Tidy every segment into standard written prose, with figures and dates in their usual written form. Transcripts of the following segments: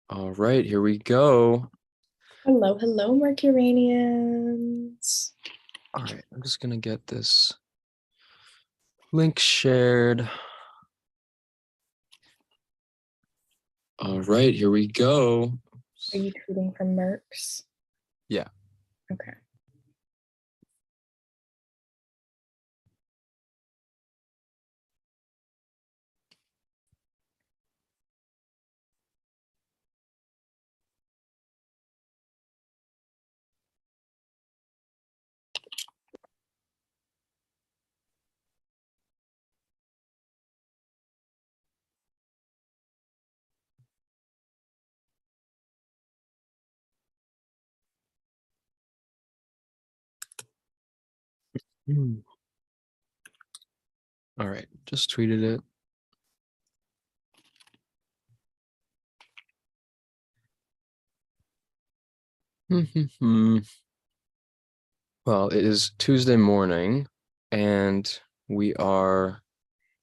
All right, here we go. Hello, hello, Mercuranians. All right, I'm just gonna get this link shared. All right, here we go. Are you tweeting from Mercs? Yeah. Okay. All right, just tweeted it. Well, it is Tuesday morning, and we are.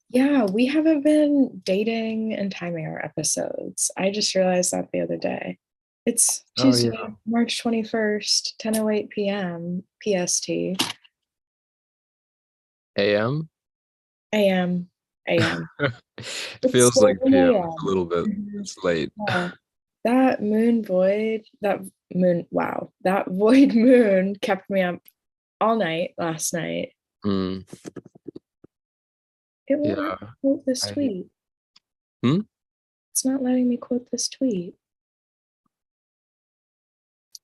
Yeah, we haven't been dating and timing our episodes. I just realized that the other day. It's Oh Tuesday, yeah. March 21st, 10:08 p.m. PST. AM. AM. AM. It It's feels still like PM. It's a AM. little bit. Mhm. It's late. Yeah. That moon void, that void moon kept me up all night last night. Mm, It won't let yeah. me quote this I. tweet. Hmm? It's not letting me quote this tweet.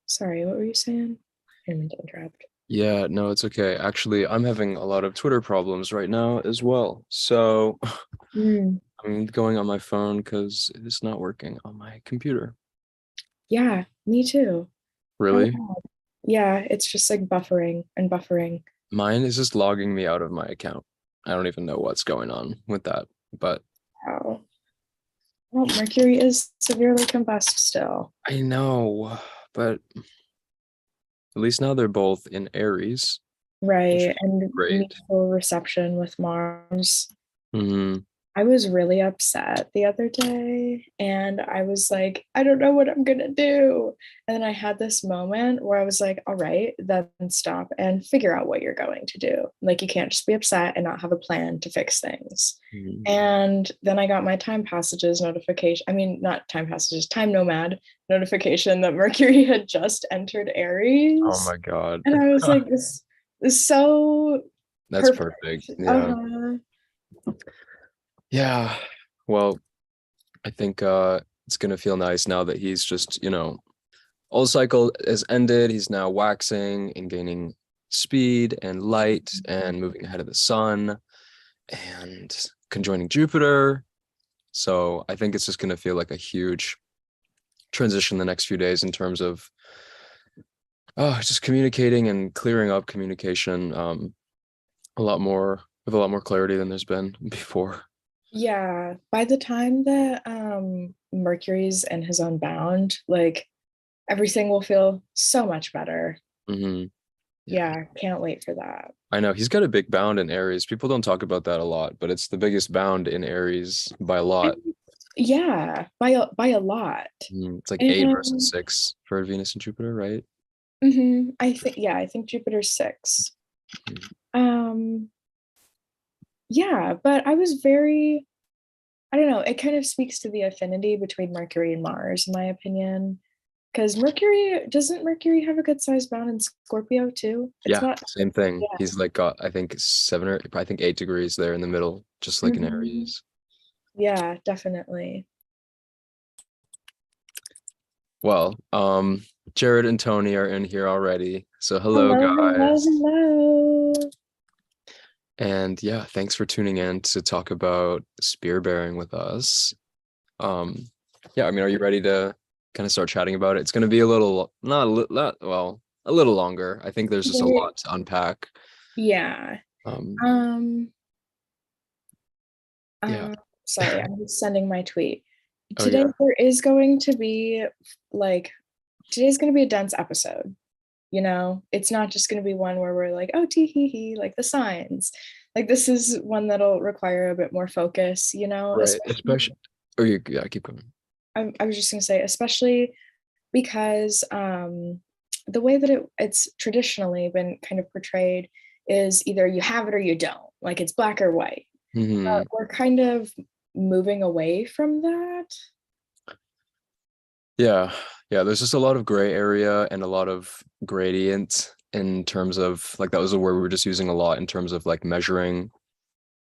Sorry, what were you saying? I didn't mean to interrupt. Yeah, no, it's okay. Actually, I'm having a lot of Twitter problems right now as well. So Mm, I'm going on my phone because it's not working on my computer. yeah, me too. How Really? bad? Yeah, it's just like buffering and buffering. Mine is just logging me out of my account. I don't even know what's going on with that, but Wow. Well, Mercury is severely combust still. I know, but at least now they're both in Aries, which Right. is And great. mutual reception with Mars. Hmm. I was really upset the other day and I was like, I don't know what I'm gonna do. And then I had this moment where I was like, all right, then stop and figure out what you're going to do. Like, you can't just be upset and not have a plan to fix things. And then I got my time passages notification. I mean, not time passages, time nomad notification that Mercury had just entered Oh Aries. my God. And I was like, this is so That's perfect. perfect. Yeah. Uh-huh. Yeah. Well, I think it's gonna feel nice now that he's just, all cycle has ended. He's now waxing and gaining speed and light and moving ahead of the sun and conjoining Jupiter. So I think it's just going to feel like a huge transition the next few days in terms of just communicating and clearing up communication a lot more with a lot more clarity than there's been before. Yeah, by the time that Mercury's in his own bound, like everything will feel so much better. Hmm. Yeah, Yeah, can't wait for that. I know he's got a big bound in Aries. People don't talk about that a lot, but it's the biggest bound in Aries by a lot. Yeah, by a lot. It's like 8 versus And 6 for Venus and Jupiter, right? I think Jupiter's 6. Mhm. Um, yeah, but I don't know, it kind of speaks to the affinity between Mercury and Mars, in my opinion. Because doesn't Mercury have a good sized bound in Scorpio too? It's Yeah, not, same thing. yeah. He's like got, I think, 8 degrees there in the middle, just like in Mhm. Aries. Yeah, definitely. Well, Jared and Tony are in here already. So hello, Hello, hello, guys. hello. And yeah, thanks for tuning in to talk about spearbearing with us. Um, yeah, I mean, are you ready to kind of start chatting about it? It's going to be a little, well, a little longer. I think there's just a There, lot to unpack. yeah. Um, Um, yeah. uh, Sorry, I'm just sending my tweet. Oh Today yeah. there is going to be like today's going to be a dense episode. It's not just going to be one where we're like, oh, tee hee hee, like the signs. Like, this is one that'll require a bit more focus, Right. especially. Especially, oh, yeah, keep going. I was just going to say, especially because the way that it's traditionally been kind of portrayed is either you have it or you don't, like it's black or white. Hmm. We're kind of moving away from that. Yeah. Yeah. There's just a lot of gray area and a lot of gradient in terms of like that was a word we were just using a lot in terms of like measuring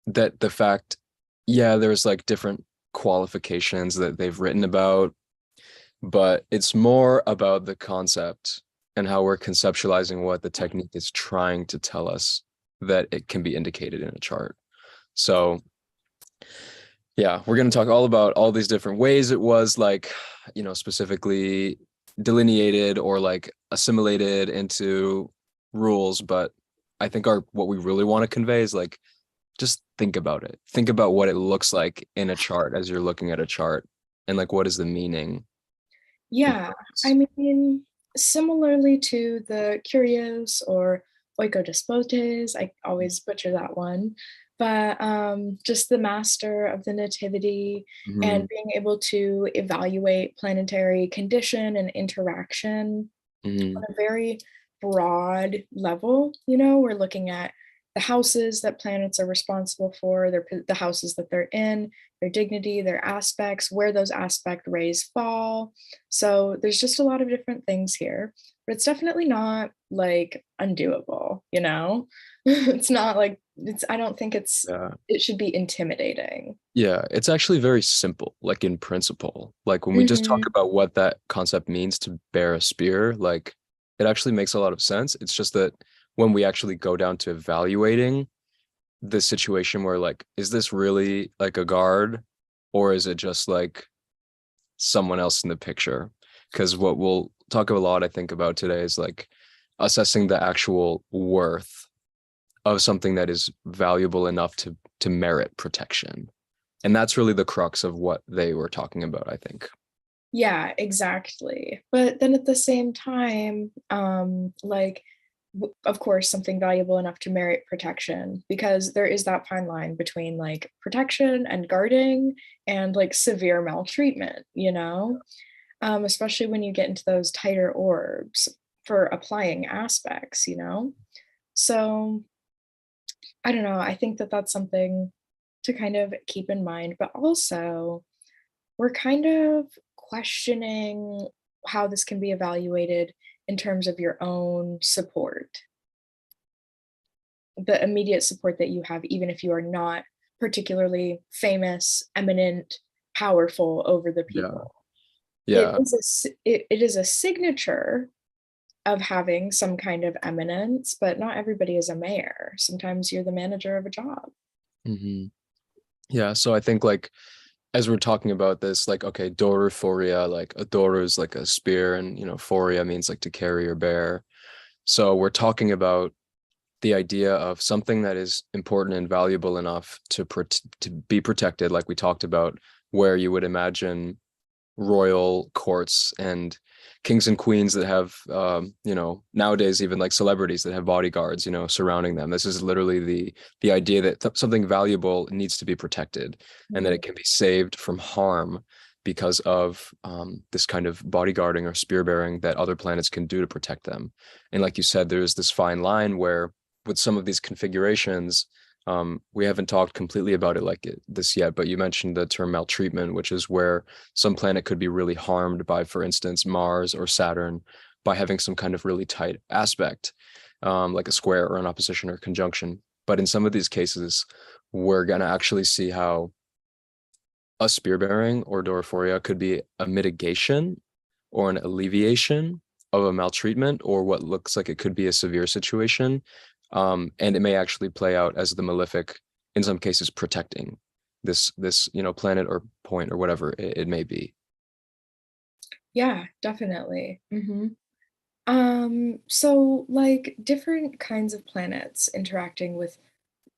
that the fact, yeah, there's like different qualifications that they've written about, but it's more about the concept and how we're conceptualizing what the technique is trying to tell us that it can be indicated in a chart. So yeah, we're going to talk all about all these different ways it was like, specifically delineated or like assimilated into rules. But I think what we really want to convey is like, just think about it. Think about what it looks like in a chart as you're looking at a chart and like, what is the meaning? Yeah, I mean, similarly to the curious or oikodespotes, I always butcher that one, but just the master of the nativity Mhm, and being able to evaluate planetary condition and interaction on mhm, a very broad level. We're looking at the houses that planets are responsible for, the houses that they're in, their dignity, their aspects, where those aspect rays fall. So there's just a lot of different things here, but it's definitely not like undoable. It's not like I don't think yeah. it should be intimidating. Yeah, it's actually very simple, like in principle. Like when we just talk Hmm. about what that concept means to bear a spear, like it actually makes a lot of sense. It's just that when we actually go down to evaluating the situation where like, is this really like a guard or is it just like someone else in the picture? Because what we'll talk a lot, I think, about today is like assessing the actual worth of something that is valuable enough to merit protection. And that's really the crux of what they were talking about, I think. Yeah, exactly. But then at the same time, of course, something valuable enough to merit protection, because there is that fine line between like protection and guarding and like severe maltreatment. Especially when you get into those tighter orbs for applying aspects. So I don't know. I think that that's something to kind of keep in mind, but also we're kind of questioning how this can be evaluated in terms of your own support, the immediate support that you have, even if you are not particularly famous, eminent, powerful over the Yeah. people. It Yeah. is it is a signature of having some kind of eminence, but not everybody is a mayor. Sometimes you're the manager of a job. Hmm. Yeah. So I think like as we're talking about this, like, okay, Doruphoria, like a Doru is like a spear, and Phoria means like to carry or bear. So we're talking about the idea of something that is important and valuable enough to be protected, like we talked about, where you would imagine royal courts and kings and queens that have nowadays even like celebrities that have bodyguards surrounding them. This is literally the idea that something valuable needs to be protected and that Mhm. it can be saved from harm because of this kind of bodyguarding or spear bearing that other planets can do to protect them. And like you said, there's this fine line where with some of these configurations, we haven't talked completely about it this yet, but you mentioned the term maltreatment, which is where some planet could be really harmed by, for instance, Mars or Saturn, by having some kind of really tight aspect, like a square or an opposition or conjunction. But in some of these cases, we're going to actually see how a spear bearing or Doruphoria could be a mitigation or an alleviation of a maltreatment or what looks like it could be a severe situation. And it may actually play out as the malefic, in some cases, protecting this planet or point or whatever it may be. Yeah, definitely. So like different kinds of planets interacting with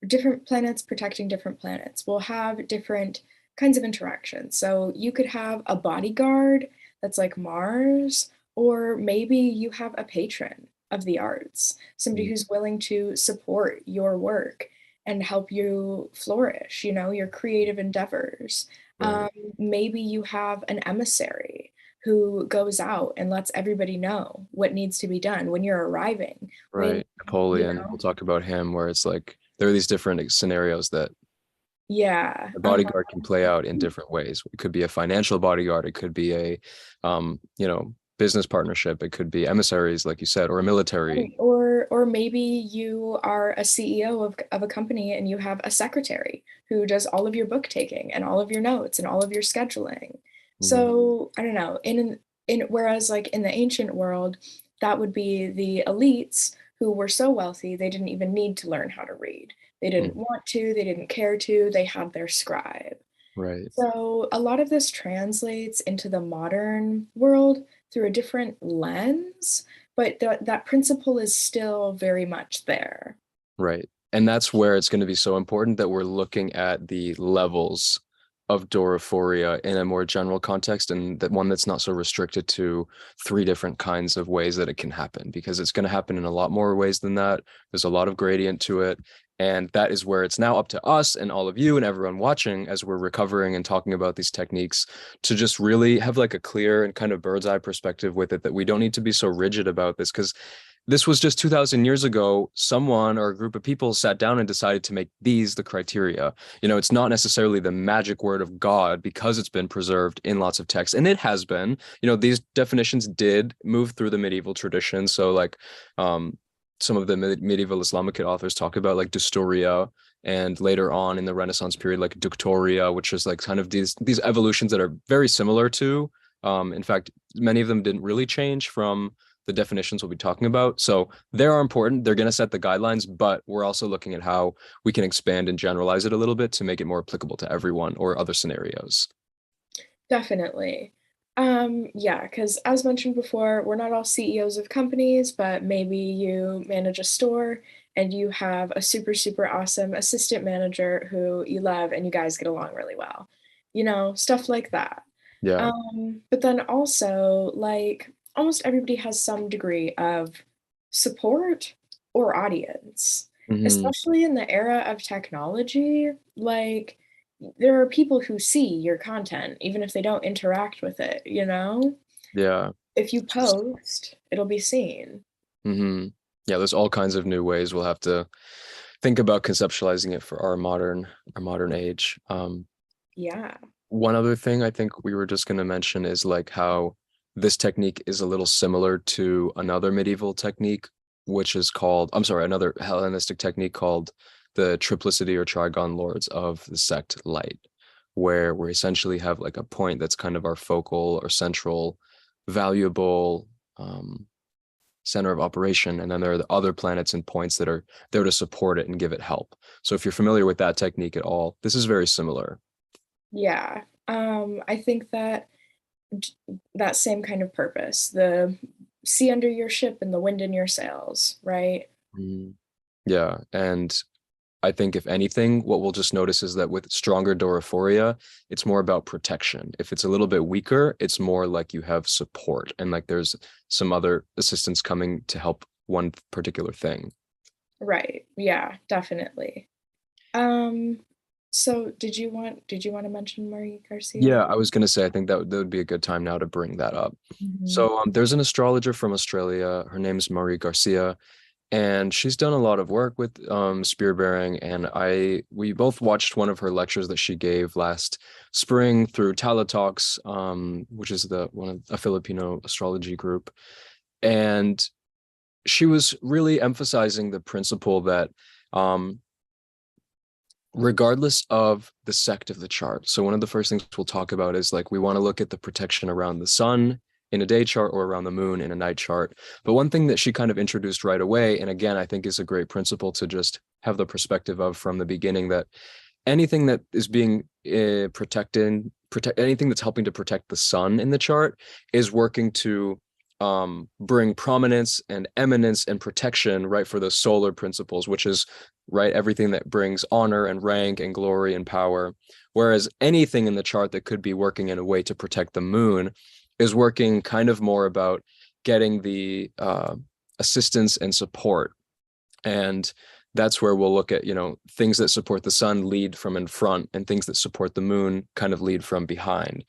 different planets protecting different planets will have different kinds of interactions. So you could have a bodyguard that's like Mars, or maybe you have a patron of the arts, somebody Mm. who's willing to support your work and help you flourish, your creative endeavors. Right. Maybe you have an emissary who goes out and lets everybody know what needs to be done when you're arriving. When, Right. Napoleon, we'll know, talk about him, where it's like there are these different scenarios that yeah. a bodyguard can play out in different ways. It could be a financial bodyguard, it could be a business partnership, it could be emissaries, like you said, or a military. Right. Or maybe you are a CEO of a company and you have a secretary who does all of your book taking and all of your notes and all of your scheduling. Mhm. So I don't know. In whereas like in the ancient world, that would be the elites who were so wealthy they didn't even need to learn how to read. They didn't Mhm. want to, they didn't care to, they had their scribe. Right. So a lot of this translates into the modern world through a different lens, but that principle is still very much there. Right. And that's where it's going to be so important that we're looking at the levels of Doruphoria in a more general context, and that one that's not so restricted to three different kinds of ways that it can happen, because it's going to happen in a lot more ways than that. There's a lot of gradient to it. And that is where it's now up to us and all of you and everyone watching, as we're recovering and talking about these techniques, to just really have like a clear and kind of bird's eye perspective with it, that we don't need to be so rigid about this, because this was just 2000 years ago. Someone or a group of people sat down and decided to make these the criteria. It's not necessarily the magic word of God, because it's been preserved in lots of texts, and it has been. These definitions did move through the medieval tradition. So like some of the medieval Islamic authors talk about like dystoria, and later on in the Renaissance period, like ductoria, which is like kind of these evolutions that are very similar to, in fact, many of them didn't really change from the definitions we'll be talking about. So they are important. They're going to set the guidelines, but we're also looking at how we can expand and generalize it a little bit to make it more applicable to everyone or other scenarios. Definitely. Yeah, because as mentioned before, we're not all CEOs of companies, but maybe you manage a store and you have a super, super awesome assistant manager who you love and you guys get along really well. Stuff like that. Yeah. But then also, like, almost everybody has some degree of support or audience, Hmm. especially in the era of technology. Like, there are people who see your content, even if they don't interact with it. Yeah. If you Just, post, it'll be seen. yeah, there's all kinds of new ways we'll have to think about conceptualizing it for our modern age. Yeah. One other thing I think we were just going to mention is like how this technique is a little similar to another medieval technique, which is called, I'm sorry, another Hellenistic technique called the triplicity or trigon lords of the sect light, where we essentially have like a point that's kind of our focal or central, valuable center of operation. And then there are the other planets and points that are there to support it and give it help. So if you're familiar with that technique at all, this is very similar. Yeah. I think that that same kind of purpose, the sea under your ship and the wind in your sails, right? Mm. Yeah. And I think if anything, what we'll just notice is that with stronger Doruphoria, it's more about protection. If it's a little bit weaker, it's more like you have support and like there's some other assistance coming to help one particular thing. Right. Yeah, definitely. Um, so did you want to mention Marie Garcia? Yeah, I was going to say, I think that would be a good time now to bring that up. Mhm. So there's an astrologer from Australia. Her name's Marie Garcia, and she's done a lot of work with spearbearing. And we both watched one of her lectures that she gave last spring through Tala Talks, which is the one of a Filipino astrology group. And she was really emphasizing the principle that um, regardless of the sect of the chart. So one of the first things we'll talk about is like we want to look at the protection around the sun in a day chart or around the moon in a night chart. But one thing that she kind of introduced right away, and again, I think is a great principle to just have the perspective of from the beginning, that anything that is being protect anything that's helping to protect the sun in the chart is working to bring prominence and eminence and protection, right, for the solar principles, which is right everything that brings honor and rank and glory and power. Whereas anything in the chart that could be working in a way to protect the moon is working kind of more about getting the assistance and support and that's where we'll look at, you know, things that support the sun lead from in front, and things that support the moon kind of lead from behind.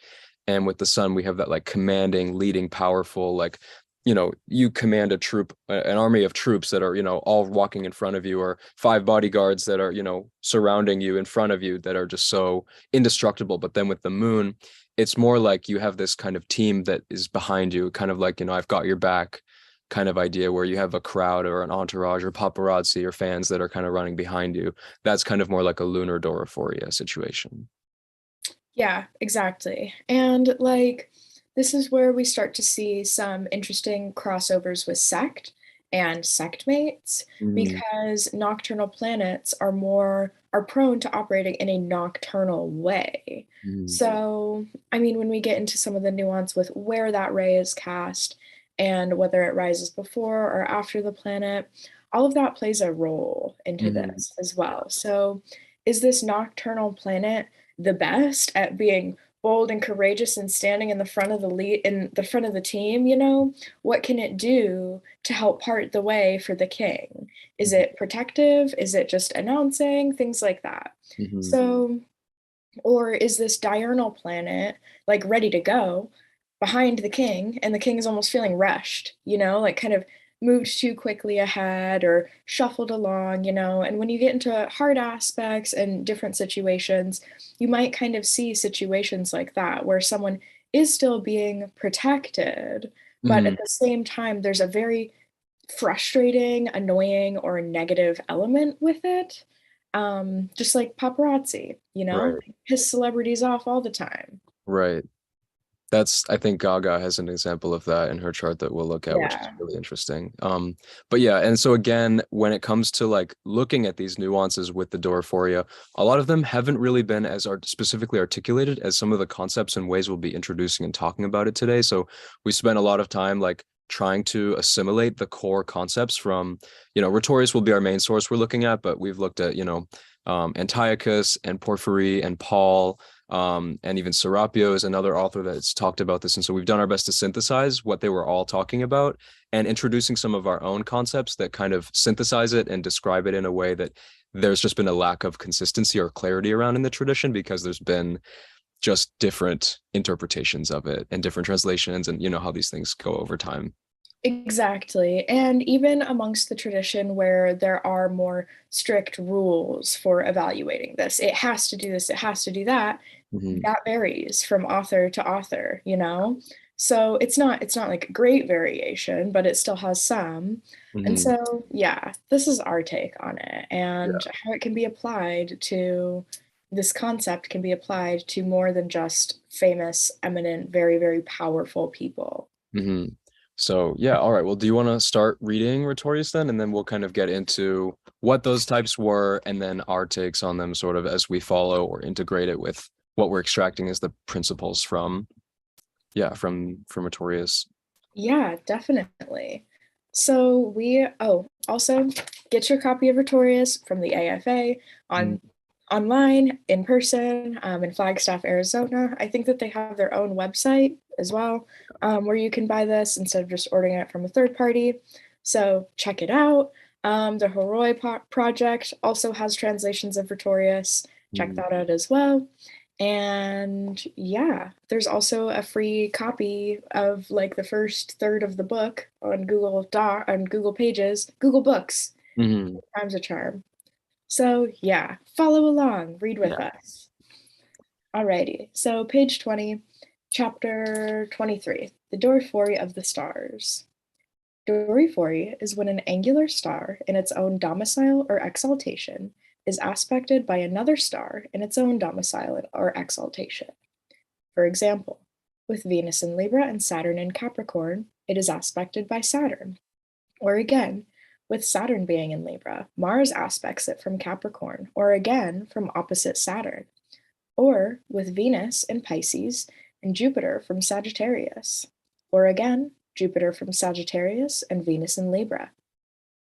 And with the sun, we have that like commanding, leading, powerful, like, you know, you command a troop, an army of troops that are, you know, all walking in front of you, or 5 bodyguards that are, you know, surrounding you in front of you, that are just so indestructible. But then with the moon, it's more like you have this kind of team that is behind you, kind of like, you know, I've got your back kind of idea, where you have a crowd or an entourage or paparazzi or fans that are kind of running behind you. That's kind of more like a lunar Doruphoria situation. Yeah, exactly. And like, this is where we start to see some interesting crossovers with sect and sect mates, Mm, because nocturnal planets are prone to operating in a nocturnal way. mm, So, I mean, when we get into some of the nuance with where that ray is cast and whether it rises before or after the planet, all of that plays a role into mm, this as well. So, is this nocturnal planet the best at being bold and courageous and standing in the front of the lead in the front of the team? What can it do to help part the way for the king? Is mm, it protective? Is it just announcing? Things like that. mm, So, or is this diurnal planet like ready to go behind the king, and the king is almost feeling rushed, like kind of moved too quickly ahead or shuffled along? And when you get into hard aspects and different situations, you might kind of see situations like that where someone is still being protected, but at mm, the same time, there's a very frustrating, annoying, or negative element with it. Just like paparazzi, right, piss celebrities off all the time. right. That's, I think Gaga has an example of that in her chart that we'll look at, which is Yeah. really interesting. But yeah, and so again, when it comes to like looking at these nuances with the Doraphoria, a lot of them haven't really been as specifically articulated as some of the concepts and ways we'll be introducing and talking about it today. So we spent a lot of time like trying to assimilate the core concepts from, you know, Rhetorius will be our main source we're looking at, but we've looked at, you know, Antiochus and Porphyry and Paul, and even Serapio is another author that's talked about this. And so we've done our best to synthesize what they were all talking about, and introducing some of our own concepts that kind of synthesize it and describe it in a way that there's just been a lack of consistency or clarity around in the tradition, because there's been just different interpretations of it and different translations, and you know how these things go over time. Exactly. And even amongst the tradition where there are more strict rules for evaluating this, it has to do this, it has to do that, Hmm. that varies from author to author. So it's not like great variation, but it still has some. And Hmm. so, yeah, this is our take on it, and Yeah. how it can be applied to this concept can be applied to more than just famous, eminent, very, very powerful people. Hmm. So yeah, all right. Well, do you want to start reading Rhetorius then, and then we'll kind of get into what those types were, and then our takes on them, sort of as we follow or integrate it with what we're extracting as the principles from, yeah, from Rhetorius. Yeah, definitely. So also get your copy of Rhetorius from the AFA Mm, on online, in person, in Flagstaff, Arizona. I think that they have their own website as well, where you can buy this instead of just ordering it from a third party. So check it out. The Project also has translations of Rhetorius. Check mm, that out as well. And yeah, there's also a free copy of like the first third of the book on Google Pages, Google Books, mhm. times a charm. So yeah, follow along, read with Yeah. us. Alrighty, so page 20, chapter 23, the Doruphoria of the Stars. Doruphoria is when an angular star in its own domicile or exaltation is aspected by another star in its own domicile or exaltation. For example, with Venus in Libra and Saturn in Capricorn, it is aspected by Saturn. Or again, with Saturn being in Libra, Mars aspects it from Capricorn, or again from opposite Saturn. Or with Venus in Pisces and Jupiter from Sagittarius. Or again, Jupiter from Sagittarius and Venus in Libra.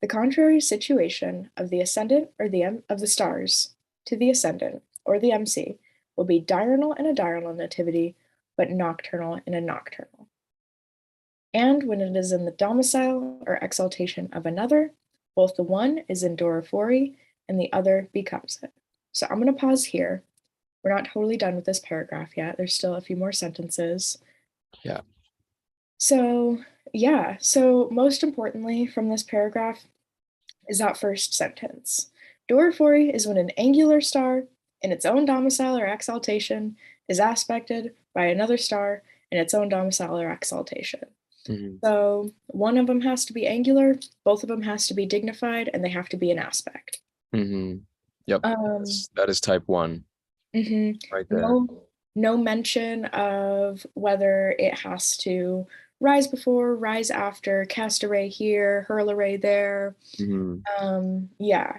The contrary situation of the ascendant or of the stars to the ascendant or the MC will be diurnal in a diurnal nativity, but nocturnal in a nocturnal. And when it is in the domicile or exaltation of another, Both the one is in Doruphoria and the other becomes it. So I'm going to pause here. We're not totally done with this paragraph yet. There's still a few more sentences. Yeah. So yeah, so most importantly from this paragraph is that first sentence. Doruphoria is when an angular star in its own domicile or exaltation is aspected by another star in its own domicile or exaltation. Mm-hmm. So one of them has to be angular, both of them has to be dignified, and they have to be an aspect. Mm-hmm. Yep. That is type 1 right there. No mention of whether it has to rise before, rise after, cast a ray here, hurl a ray there. Yeah.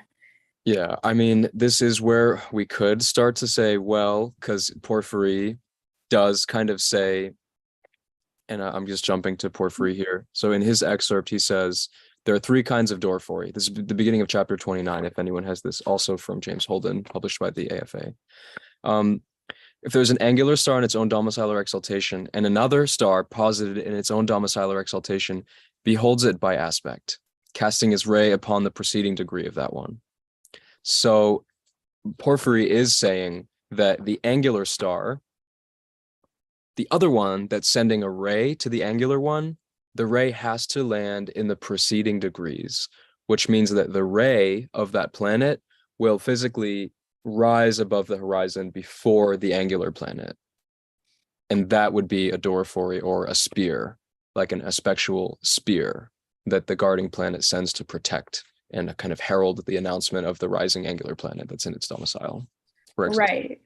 Yeah, I mean, this is where we could start to say, well, because Porphyry does kind of say, and I'm just jumping to Porphyry here. So in his excerpt, he says there are 3 kinds of Doruphoria. This is the beginning of chapter 29, if anyone has this, also from James Holden, published by the AFA. If there's an angular star in its own domicile or exaltation, and another star posited in its own domicile or exaltation beholds it by aspect, casting his ray upon the preceding degree of that one. So Porphyry is saying that the angular star, the other one that's sending a ray to the angular one, the ray has to land in the preceding degrees, which means that the ray of that planet will physically rise above the horizon before the angular planet. And that would be a Doruphoria or a spear, like an aspectual spear that the guarding planet sends to protect and kind of herald the announcement of the rising angular planet that's in its domicile. Right.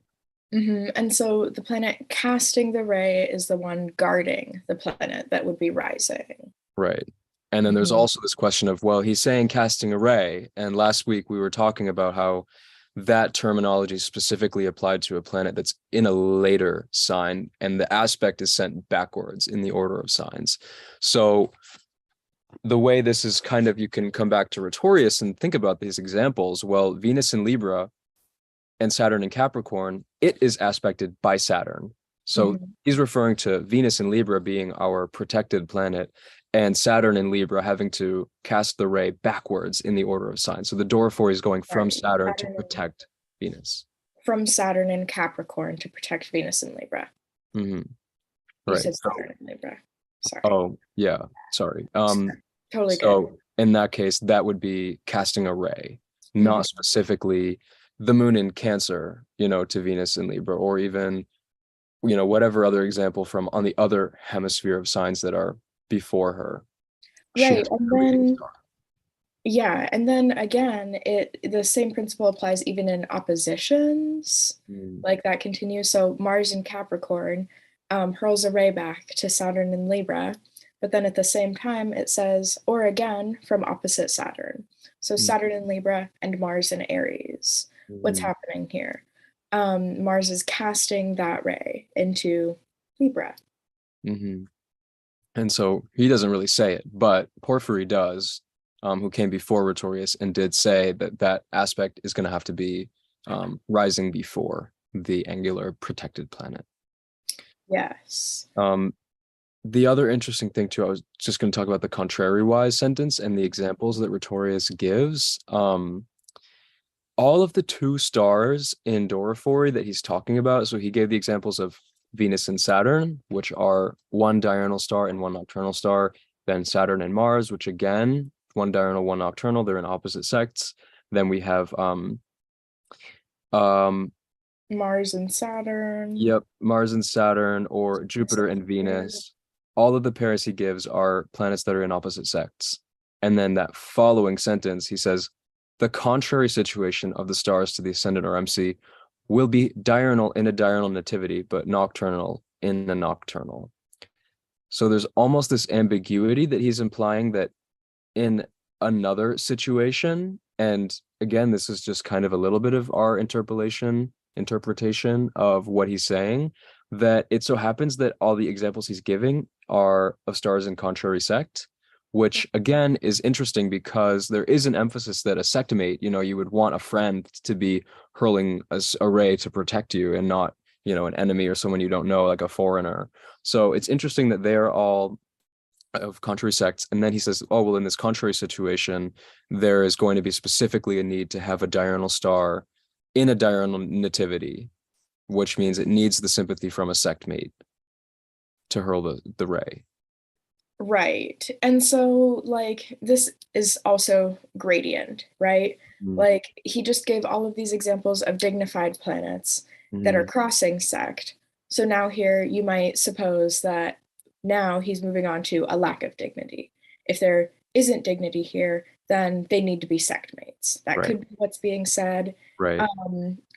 And so the planet casting the ray is the one guarding the planet that would be rising. Right. And then there's also this question of, well, he's saying casting a ray. And last week we were talking about how that terminology specifically applied to a planet that's in a later sign, and the aspect is sent backwards in the order of signs. So the way this is kind of, you can come back to Rhetorius and think about these examples. Well, Venus in Libra and Saturn in Capricorn, it is aspected by Saturn. So he's referring to Venus in Libra being our protected planet, and Saturn in Libra having to cast the ray backwards in the order of signs. So the Doruphoria is going from Saturn to protect Venus. From Saturn in Capricorn to protect Venus in Libra. Right. You said Saturn in Libra. Sorry. Oh, yeah. Sorry. Totally so good. In that case, that would be casting a ray, not specifically the moon in Cancer, to Venus in Libra, or even, whatever other example from on the other hemisphere of signs that are before her. Right. And then again, the same principle applies even in oppositions. Like that continues. So Mars in Capricorn hurls a ray back to Saturn in Libra, but then at the same time it says, or again from opposite Saturn. So Saturn in Libra and Mars in Aries. What's happening here? Mars is casting that ray into Libra. And so he doesn't really say it, but Porphyry does, who came before Rhetorius, and did say that that aspect is going to have to be rising before the angular protected planet. Yes. The other interesting thing too, I was just going to talk about the contrariwise sentence and the examples that Rhetorius gives. All of the 2 stars in Doruphoria that he's talking about, so he gave the examples of Venus and Saturn, which are one diurnal star and one nocturnal star, then Saturn and Mars, which again, one diurnal, one nocturnal, they're in opposite sects. Then we have Mars and Saturn. Yep, Mars and Saturn, or Jupiter and Venus. All of the pairs he gives are planets that are in opposite sects. And then that following sentence, he says, the contrary situation of the stars to the ascendant or MC will be diurnal in a diurnal nativity, but nocturnal in a nocturnal. So there's almost this ambiguity that he's implying that in another situation, and again, this is just kind of a little bit of our interpretation of what he's saying, that it so happens that all the examples he's giving are of stars in contrary sect, which again is interesting because there is an emphasis that a sectimate, you would want a friend to be hurling a ray to protect you, and not, an enemy or someone you don't know, like a foreigner. So it's interesting that they're all of contrary sects. And then he says, oh, well, in this contrary situation, there is going to be specifically a need to have a diurnal star in a diurnal nativity, which means it needs the sympathy from a sect mate to hurl the ray. Right. And so, like, this is also gradient, right? Mm-hmm. Like, he just gave all of these examples of dignified planets that are crossing sect. So now here you might suppose that now he's moving on to a lack of dignity. If there isn't dignity here, then they need to be sect mates. That Right. could be what's being said. Right.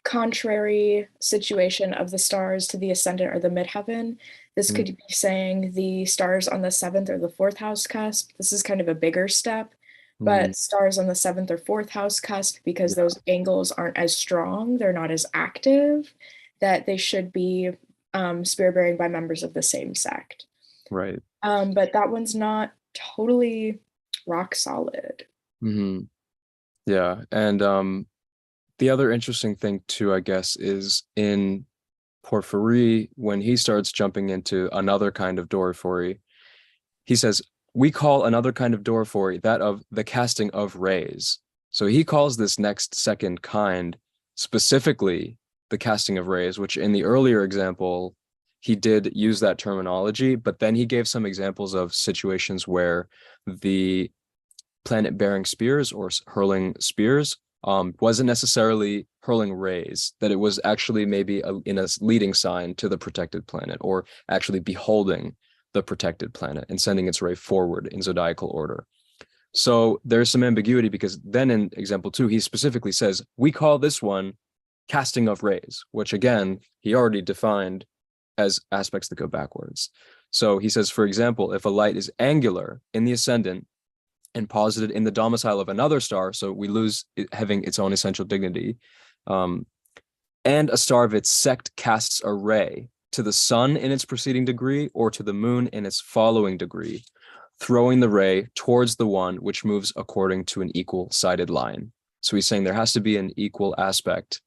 Contrary situation of the stars to the ascendant or the midheaven. This could be saying the stars on the 7th or the 4th house cusp. This is kind of a bigger step, but stars on the 7th or 4th house cusp, because those angles aren't as strong, they're not as active, that they should be spear bearing by members of the same sect. Right. But that one's not totally rock solid. Yeah. And the other interesting thing too, I guess, is in Porphyry, when he starts jumping into another kind of Doruphory, he says, we call another kind of Doruphory that of the casting of rays. So he calls this next second kind specifically the casting of rays, which in the earlier example, he did use that terminology, but then he gave some examples of situations where the planet bearing spears or hurling spears wasn't necessarily hurling rays, that it was actually maybe in a leading sign to the protected planet, or actually beholding the protected planet and sending its ray forward in zodiacal order. So there's some ambiguity, because then in example 2, he specifically says, we call this one casting of rays, which again, he already defined as aspects that go backwards. So he says, for example, if a light is angular in the ascendant and posited in the domicile of another star, so we lose it having its own essential dignity, and a star of its sect casts a ray to the sun in its preceding degree or to the moon in its following degree, throwing the ray towards the one which moves according to an equal-sided line. So he's saying there has to be an equal aspect,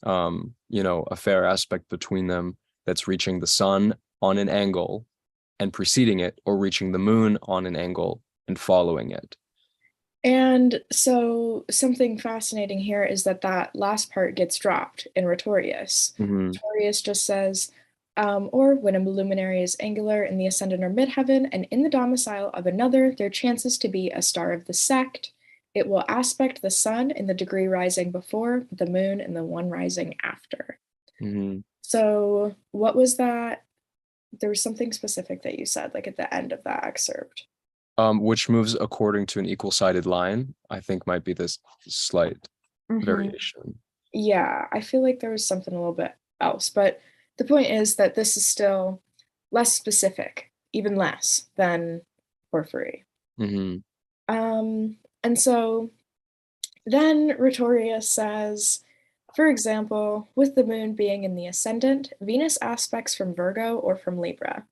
a fair aspect between them that's reaching the sun on an angle and preceding it, or reaching the moon on an angle and following it. And so something fascinating here is that last part gets dropped in Rhetorius. Rhetorius just says, or when a luminary is angular in the ascendant or midheaven and in the domicile of another, there chances to be a star of the sect. It will aspect the sun in the degree rising before, the moon in the one rising after. So what was that? There was something specific that you said, like at the end of that excerpt. Which moves according to an equal-sided line, I think might be this slight variation. Yeah, I feel like there was something a little bit else, but the point is that this is still less specific, even less than Porphyry. And so then Rhetorius says, for example, with the moon being in the ascendant, Venus aspects from Virgo or from Libra.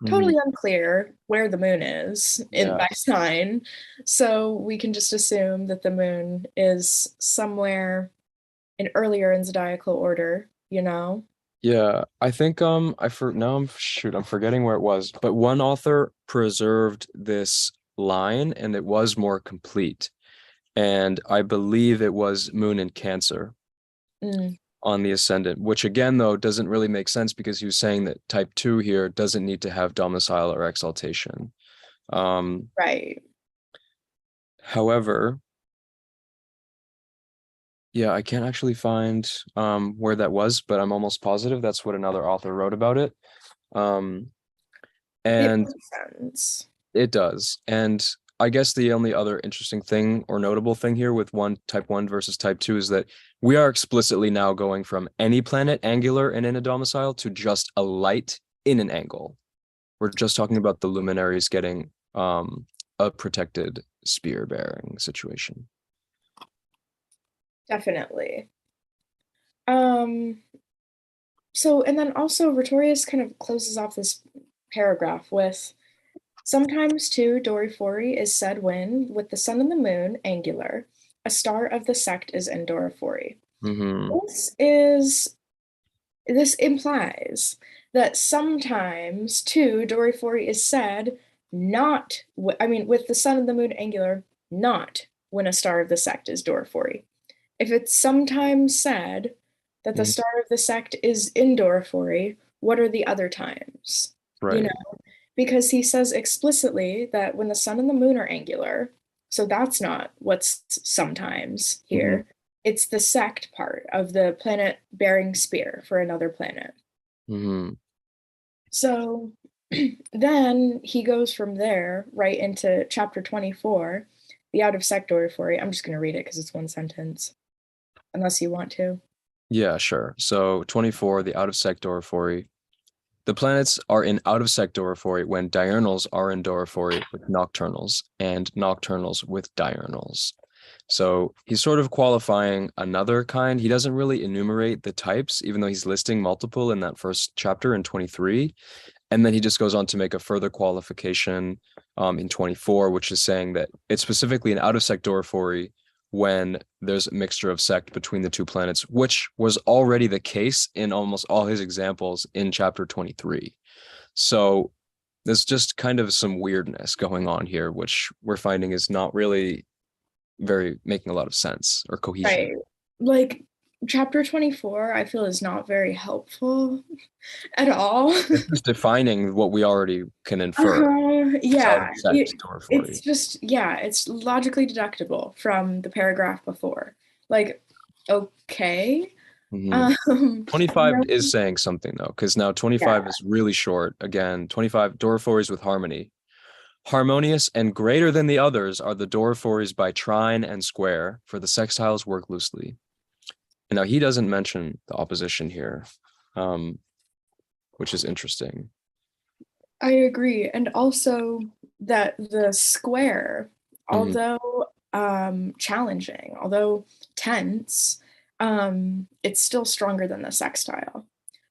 Totally unclear where the moon is by sign. So we can just assume that the moon is somewhere earlier in zodiacal order, Yeah, I think I'm forgetting where it was, but one author preserved this line and it was more complete. And I believe it was moon in Cancer on the ascendant, which again, though, doesn't really make sense, because he was saying that type 2 here doesn't need to have domicile or exaltation. Right. However, yeah, I can't actually find where that was, but I'm almost positive that's what another author wrote about it. And it makes sense. It does. And I guess the only other interesting thing or notable thing here with type 1 versus type 2 is that we are explicitly now going from any planet angular and in a domicile to just a light in an angle. We're just talking about the luminaries getting a protected spear bearing situation. Definitely. So, and then also Rhetorius kind of closes off this paragraph with, sometimes too, Doruphory is said when, with the sun and the moon angular, a star of the sect is in Doruphory. This implies that sometimes too, Doruphory is said not, with the sun and the moon angular, not when a star of the sect is Doruphory. If it's sometimes said that the Mhm. star of the sect is in Doruphory, what are the other times? You Right. know, because he says explicitly that when the sun and the moon are angular, so that's not what's sometimes Mhm. here. It's the sect part of the planet bearing spear for another planet. Mhm. So then he goes from there right into chapter 24, the out of sect Doruphory. I'm just going to read it because it's one sentence, unless you want to. Yeah, sure. So 24, the out of sect Doruphory. The planets are in out of sect Doruphory when diurnals are in Doruphory with nocturnals and nocturnals with diurnals. So he's sort of qualifying another kind. He doesn't really enumerate the types, even though he's listing multiple in that first chapter in 23. And then he just goes on to make a further qualification in 24, which is saying that it's specifically an out of sect Doruphory when there's a mixture of sect between the two planets, which was already the case in almost all his examples in chapter 23. So there's just kind of some weirdness going on here, which we're finding is not really very making a lot of sense or cohesion. Right. Like chapter 24, I feel is not very helpful at all. It's just defining what we already can infer. It's out Yeah, of sect Doruphory. it's just, yeah, it's logically deductible from the paragraph before. Like, okay. Mhm. Um, 25 no, is saying something though, because now yeah, 25 is really short. Again, 25 Doraphories with harmony. Harmonious and greater than the others are the Doraphories by trine and square, for the sextiles work loosely. And now he doesn't mention the opposition here, um, which is interesting. I agree. And also that the square, Mhm. although challenging, although tense, it's still stronger than the sextile.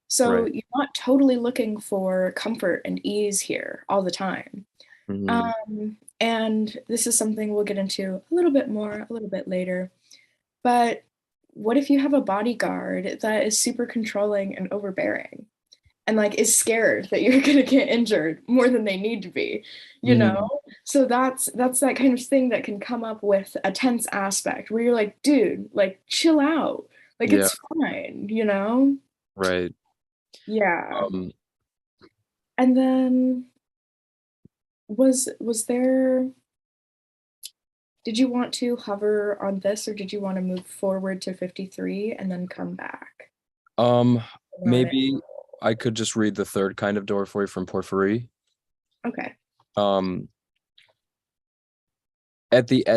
So Right. you're not totally looking for comfort and ease here all the time. Mhm. And this is something we'll get into a little bit more a little bit later. But what if you have a bodyguard that is super controlling and overbearing and like is scared that you're gonna get injured more than they need to be, you know? Mhm. So that's that kind of thing that can come up with a tense aspect where you're like, dude, like chill out. Like Yeah, it's fine, you know? right. Yeah. Um, And then was there, did you want to hover on this or did you want to move forward to 53 and then come back um, on it? maybe I could just read the third kind of Doraphory from Porphyry. Okay. Um,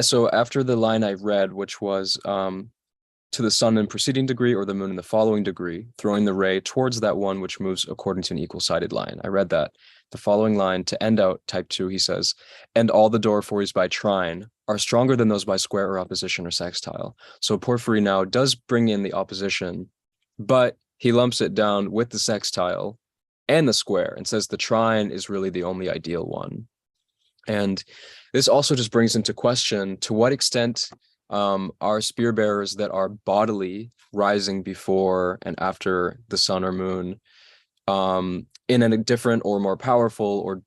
so after the line I read, which was to the sun in preceding degree or the moon in the following degree, throwing the ray towards that one which moves according to an equal-sided line. I read that. The following line to end out type 2, he says, and all the Doraphories by trine are stronger than those by square or opposition or sextile. So Porphyry now does bring in the opposition, but he lumps it down with the sextile and the square and says the trine is really the only ideal one. And this also just brings into question to what extent are spear bearers that are bodily rising before and after the sun or moon in a different or more powerful or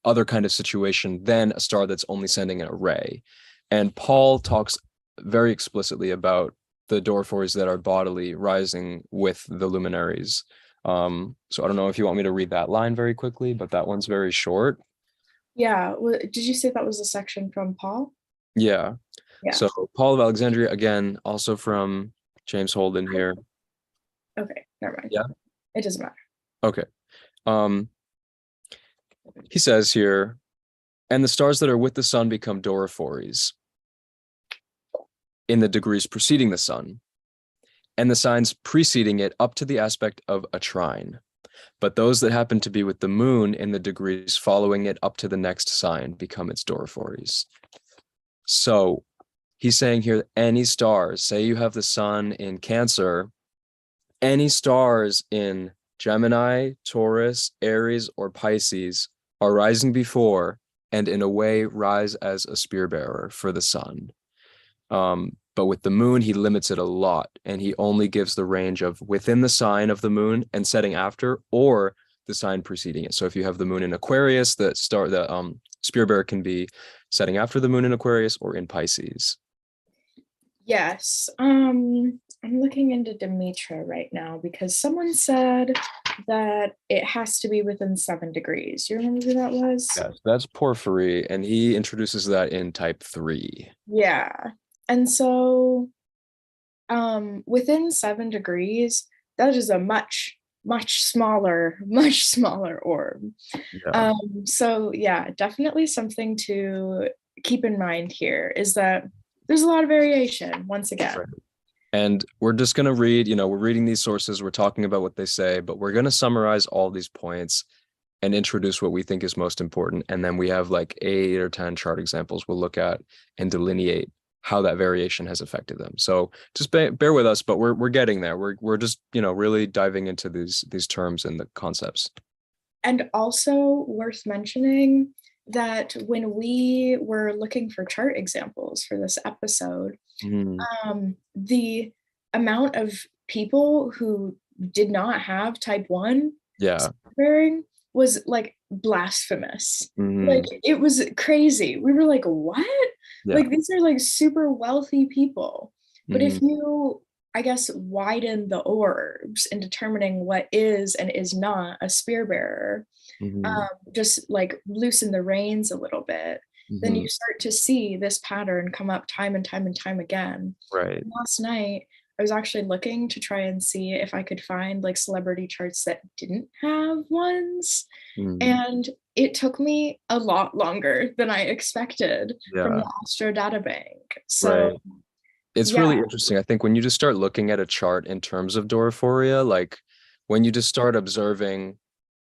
other kind of situation than a star that's only sending an array. And Paul talks very explicitly about the Dorphories that are bodily rising with the luminaries. So I don't know if you want me to read that line very quickly, but that one's very short. Yeah. Did you say that was a section from Paul? Yeah. Yeah. So Paul of Alexandria, again, also from James Holden here. Okay. Never mind. Yeah. It doesn't matter. Okay. Um, he says here, and the stars that are with the sun become Doraphories in the degrees preceding the sun, and the signs preceding it up to the aspect of a trine. But those that happen to be with the moon in the degrees following it up to the next sign become its Doraphories. So he's saying here, any stars, say you have the sun in Cancer, any stars in Gemini, Taurus, Aries, or Pisces are rising before and in a way rise as a spear bearer for the sun. But with the moon, he limits it a lot and he only gives the range of within the sign of the moon and setting after, or the sign preceding it. So if you have the moon in Aquarius, the spearbearer can be setting after the moon in Aquarius or in Pisces. Yes. I'm looking into Demetra right now because someone said that it has to be within 7 degrees. You remember who that was? Yes, that's Porphyry, and he introduces that in type 3. Yeah. And so within 7 degrees, that is a much smaller orb. Yeah. So yeah, definitely something to keep in mind here is that there's a lot of variation once again. Right. And we're just going to read, we're reading these sources, we're talking about what they say, but we're going to summarize all these points and introduce what we think is most important. And then we have like 8 or 10 chart examples we'll look at and delineate how that variation has affected them. So just bear with us, but we're getting there. We're just, really diving into these terms and the concepts. And also worth mentioning that when we were looking for chart examples for this episode, the amount of people who did not have type 1 bearing was like blasphemous. Like it was crazy. We were like, what? Like these are like super wealthy people. But if you, I guess, widen the orbs in determining what is and is not a spear bearer, just like loosen the reins a little bit, then you start to see this pattern come up time and time and time again. Right. Last night, I was actually looking to try and see if I could find like celebrity charts that didn't have ones. And it took me a lot longer than I expected from the Astro Data Bank. So it's really interesting. I think when you just start looking at a chart in terms of Doruphoria, like when you just start observing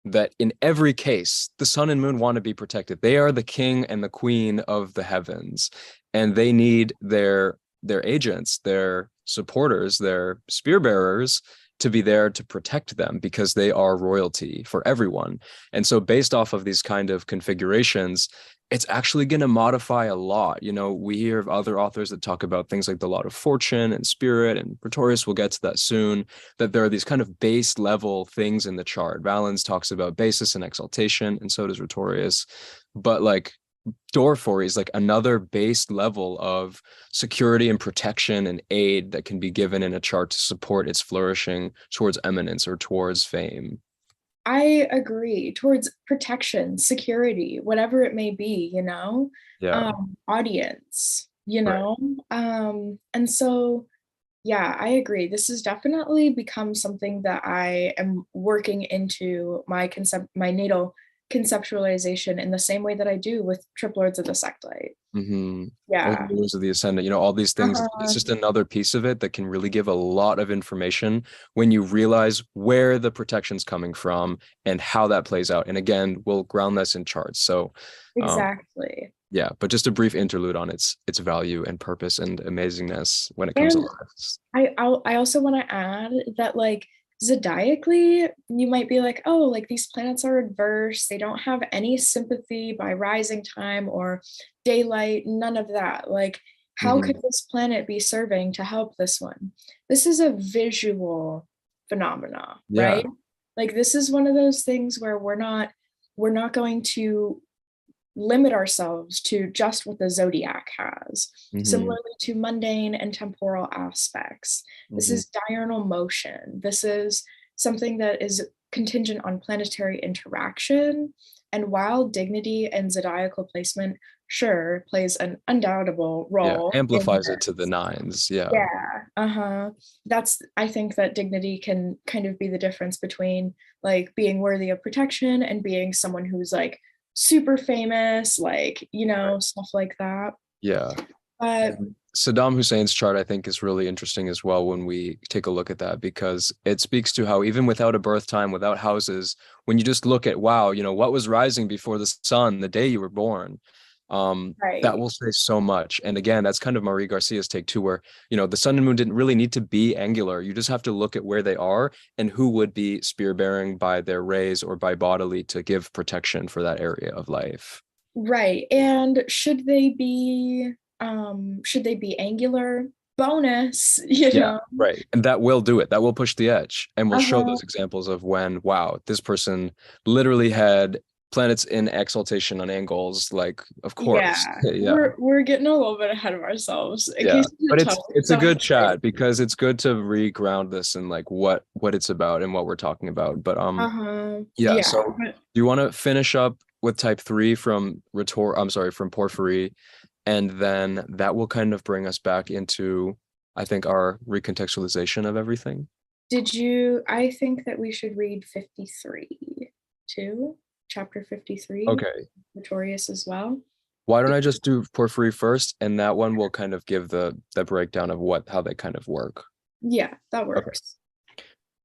that in every case, the sun and moon want to be protected. They are the king and the queen of the heavens, and they need their agents, their supporters, their spear bearers to be there to protect them because they are royalty for everyone. And so based off of these kind of configurations, it's actually going to modify a lot. We hear of other authors that talk about things like the Lot of Fortune and Spirit, and Rhetorius, we'll get to that soon, that there are these kind of base level things in the chart. Valens talks about basis and exaltation, and so does Rhetorius. But like Doruphoria is like another base level of security and protection and aid that can be given in a chart to support its flourishing towards eminence or towards fame. I agree, towards protection, security, whatever it may be, audience, and so, yeah, I agree. This has definitely become something that I am working into my natal conceptualization in the same way that I do with Triplords of the Sectite. Yeah. Rulers of the Ascendant, all these things. It's just another piece of it that can really give a lot of information when you realize where the protection's coming from and how that plays out. And again, we'll ground this in charts. So exactly. But just a brief interlude on its value and purpose and amazingness when it comes alive. I also want to add that like zodiacally, you might be like, oh, like these planets are adverse. They don't have any sympathy by rising time or daylight, none of that. Like, how could this planet be serving to help this one? This is a visual phenomena, right? Like this is one of those things where we're not going to limit ourselves to just what the zodiac has, similarly to mundane and temporal aspects. This is diurnal motion. This is something that is contingent on planetary interaction. And while dignity and zodiacal placement, sure, plays an undoubtable role. Amplifies it to the nines. I think that dignity can kind of be the difference between like being worthy of protection and being someone who's like super famous, like, stuff like that. But Saddam Hussein's chart, I think, is really interesting as well when we take a look at that, because it speaks to how even without a birth time, without houses, when you just look at, wow, what was rising before the sun the day you were born, that will say so much. And again, that's kind of Marie Garcia's take too, where, the sun and moon didn't really need to be angular. You just have to look at where they are and who would be spear bearing by their rays or by bodily to give protection for that area of life. Right. And should they be angular? bonus, you Yeah, know. right. And that will do it. That will push the edge. And we'll show Uh-huh. those examples of when, wow, this person literally had planets in exaltation on angles. Like, of course. Yeah, Yeah. we're getting a little bit ahead of ourselves. In Yeah. case you But could it's tell, it's a so good hydrated. chat because it's good to re-ground this and like what it's about and what we're talking about. But Uh-huh. yeah, Yeah, so but do you want to finish up with type 3 from from Porphyry, and then that will kind of bring us back into, I think, our recontextualization of everything. I think that we should read 53 too, chapter 53, Okay. Rhetorius as well. Why don't I just do Porphyry first, and that one will kind of give the breakdown of how they kind of work. Yeah, that Okay. works.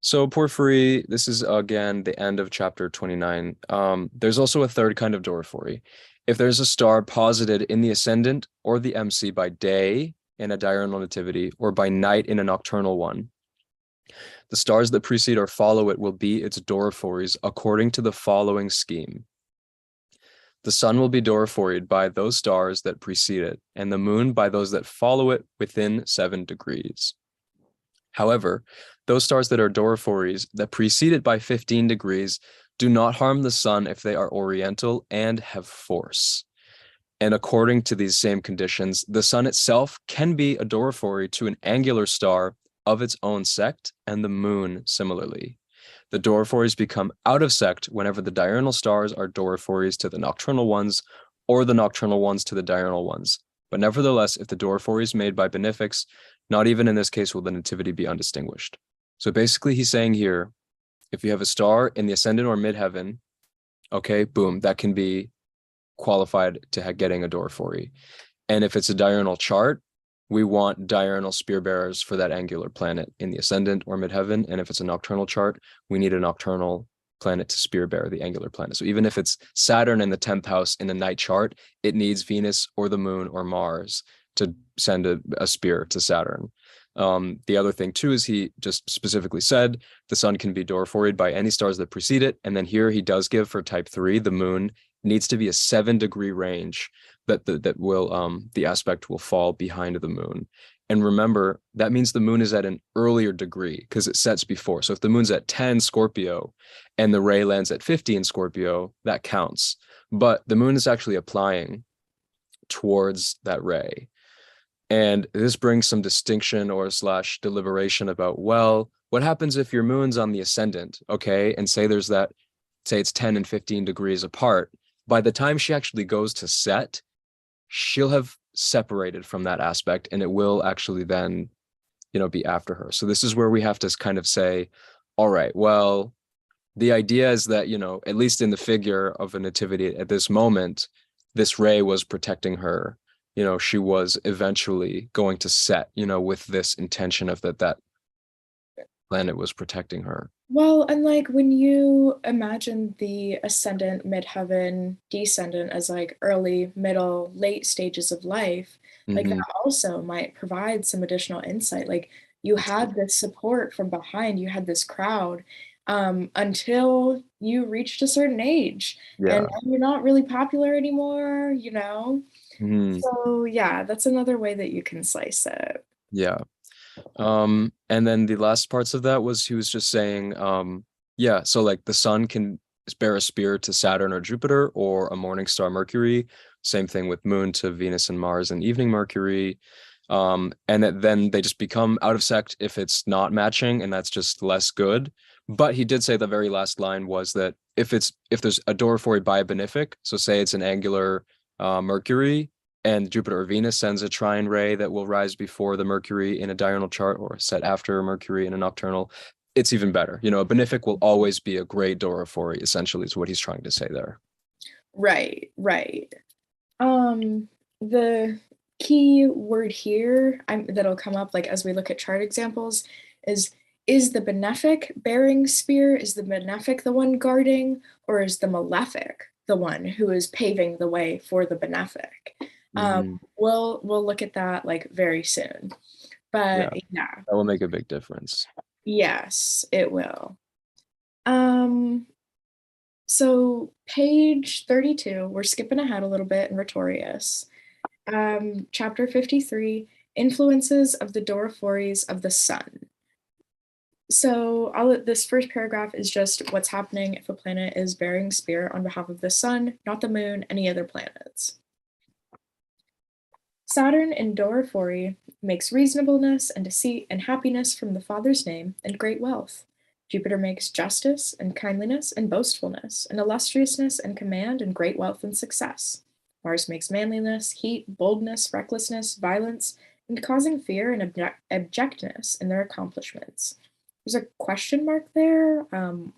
So Porphyry, this is again the end of chapter 29. There's also a third kind of Doruphory. If there's a star posited in the ascendant or the MC by day in a diurnal nativity or by night in a nocturnal one, the stars that precede or follow it will be its Doruphories according to the following scheme. The sun will be Doruphoried by those stars that precede it, and the moon by those that follow it within 7 degrees. However, those stars that are Doruphories that precede it by 15 degrees do not harm the sun if they are oriental and have force. And according to these same conditions, the sun itself can be a Doruphory to an angular star of its own sect, and the moon similarly. The Doruphories become out of sect whenever the diurnal stars are Doruphories to the nocturnal ones, or the nocturnal ones to the diurnal ones. But nevertheless, if the Doruphory is made by benefics, not even in this case will the nativity be undistinguished. So basically, he's saying here, if you have a star in the ascendant or midheaven, okay, boom, that can be qualified to getting a Doruphory. And if it's a diurnal chart, we want diurnal spearbearers for that angular planet in the ascendant or midheaven. And if it's a nocturnal chart, we need a nocturnal planet to spearbear the angular planet. So even if it's Saturn in the 10th house in a night chart, it needs Venus or the moon or Mars to send a spear to Saturn. The other thing too is he just specifically said the sun can be Doruphoried by any stars that precede it. And then here he does give for type 3, the moon needs to be a 7-degree range that will the aspect will fall behind the moon. And remember, that means the moon is at an earlier degree because it sets before. So if the moon's at 10 Scorpio and the ray lands at 50 in Scorpio, that counts. But the moon is actually applying towards that ray. And this brings some distinction or slash deliberation about, well, what happens if your moon's on the ascendant, okay? And say it's 10 and 15 degrees apart. By the time she actually goes to set, she'll have separated from that aspect and it will actually then, be after her. So this is where we have to kind of say, all right, well, the idea is that, at least in the figure of a nativity at this moment, this ray was protecting her. She was eventually going to set, with this intention of that planet was protecting her. Well, and like when you imagine the ascendant, midheaven, descendant as like early, middle, late stages of life, like Mm-hmm. that also might provide some additional insight. Like you had this support from behind, you had this crowd until you reached a certain age, and Yeah. now you're not really popular anymore, you know? Mm-hmm. So yeah, that's another way that you can slice it. Yeah. And then the last parts of that was he was just saying, yeah, so like the sun can bear a spear to Saturn or Jupiter or a morning star Mercury. Same thing with moon to Venus and Mars and evening Mercury. And then they just become out of sect if it's not matching, and that's just less good. But he did say the very last line was that if there's a Dorifori by a benefic, so say it's an angular Mercury, and Jupiter or Venus sends a trine ray that will rise before the Mercury in a diurnal chart or set after Mercury in a nocturnal, it's even better. A benefic will always be a great Dorifori, essentially, is what he's trying to say there. Right, right. The key word here that'll come up like as we look at chart examples is the benefic bearing spear? Is the benefic the one guarding, or is the malefic the one who is paving the way for the benefic? Mm-hmm. We'll look at that like very soon. Yeah, But yeah, that will make a big difference. yes, it will. Um, so page 32, we're skipping ahead a little bit in Rhetorius. Chapter 53, Influences of the Doruphories of the sun. So this first paragraph is just what's happening if a planet is bearing spear on behalf of the sun, not the moon, any other planets. Saturn in Doruphory makes reasonableness and deceit and happiness from the father's name and great wealth. Jupiter makes justice and kindliness and boastfulness and illustriousness and command and great wealth and success. Mars makes manliness, heat, boldness, recklessness, violence, and causing fear and abjectness in their accomplishments. There's a question mark there,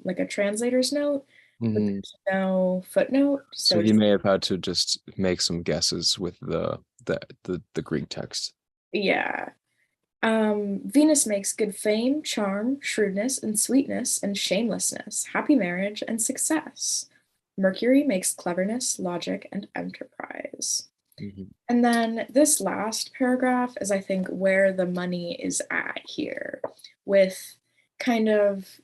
like a translator's note, but there's no footnote. So he may have had to just make some guesses with the Greek text. Yeah. Venus makes good fame, charm, shrewdness, and sweetness, and shamelessness, happy marriage, and success. Mercury makes cleverness, logic, and enterprise. And then this last paragraph is, I think, where the money is at here, with kind of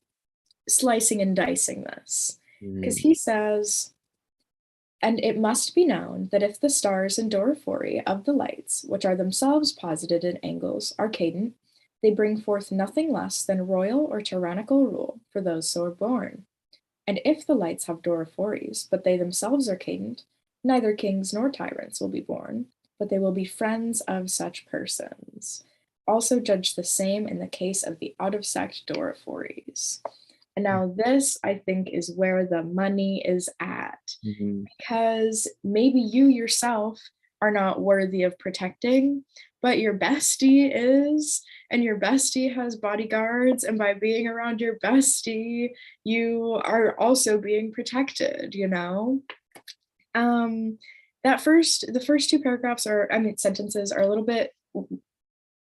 slicing and dicing this. Because he says, and it must be known that if the stars in Doruphory of the lights, which are themselves posited in angles, are cadent, they bring forth nothing less than royal or tyrannical rule for those so are born. And if the lights have Doruphories, but they themselves are cadent, neither kings nor tyrants will be born, but they will be friends of such persons. Also judge the same in the case of the out-of-sect Doruphories. And now this, I think, is where the money is at, because maybe you yourself are not worthy of protecting, but your bestie is, and your bestie has bodyguards, and by being around your bestie, you are also being protected, you know? The first two paragraphs sentences are a little bit,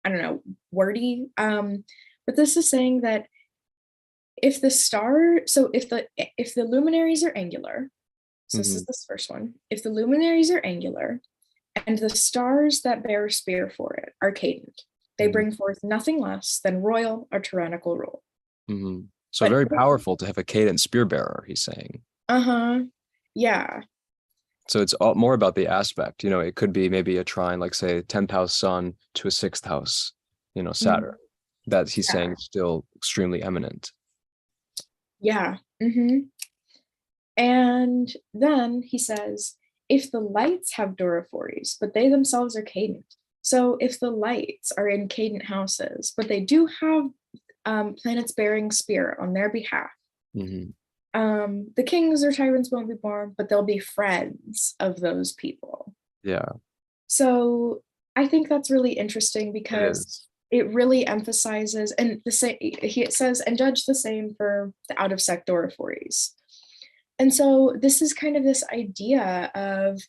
I don't know, wordy, but this is saying that if the luminaries are angular, so this is this first one, if the luminaries are angular and the stars that bear spear for it are cadent, they bring forth nothing less than royal or tyrannical rule. So very powerful to have a cadent spear bearer, he's saying. Yeah. So it's all more about the aspect, it could be maybe a trine, like say 10th house sun to a 6th house, Saturn, that he's saying is still extremely eminent. Yeah. And then he says, if the lights have Doruphories, but they themselves are cadent. So if the lights are in cadent houses, but they do have planets bearing spear on their behalf, the kings or tyrants won't be born, but they'll be friends of those people. Yeah. So I think that's really interesting because it really emphasizes, and it says, and judge the same for the out-of-sect Doruphories. And so this is kind of this idea of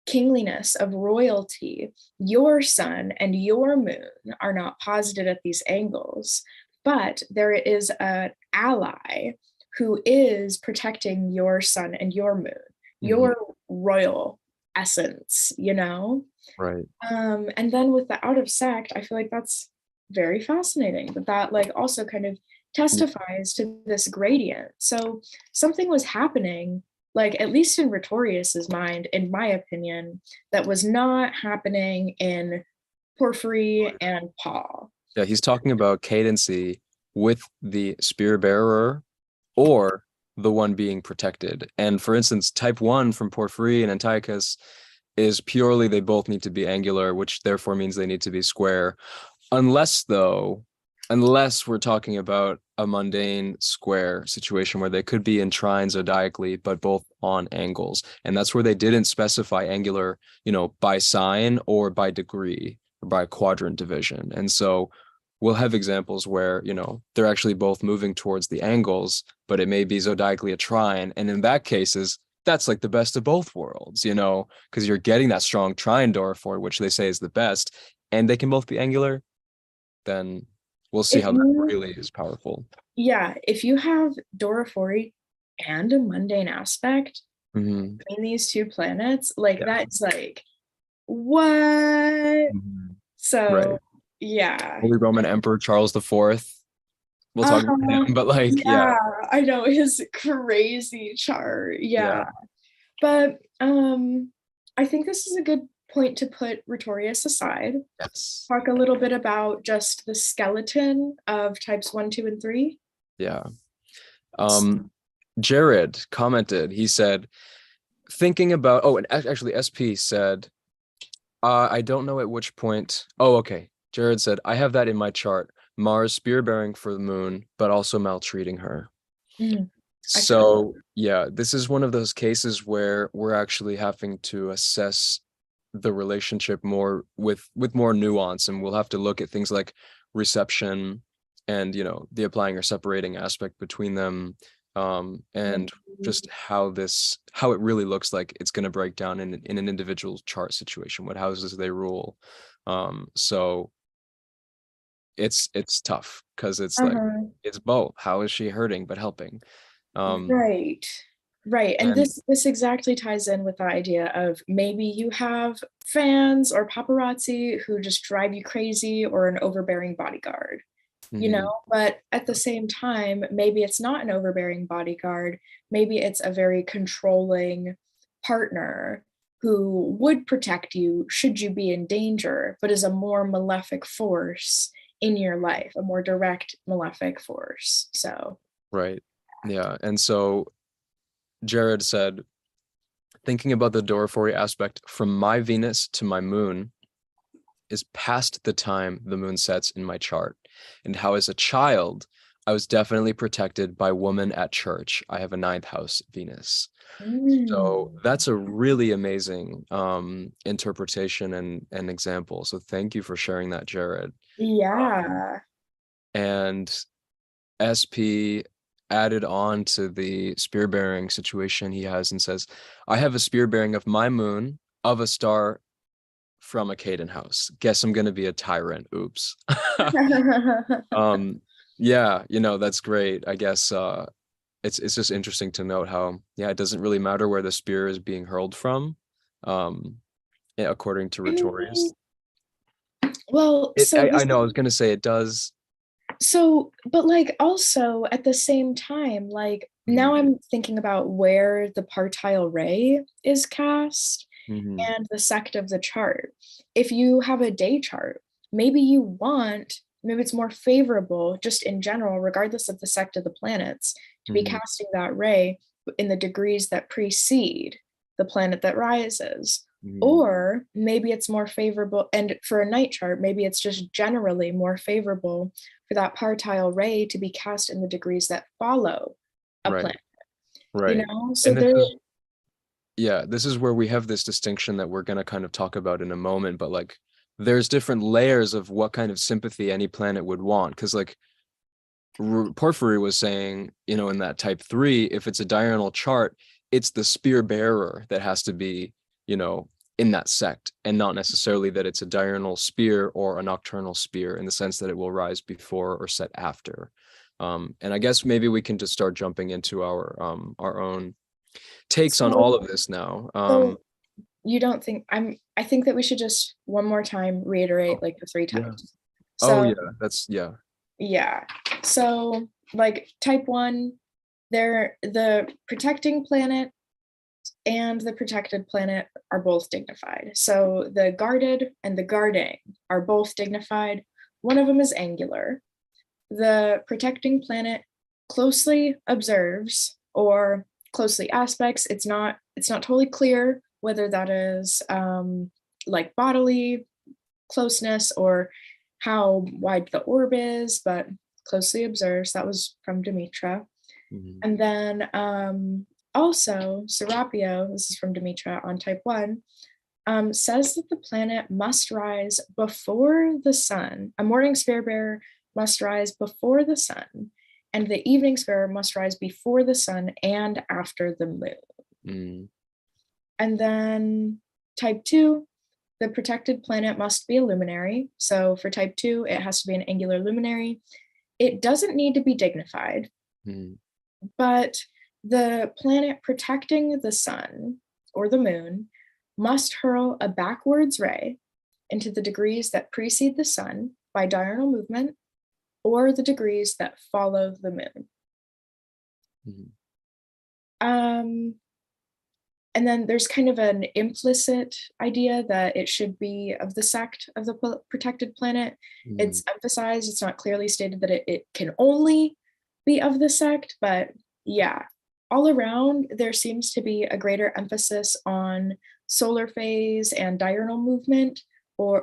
kingliness, of royalty. Your sun and your moon are not posited at these angles, but there is an ally who is protecting your sun and your moon, your royal essence, Right. And then with the out-of-sect, I feel like that's very fascinating, but that like also kind of testifies to this gradient. So something was happening, like at least in Rhetorius's mind, in my opinion, that was not happening in Porphyry and Paul. Yeah, he's talking about cadency with the spear bearer or the one being protected. And for instance, type 1 from Porphyry and Antiochus is purely they both need to be angular, which therefore means they need to be square. Unless we're talking about a mundane square situation where they could be in trine zodiacally, but both on angles. And that's where they didn't specify angular, by sign or by degree or by quadrant division. And so we'll have examples where, they're actually both moving towards the angles, but it may be zodiacally a trine. And in that cases, that's like the best of both worlds, because you're getting that strong trine Doruphory, which they say is the best, and they can both be angular. Then we'll see how that really is powerful. Yeah, if you have Doruphory and a mundane aspect between these two planets, that's like, what? So, yeah. Holy Roman Emperor Charles IV. We'll talk about him, but yeah, I know his crazy chart. Yeah. But I think this is a good point to put Rhetorius aside, Yes. talk a little bit about just the skeleton of types 1, 2, and 3. Yeah. Jared commented, he said, thinking about, and actually SP said, I don't know at which point. Oh, okay. Jared said, I have that in my chart. Mars spearbearing for the moon, but also maltreating her. So yeah, this is one of those cases where we're actually having to assess the relationship more with more nuance, and we'll have to look at things like reception and the applying or separating aspect between them, and just how it really looks like it's going to break down in an individual chart situation, what houses they rule. So it's tough because it's like it's both. How is she hurting but helping? Right. And this exactly ties in with the idea of maybe you have fans or paparazzi who just drive you crazy, or an overbearing bodyguard, but at the same time, maybe it's not an overbearing bodyguard. Maybe it's a very controlling partner who would protect you should you be in danger, but is a more malefic force in your life, a more direct malefic force. So right. Yeah. And so Jared said, thinking about the Doruphoria aspect from my Venus to my moon is past the time the moon sets in my chart, and how as a child I was definitely protected by woman at church. I have a 9th house Venus. So that's a really amazing interpretation and example. So thank you for sharing that, Jared. yeah. And SP added on to the spear bearing situation he has and says, I have a spear bearing of my moon of a star from a Caden house. Guess I'm going to be a tyrant. Oops. Yeah, that's great. I guess it's just interesting to note how, it doesn't really matter where the spear is being hurled from, according to Rhetorius. Well, I know, I was going to say it does. So, but like also at the same time, like now I'm thinking about where the partile ray is cast and the sect of the chart. If you have a day chart, maybe it's more favorable just in general, regardless of the sect of the planets, to be casting that ray in the degrees that precede the planet that rises. Or maybe it's more favorable, and for a night chart, maybe it's just generally more favorable for that partile ray to be cast in the degrees that follow a planet. Right. So this is where we have this distinction that we're going to kind of talk about in a moment, but like there's different layers of what kind of sympathy any planet would want, because like Porphyry was saying, in that type 3, if it's a diurnal chart, it's the spear bearer that has to be, in that sect, and not necessarily that it's a diurnal spear or a nocturnal spear in the sense that it will rise before or set after. And I guess maybe we can just start jumping into our own takes on all of this now. So you don't think I think that we should just one more time reiterate like the 3 types. So yeah. So like type 1, they're the protecting planet and the protected planet are both dignified. So the guarded and the guarding are both dignified. One of them is angular. The protecting planet closely observes or closely aspects. It's not totally clear whether that is like bodily closeness or how wide the orb is, but closely observes. That was from Demetra. And then also Serapio, this is from Demetra on type 1, says that the planet must rise before the sun. A morning spearbearer must rise before the sun, and the evening spearer must rise before the sun and after the moon. And then type 2, the protected planet must be a luminary. So for type 2, it has to be an angular luminary. It doesn't need to be dignified, but the planet protecting the sun or the moon must hurl a backwards ray into the degrees that precede the sun by diurnal movement or the degrees that follow the moon. And then there's kind of an implicit idea that it should be of the sect of the protected planet. Mm. It's emphasized, it's not clearly stated that it can only be of the sect, but yeah, all around there seems to be a greater emphasis on solar phase and diurnal movement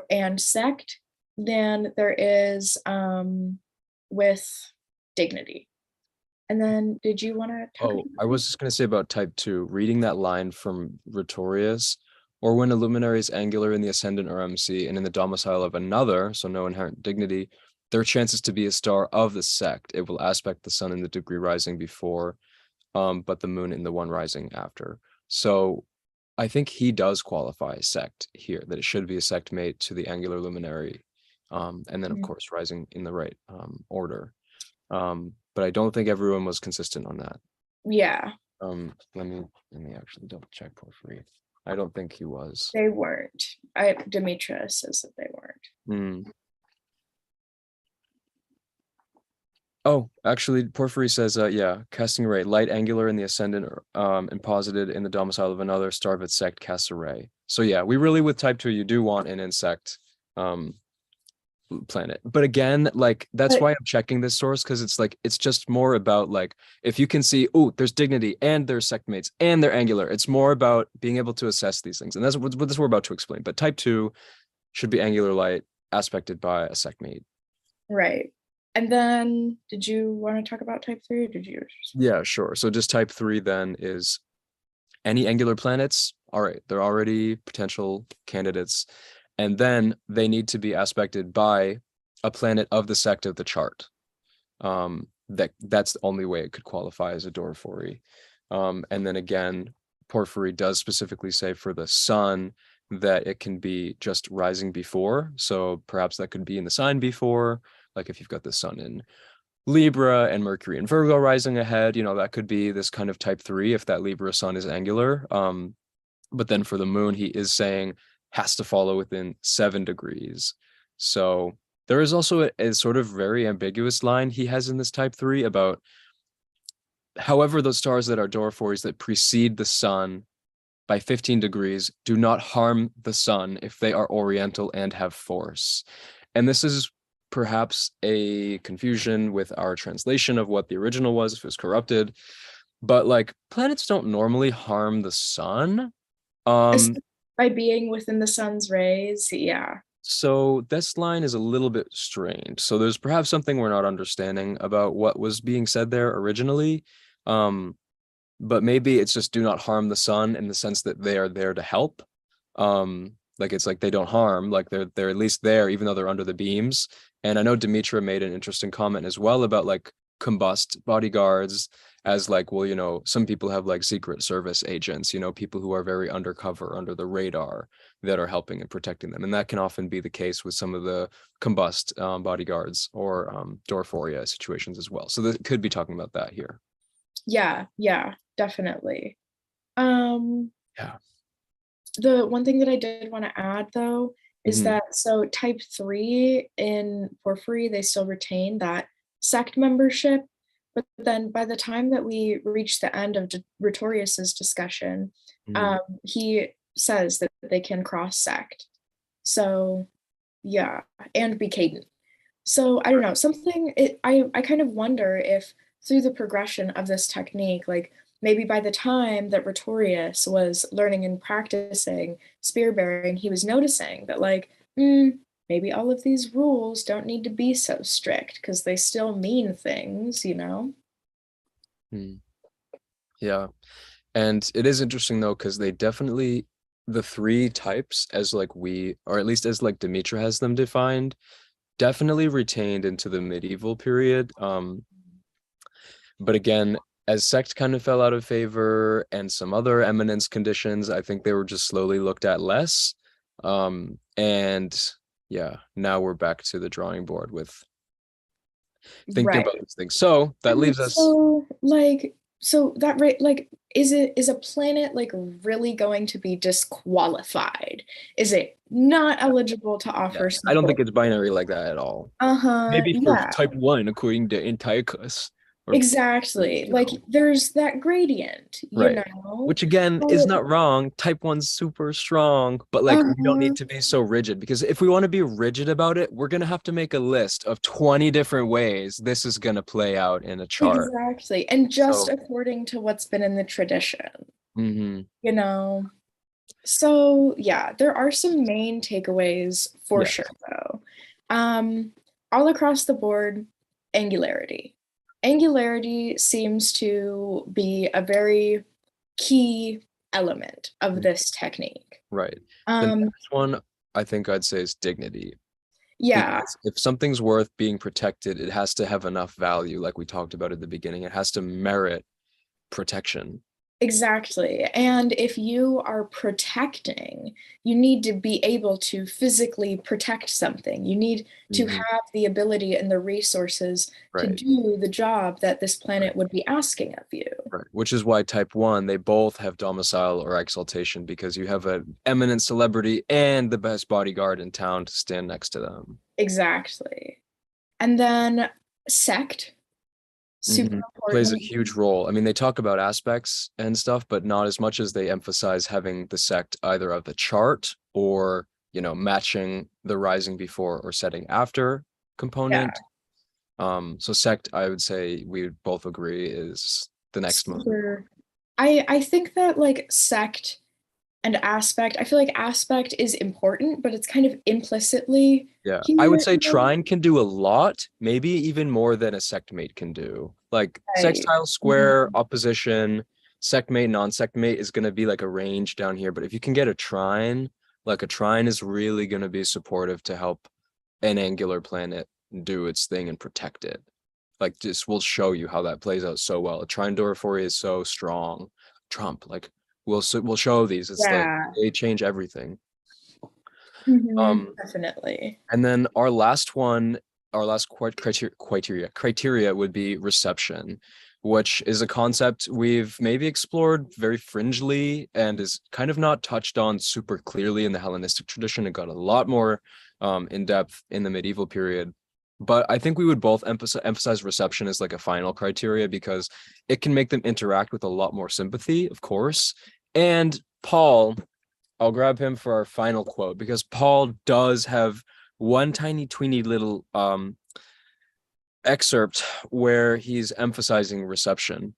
and sect than there is with dignity. And then did you want to talk about I was just going to say about type 2, reading that line from Rhetorius, or when a luminary is angular in the ascendant or MC and in the domicile of another, so no inherent dignity, there are chances to be a star of the sect. It will aspect the sun in the degree rising before, but the moon in the one rising after. So I think he does qualify as sect here, that it should be a sect mate to the angular luminary, and then of course rising in the right order. But I don't think everyone was consistent on that. Yeah, Let me actually double check Porphyry. I don't think he was. they weren't. Demetra says that they weren't. Oh, actually, Porphyry says, yeah, casting ray, light angular in the ascendant, and posited in the domicile of another star of its sect casts a ray. So yeah, we really with type 2, you do want an insect planet. But again, like that's why I'm checking this source, because it's like it's just more about like if you can see, oh, there's dignity and there's sect mates and they're angular. It's more about being able to assess these things, and that's what we're about to explain. But type 2 should be angular light aspected by a sect mate. Right. And then did you want to talk about type 3 or did you? Yeah, sure. So just type 3 then is any angular planets. All right, they're already potential candidates. And then they need to be aspected by a planet of the sect of the chart. That's the only way it could qualify as a Doruphoria. And then again, Porphyry does specifically say for the sun that it can be just rising before. So perhaps that could be in the sign before, like if you've got the sun in Libra and Mercury and Virgo rising ahead, that could be this kind of type 3 if that Libra sun is angular. But then for the moon, he is saying has to follow within 7 degrees. So there is also a sort of very ambiguous line he has in this type 3 about however those stars that are Doruphories that precede the sun by 15 degrees do not harm the sun if they are oriental and have force. And this is perhaps a confusion with our translation of what the original was, if it was corrupted. But like planets don't normally harm the sun. By being within the sun's rays, yeah. So this line is a little bit strange. So there's perhaps something we're not understanding about what was being said there originally. But maybe it's just do not harm the sun in the sense that they are there to help. Like it's like they don't harm, like they're at least there even though they're under the beams. And I know Demetra made an interesting comment as well about like combust bodyguards as like, well, some people have like secret service agents, people who are very undercover under the radar that are helping and protecting them. And that can often be the case with some of the combust bodyguards or Doruphoria situations as well. So that could be talking about that here. Yeah, definitely. Yeah. The one thing that I did want to add though is that so type 3 in Porphyry, they still retain that sect membership. But then by the time that we reach the end of Rhetorius's discussion, he says that they can cross sect. So yeah, and be cadent. So I don't know, I kind of wonder if through the progression of this technique, like maybe by the time that Rhetorius was learning and practicing spearbearing, he was noticing that like, maybe all of these rules don't need to be so strict because they still mean things. Yeah. And it is interesting though, because they definitely, the 3 types as like or at least as like Demetra has them defined, definitely retained into the medieval period. But again, as sect kind of fell out of favor and some other eminence conditions, I think they were just slowly looked at less. And yeah, now we're back to the drawing board with thinking about these things. So that leaves us. Is a planet like really going to be disqualified? Is it not eligible to offer support? I don't think it's binary like that at all. Maybe for type 1, according to Antiochus, Exactly. you Like know. there's that gradient, you Right. know? Which again is So, not wrong. Type one's super strong, but like we don't uh-huh. need to be so rigid, because if we want to be rigid about it, we're gonna have to make a list of 20 different ways this is gonna play out in a chart. Exactly. And just So, according to what's been in the tradition, mhm, you know? So, yeah, there are some main takeaways for yeah, sure, though. Um, all across the board, angularity. Angularity seems to be a very key element of mm, this technique. right. The Um, next one I think I'd say is dignity. yeah, Because if something's worth being protected, it has to have enough value, like we talked about at the beginning. It has to merit protection. exactly. And if you are protecting, you need to be able to physically protect something. You need to Mhm. have the ability and the resources to Right. do the job that this Right. planet would be asking of you. Right. Which is why type one, they both have domicile or exaltation, because you have an eminent celebrity and the best bodyguard in town to stand next to them. Exactly. And then sect, super Plays a important. huge role. I mean, they talk about aspects and stuff, but not as much as they emphasize having the sect either of the chart or, matching the rising before or setting after Yeah, component. So sect, I would say we would both agree is the next most important. super. I think that like sect and aspect, I feel like aspect is important, but it's kind of implicitly Yeah, I would here. say trine can do a lot, maybe even more than a sectmate can do. Like Right. sextile, square, Mhm. opposition, sectmate, non-sectmate is going to be like a range down here. But if you can get a trine, like a trine is really going to be supportive to help an angular planet do its thing and protect it. Like just we'll show you how that plays out so well. A trine Doruphoria is so strong. Trump, like we'll show these. It's like Yeah. they change everything. Mhm. Um, Definitely. and then our last one, our last criteria would be reception, which is a concept we've maybe explored very fringely and is kind of not touched on super clearly in the Hellenistic tradition. It got a lot more in depth in the medieval period. But I think we would both emphasize reception as like a final criteria, because it can make them interact with a lot more sympathy, of course. And Paul, I'll grab him for our final quote, because Paul does have one tiny tweeny little excerpt where he's emphasizing reception.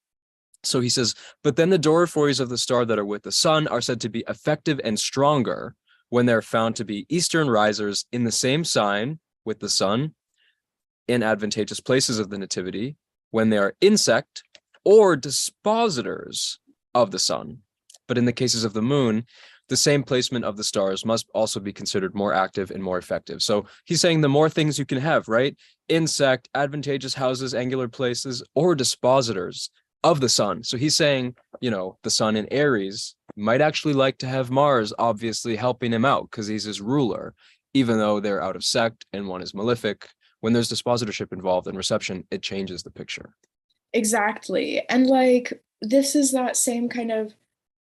So he says, but then the Doriphories of the star that are with the sun are said to be effective and stronger when they're found to be eastern risers in the same sign with the sun in advantageous places of the nativity, when they are insect or dispositors of the sun. But in the cases of the moon, the same placement of the stars must also be considered more active and more effective. So he's saying the more things you can have, right? Insect, advantageous houses, angular places, or dispositors of the sun. So he's saying, the sun in Aries might actually like to have Mars obviously helping him out because he's his ruler, even though they're out of sect and one is malefic. When there's dispositorship involved in reception, it changes the picture. Exactly. And like this is that same kind of,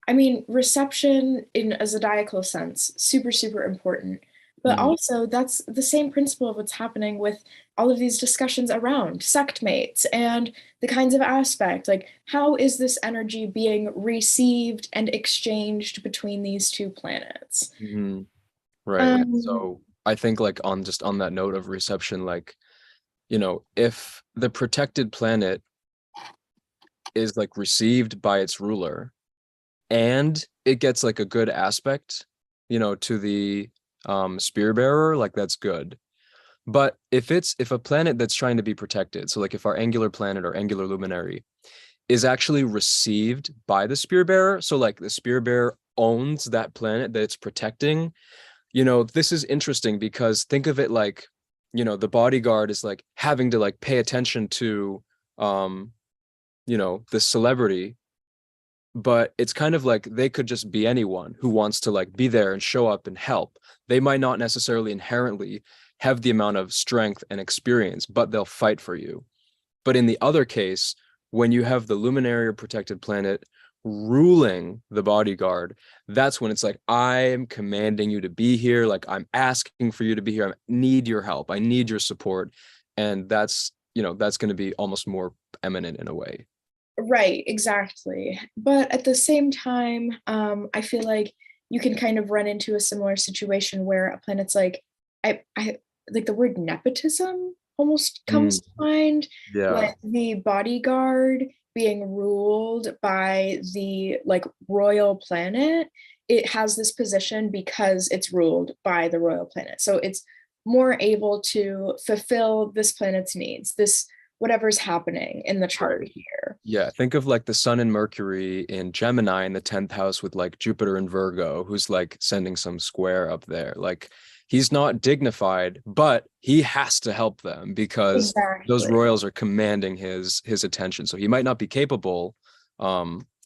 I mean, reception in a zodiacal sense, super, super important. But Mhm. also, that's the same principle of what's happening with all of these discussions around sect mates and the kinds of aspect. Like, how is this energy being received and exchanged between these two planets? Mhm. Right. Um, So I think like on that note of reception, like, if the protected planet is like received by its ruler and it gets like a good aspect, to the spear bearer, like that's good. But if a planet that's trying to be protected, so like if our angular planet or angular luminary is actually received by the spear bearer, so like the spear bearer owns that planet that it's protecting, this is interesting because think of it like, the bodyguard is like having to like pay attention to um, the celebrity, but it's kind of like they could just be anyone who wants to like be there and show up and help. They might not necessarily inherently have the amount of strength and experience, but they'll fight for you. But in the other case, when you have the luminary or protected planet ruling the bodyguard, that's when it's like, I am commanding you to be here. Like, I'm asking for you to be here. I need your help. I need your support. And that's going to be almost more eminent in a way. Right, exactly. But at the same time, I feel like you can kind of run into a similar situation where a planet's like, I like the word nepotism almost comes Mm, to mind, yeah, like the bodyguard being ruled by the like royal planet. It has this position because it's ruled by the royal planet. So it's more able to fulfill this planet's needs, this whatever's happening in the chart right. here. Yeah, think of like the Sun and Mercury in Gemini in the 10th house with like Jupiter and Virgo, who's like sending some square up there. Like he's not dignified, but he has to help them because those Exactly. royals are commanding his attention. So he might not be capable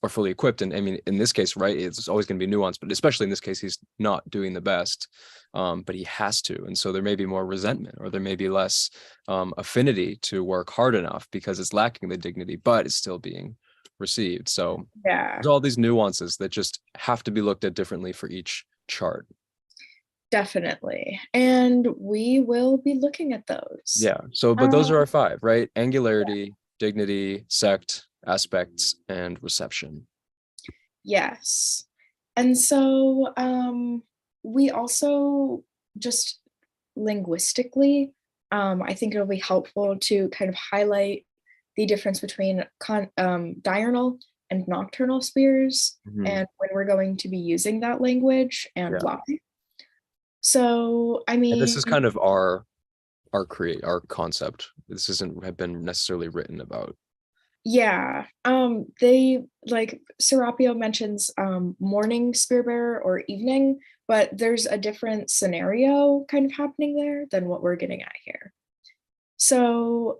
or fully equipped. And I mean, in this case, right, it's always going to be nuanced, but especially in this case, he's not doing the best. But he has to. And so there may be more resentment or there may be less affinity to work hard enough because it's lacking the dignity, but it's still being received. So Yeah, there's all these nuances that just have to be looked at differently for each chart. definitely. And we will be looking at those. Yeah. So, but those Um, are our five, right? Angularity, dignity, sect, aspects, and reception. yes. And so we also just linguistically, I think it'll be helpful to kind of highlight the difference between diurnal and nocturnal spears Mhm. and when we're going to be using that language and Yeah. why. So, I And this is mean, kind of our concept. This isn't have been necessarily written about. yeah, they like Serapio mentions morning spearbearer or evening, but there's a different scenario kind of happening there than what we're getting at here. So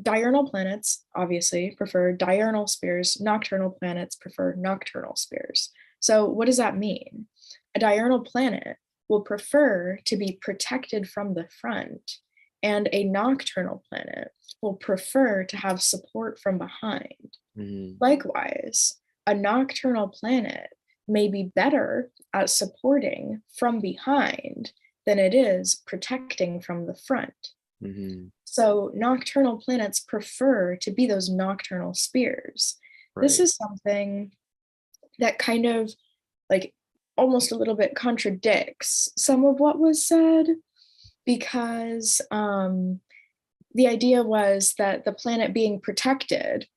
diurnal planets obviously prefer diurnal spears, nocturnal planets prefer nocturnal spears. So what does that mean? A diurnal planet will prefer to be protected from the front, and a nocturnal planet will prefer to have support from behind. Mhm. Likewise, a nocturnal planet may be better at supporting from behind than it is protecting from the front. Mhm. So nocturnal planets prefer to be those nocturnal spears. This Right. is something that kind of like almost a little bit contradicts some of what was said because the idea was that the planet being protected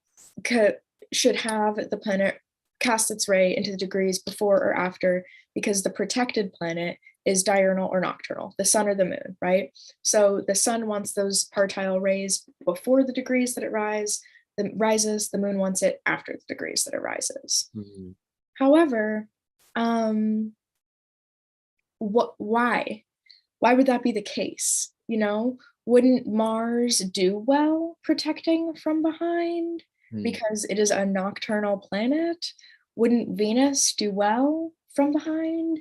should have the planet cast its ray into the degrees before or after, because the protected planet is diurnal or nocturnal, the sun or the moon, right? So the sun wants those partile rays before the degrees that it rises, the moon wants it after the degrees that it rises. Mhm. However, um, why? Why would that be the case? You know, wouldn't Mars do well protecting from behind Mhm. because it is a nocturnal planet? Wouldn't Venus do well from behind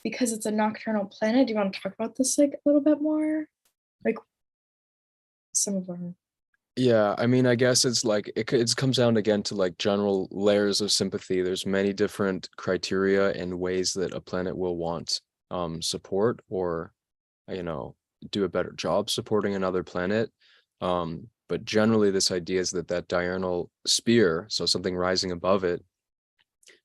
because it's a nocturnal planet? Do you want to talk about this like a little bit more? Like some of our Yeah, I mean, I guess it's like it comes down again to like general layers of sympathy. There's many different criteria and ways that a planet will want support or you know do a better job supporting another planet. But generally this idea is that that diurnal spear, so something rising above it,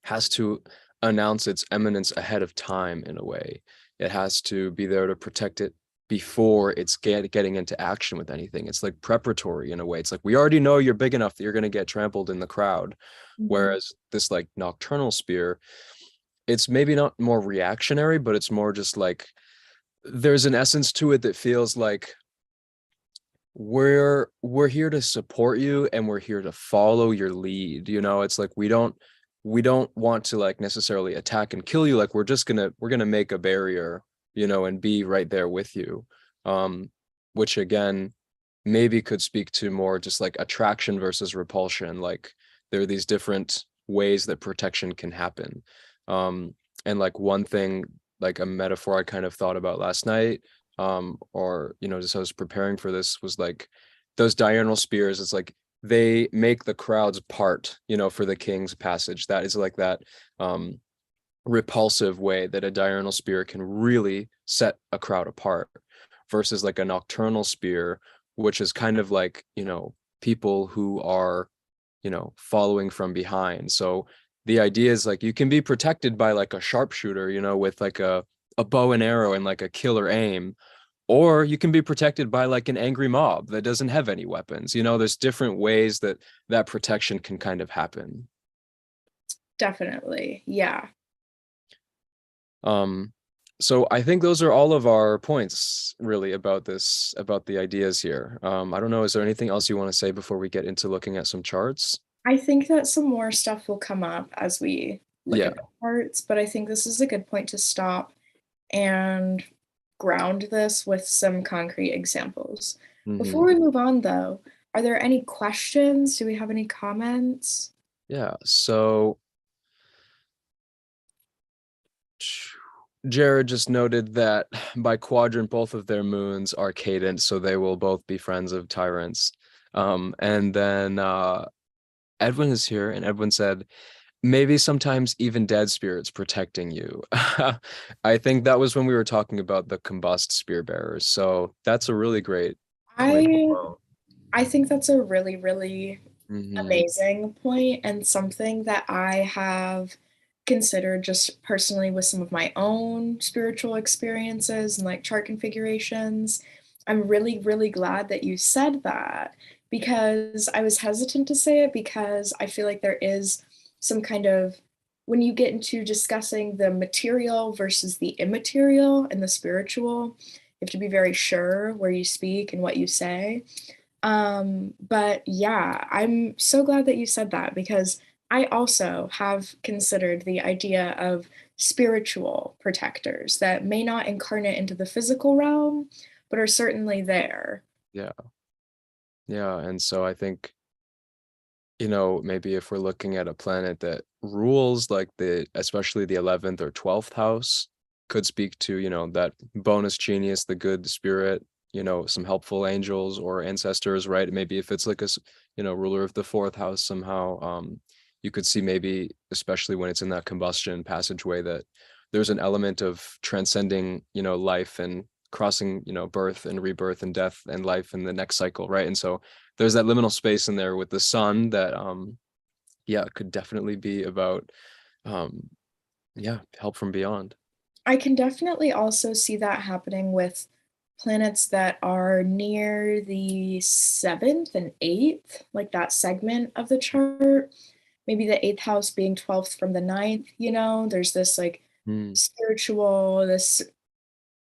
has to announce its eminence ahead of time in a way. It has to be there to protect it before it's getting into action with anything. It's like preparatory in a way. It's like we already know you're big enough that you're going to get trampled in the crowd. Mhm. Whereas this like nocturnal spear, it's maybe not more reactionary, but it's more just like there's an essence to it that feels like we're here to support you and we're here to follow your lead. It's like we don't want to like necessarily attack and kill you. Like we're gonna make a barrier, and be right there with you. um which again maybe could speak to more just like attraction versus repulsion. Like there are these different ways that protection can happen. And like one thing, like a metaphor I kind of thought about last night, or just I was preparing for this, was like those diurnal spears. It's like they make the crowds part, for the king's passage. That is like that repulsive way that a diurnal spear can really set a crowd apart, versus like a nocturnal spear, which is kind of like people who are, following from behind. So the idea is like you can be protected by like a sharpshooter, with like a bow and arrow and like a killer aim, or you can be protected by like an angry mob that doesn't have any weapons. There's different ways that protection can kind of happen. Definitely. Yeah. So I think those are all of our points really about the ideas here. I don't know, is there anything else you want to say before we get into looking at some charts? I think that some more stuff will come up as we look Yeah. at the parts, but I think this is a good point to stop and ground this with some concrete examples. Before we move on, though, are there any questions? Do we have any comments? Yeah, so Jared just noted that by quadrant, both of their moons are cadent, so they will both be friends of tyrants. And then Edwin is here, and Edwin said, maybe sometimes even dead spirits protecting you. I think that was when we were talking about the combust spearbearers. So that's a really great point. I think that's a really, really Mm-hmm. amazing point, and something that I have considered just personally with some of my own spiritual experiences and like chart configurations. I'm really, really glad that you said that, because I was hesitant to say it because I feel like there is some kind of, when you get into discussing the material versus the immaterial and the spiritual, you have to be very sure where you speak and what you say. But yeah, I'm so glad that you said that, because I also have considered the idea of spiritual protectors that may not incarnate into the physical realm, but are certainly there. Yeah. Yeah. And so I think, maybe if we're looking at a planet that rules like especially the 11th or 12th house, could speak to, that bonus genius, the good spirit, some helpful angels or ancestors, right? Maybe if it's like ruler of the 4th house somehow, you could see maybe, especially when it's in that combustion passageway, that there's an element of transcending, life and crossing, birth and rebirth and death and life in the next cycle, right? And so there's that liminal space in there with the sun that, could definitely be about, help from beyond. I can definitely also see that happening with planets that are near the 7th and 8th, like that segment of the chart. Maybe the 8th house being 12th from the 9th, there's this like spiritual, this,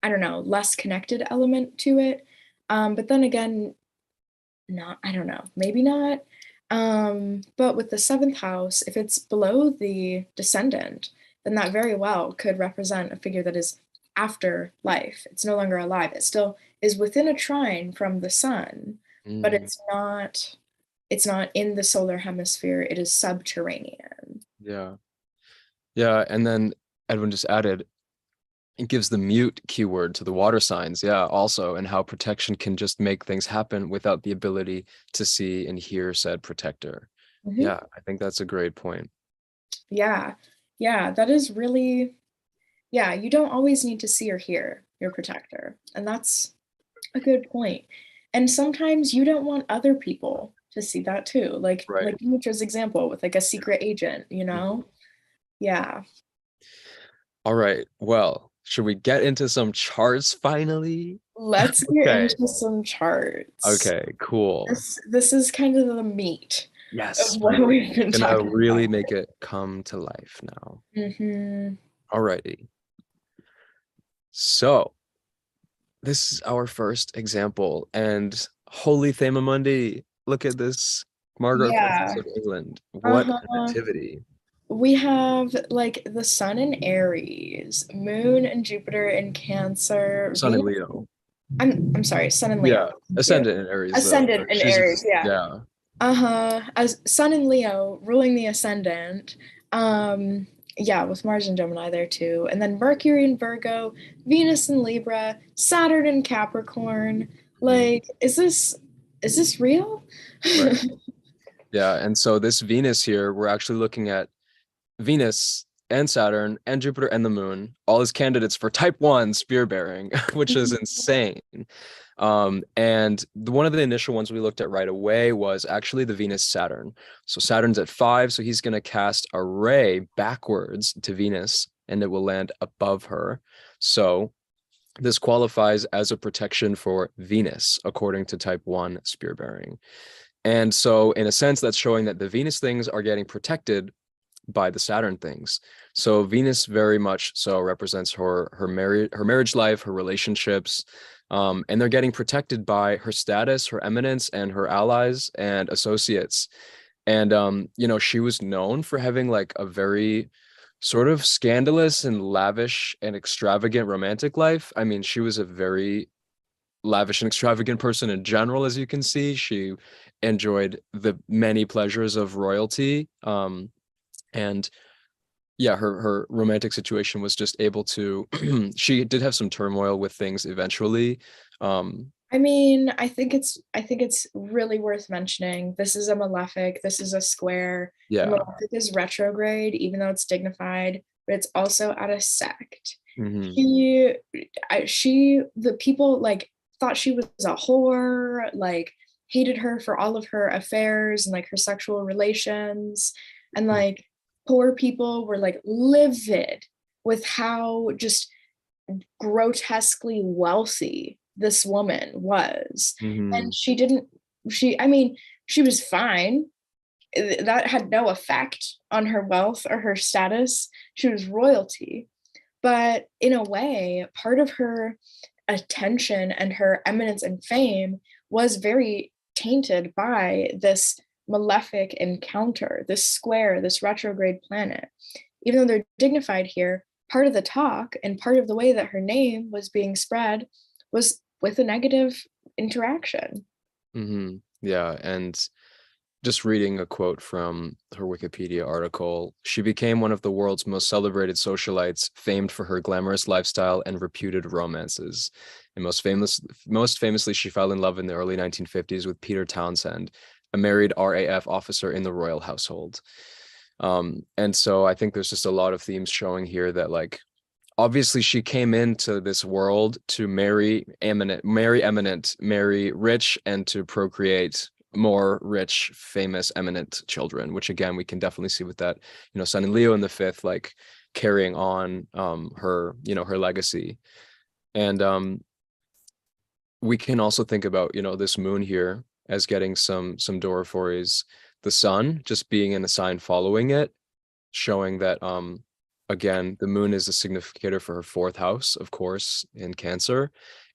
I don't know, less connected element to it. But then again, not, I don't know, maybe not. But with the 7th house, if it's below the descendant, then that very well could represent a figure that is after life. It's no longer alive. It still is within a trine from the sun, but it's not in the solar hemisphere. It is subterranean. Yeah. Yeah. And then Edwin just added, it gives the mute keyword to the water signs. Yeah. Also, and how protection can just make things happen without the ability to see and hear said protector. Mhm. Yeah. I think that's a great point. Yeah. Yeah. That is really, yeah. You don't always need to see or hear your protector. And that's a good point. And sometimes you don't want other people to see that too. Like Dimitri's example with like a secret agent, Yeah. All right. Well, should we get into some charts finally? Let's get into some charts. Okay, cool. This is kind of the meat Yes, of what we've been gonna talking really about. make it come to life now. Mm-hmm. Alrighty. So this is our first example, and holy Themamundi, look at this. Margaret Princess Yeah. of England. What a Uh-huh. nativity. We have like the sun in Aries, moon and Jupiter in Cancer, Sun in Venus. Leo. I'm sorry, sun in Leo. Yeah, ascendant in Aries though. Ascendant in She's Aries, yeah. yeah. Uh-huh. As sun in Leo ruling the ascendant. Yeah, with Mars and Gemini there too. And then Mercury in Virgo, Venus in Libra, Saturn in Capricorn. Like, is this real? Right. Yeah, and so this Venus here, we're actually looking at Venus and Saturn and Jupiter and the moon, all as candidates for type 1 spear bearing, which is insane. And one of the initial ones we looked at right away was actually the Venus Saturn. So Saturn's at 5, so he's going to cast a ray backwards to Venus and it will land above her. So this qualifies as a protection for Venus, according to type 1 spear bearing. And so in a sense, that's showing that the Venus things are getting protected by the Saturn things. So Venus very much so represents her marriage life, her relationships, and they're getting protected by her status, her eminence, and her allies and associates. And you know, she was known for having like a very sort of scandalous and lavish and extravagant romantic life. I mean, she was a very lavish and extravagant person in general, as you can see. She enjoyed the many pleasures of royalty. And yeah, her romantic situation was just able to she did have some turmoil with things eventually. I mean, I think it's really worth mentioning. This is a malefic, this is a square. The Yeah. malefic is retrograde, even though it's dignified, but it's also at a sect. Hmm. The people like thought she was a whore, like hated her for all of her affairs and like her sexual relations. And like poor people were like livid with how just grotesquely wealthy this woman was. Hmm. And she didn't, I mean, she was fine. That had no effect on her wealth or her status. She was royalty. But in a way, part of her attention and her eminence and fame was very tainted by this malefic encounter, this square, this retrograde planet. Even though they're dignified here, part of the talk and part of the way that her name was being spread was with a negative interaction. Hmm. Yeah, and just reading a quote from her Wikipedia article, she became one of the world's most celebrated socialites, famed for her glamorous lifestyle and reputed romances. And most famously, she fell in love in the early 1950s with Peter Townsend, a married RAF officer in the royal household. And so I think there's just a lot of themes showing here that like obviously she came into this world to marry eminent, marry rich, and to procreate more rich, famous, eminent children, which again, we can definitely see with that, you know, Sun and Leo in the fifth, like carrying on her, you know, her legacy. And we can also think about, you know, this moon here as getting some Doruphories, the sun just being in a sign following it, showing that again, the moon is a significator for her fourth house, of course, in Cancer.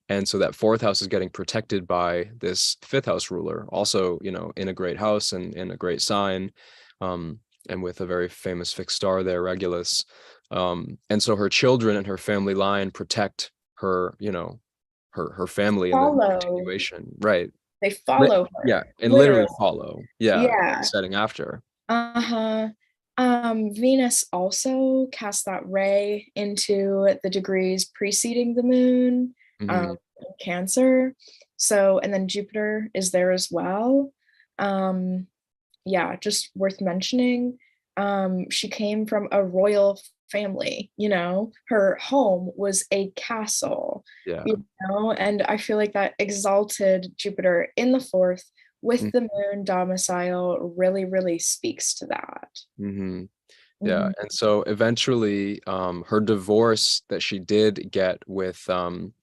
And so that fourth house is getting protected by this fifth house ruler, also, you know, in a great house and in a great sign, and with a very famous fixed star there, Regulus. And so her children and her family line protect her, you know, her family and the Follow, continuation, right? they follow Yeah, her, and literally. literally follow. Yeah, Yeah. setting after. Uh-huh. Venus also cast that ray into the degrees preceding the moon, Hmm. Cancer. So, and then Jupiter is there as well. Um, yeah, just worth mentioning. She came from a royal family, you know, her home was a castle, Yeah. you know, and I feel like that exalted Jupiter in the fourth with the moon domicile really, really speaks to that. Mm-hmm. Yeah, Mhm. and so eventually, her divorce that she did get with um,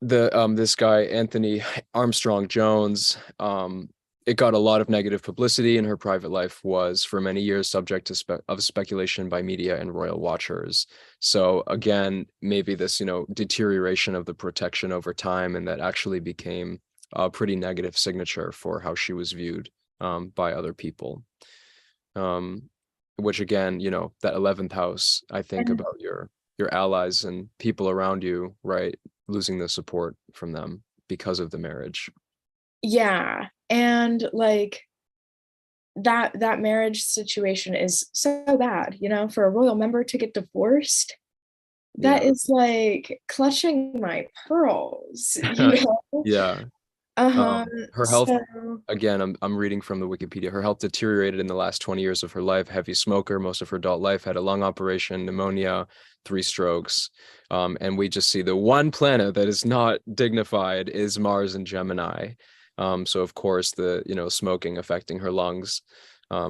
the this guy Anthony Armstrong Jones, it got a lot of negative publicity, and her private life was for many years subject to speculation by media and royal watchers. So again, maybe this, you know, deterioration of the protection over time, and that actually became a pretty negative signature for how she was viewed by other people. um which again, you know, that 11th house, I think And about your allies and people around you, right, losing the support from them because of the marriage. yeah, and like that marriage situation is so bad, you know, for a royal member to get divorced. That Yeah. is like clutching my pearls, you know? Yeah. Uh-huh. Her health, So again, I'm reading from the Wikipedia. Her health deteriorated in the last 20 years of her life. Heavy smoker, most of her adult life, had a lung operation, pneumonia, 3 strokes. And we just see the one planet that is not dignified is Mars and Gemini. So of course the, smoking affecting her lungs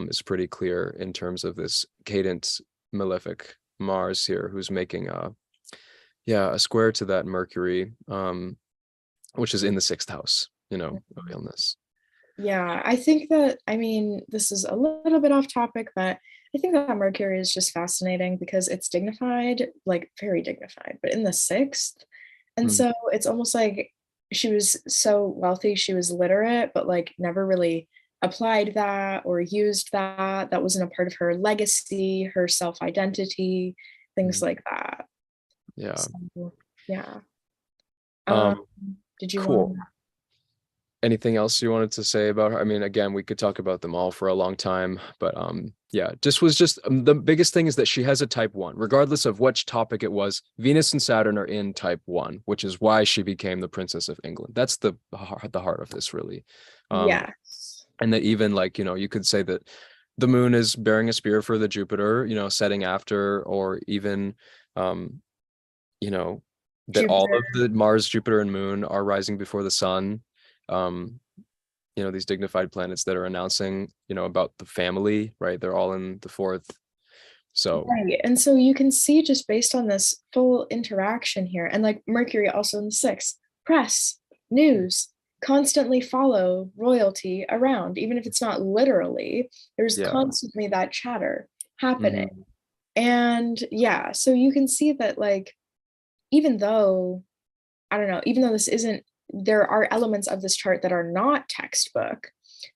is pretty clear in terms of this cadent malefic Mars here, who's making a square to that Mercury, which is in the sixth house, of illness. yeah, I think that, I mean, this is a little bit off topic, but I think that Mercury is just fascinating because it's dignified, like very dignified, but in the sixth. And Mm, so it's almost like she was so wealthy, she was literate, but like never really applied that or used that. That wasn't a part of her legacy, her self-identity, things mm, like that. yeah. So, yeah. Um, Um, did you want cool. Anything else you wanted to say about her? I mean, again, we could talk about them all for a long time, but yeah, just the biggest thing is that she has a type 1, regardless of which topic it was. Venus and Saturn are in type 1, which is why she became the Princess of England. That's the heart of this, really. Um, yes. and that even, like, you could say that the moon is bearing a spear for the Jupiter, setting after, or even you know, that all Jupiter. of the Mars, Jupiter, and Moon are rising before the sun. Um, these dignified planets that are announcing, about the family, right? They're all in the fourth. So Right. And so you can see just based on this full interaction here, and like Mercury also in the sixth, press, news, constantly follow royalty around, even if it's not literally, there's yeah. constantly that chatter happening. Mhm. And yeah, so you can see that, like, even though, I don't know, even though this isn't, there are elements of this chart that are not textbook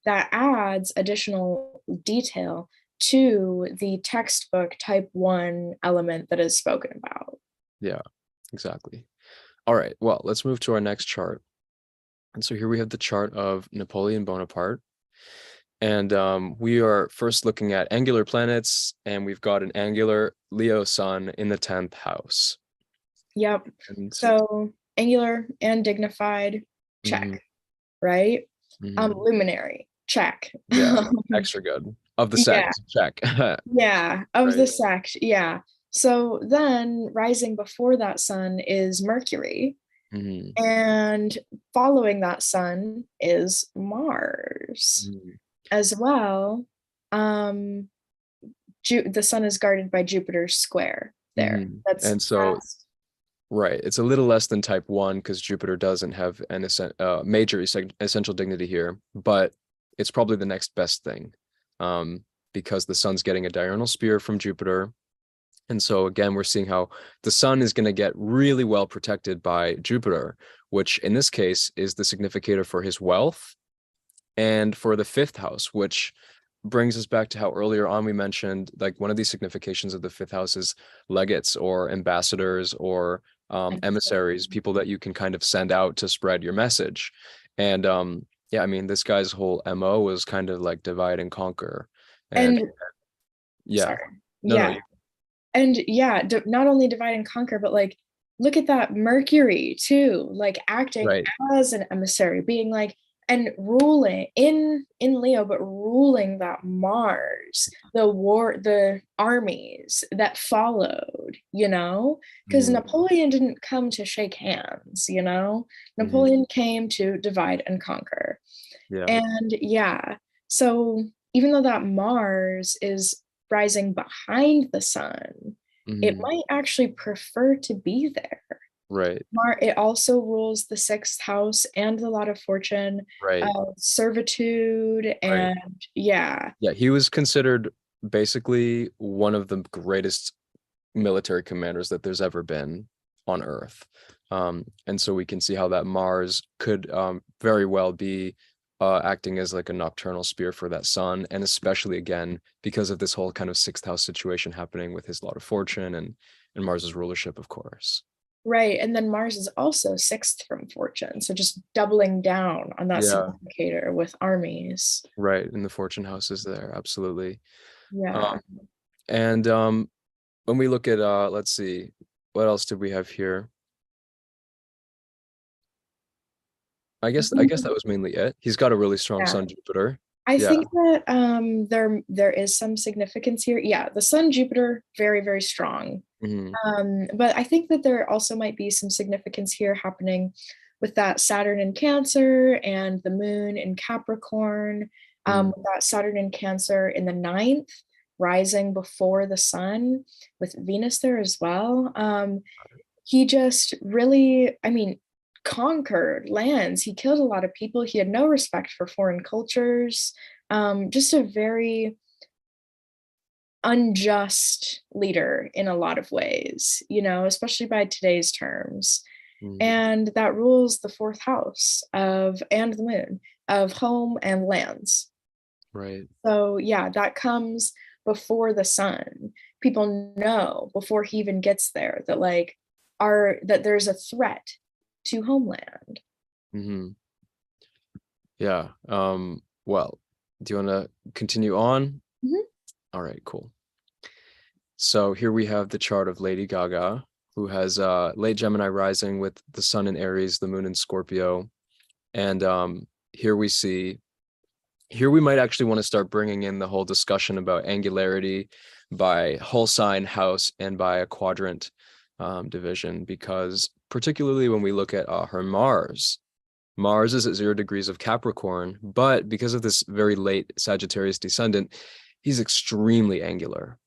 that adds additional detail to the textbook type 1 element that is spoken about. Yeah, exactly. All right. Well, let's move to our next chart. And so here we have the chart of Napoleon Bonaparte. And we are first looking at angular planets, and we've got an angular Leo sun in the 10th house. Yep. And So angular and dignified, mhm, check, right? mhm. Luminary, check. Yeah, extra good. Of the Yeah, sect, check. yeah, of Right. the sect, yeah. So then rising before that sun is Mercury, Mhm, and following that sun is Mars mhm, as well. Um, the sun is guarded by Jupiter's square there. mhm. That's And so, fast. right, it's a little less than type 1 because Jupiter doesn't have an major essential dignity here, but it's probably the next best thing, um, because the sun's getting a diurnal spear from Jupiter. And so again, we're seeing how the sun is going to get really well protected by Jupiter, which in this case is the significator for his wealth and for the fifth house, which brings us back to how earlier on we mentioned, like, one of these significations of the fifth house is legates or ambassadors or emissaries, people that you can kind of send out to spread your message. And yeah, I mean, this guy's whole MO was kind of like divide and conquer. And And yeah, sorry, no, no, yeah, and yeah, not only divide and conquer, but like look at that Mercury too, like acting right. as an emissary, being like, and ruling in Leo, but ruling that Mars, the war, the armies that followed, because Mhm, Napoleon didn't come to shake hands, mhm. Napoleon came to divide and conquer. Yeah, And yeah, so even though that Mars is rising behind the sun, it mhm. might actually prefer to be there. Right, It also rules the sixth house and the lot of fortune, right, servitude, right. and yeah, Yeah, he was considered basically one of the greatest military commanders that there's ever been on Earth. And so we can see how that Mars could very well be acting as like a nocturnal spear for that sun, and especially again because of this whole kind of sixth house situation happening with his lot of fortune and Mars's rulership, of course. right. And then Mars is also sixth from fortune. So just doubling down on that Yeah, significator with armies. right. And the fortune house is there, absolutely. Yeah. Um, and when we look at let's see, what else did we have here? I guess that was mainly it. He's got a really strong Yeah. sun Jupiter. I Yeah. think that there is some significance here. Yeah, the Sun Jupiter very very strong. Hmm. But I think that there also might be some significance here happening with that Saturn in Cancer and the Moon in Capricorn. With that Saturn in Cancer in the ninth, rising before the Sun, with Venus there as well. He just really, I mean, conquered lands. He killed a lot of people. He had no respect for foreign cultures. Just a very unjust leader in a lot of ways, especially by today's terms. Hmm. And that rules the fourth house of and the moon of home and lands. Right. So yeah, that comes before the sun. People know before he even gets there that that there's a threat to homeland. Hmm. Yeah. Well, do you want to continue on? Mhm. All right, cool. So here we have the chart of Lady Gaga, who has late Gemini rising with the sun in Aries, the moon in Scorpio. And here we see, here we might actually want to start bringing in the whole discussion about angularity by whole sign house and by a quadrant division, because particularly when we look at her Mars, Mars is at 0 degrees of Capricorn, but because of this very late Sagittarius descendant, he's extremely angular,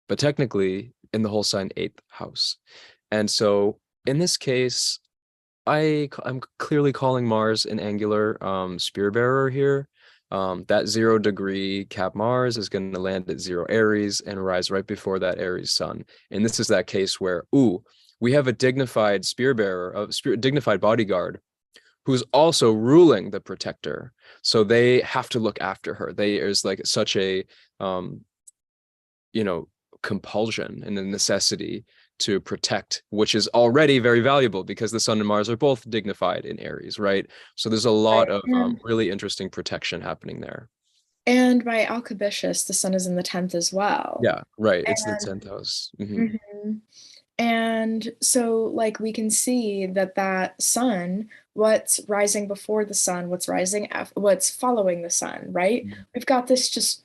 but technically in the whole sign eighth house. And so in this case, I'm clearly calling Mars an angular spearbearer here. That 0 degree Cap Mars is going to land at 0 Aries and rise right before that Aries sun. And this is that case where, ooh, we have a dignified spearbearer, dignified bodyguard who's also ruling the protector. So they have to look after her. There's like such a um, you know, compulsion and a necessity to protect, which is already very valuable because the sun and Mars are both dignified in Aries, right? So there's a lot Right. of really interesting protection happening there. And by Alcabitius, the sun is in the 10th as well. Yeah, right. It's the And 10th house. Hmm. mhm. And so we can see that sun, what's rising before the sun, what's following the sun, right? We've got this just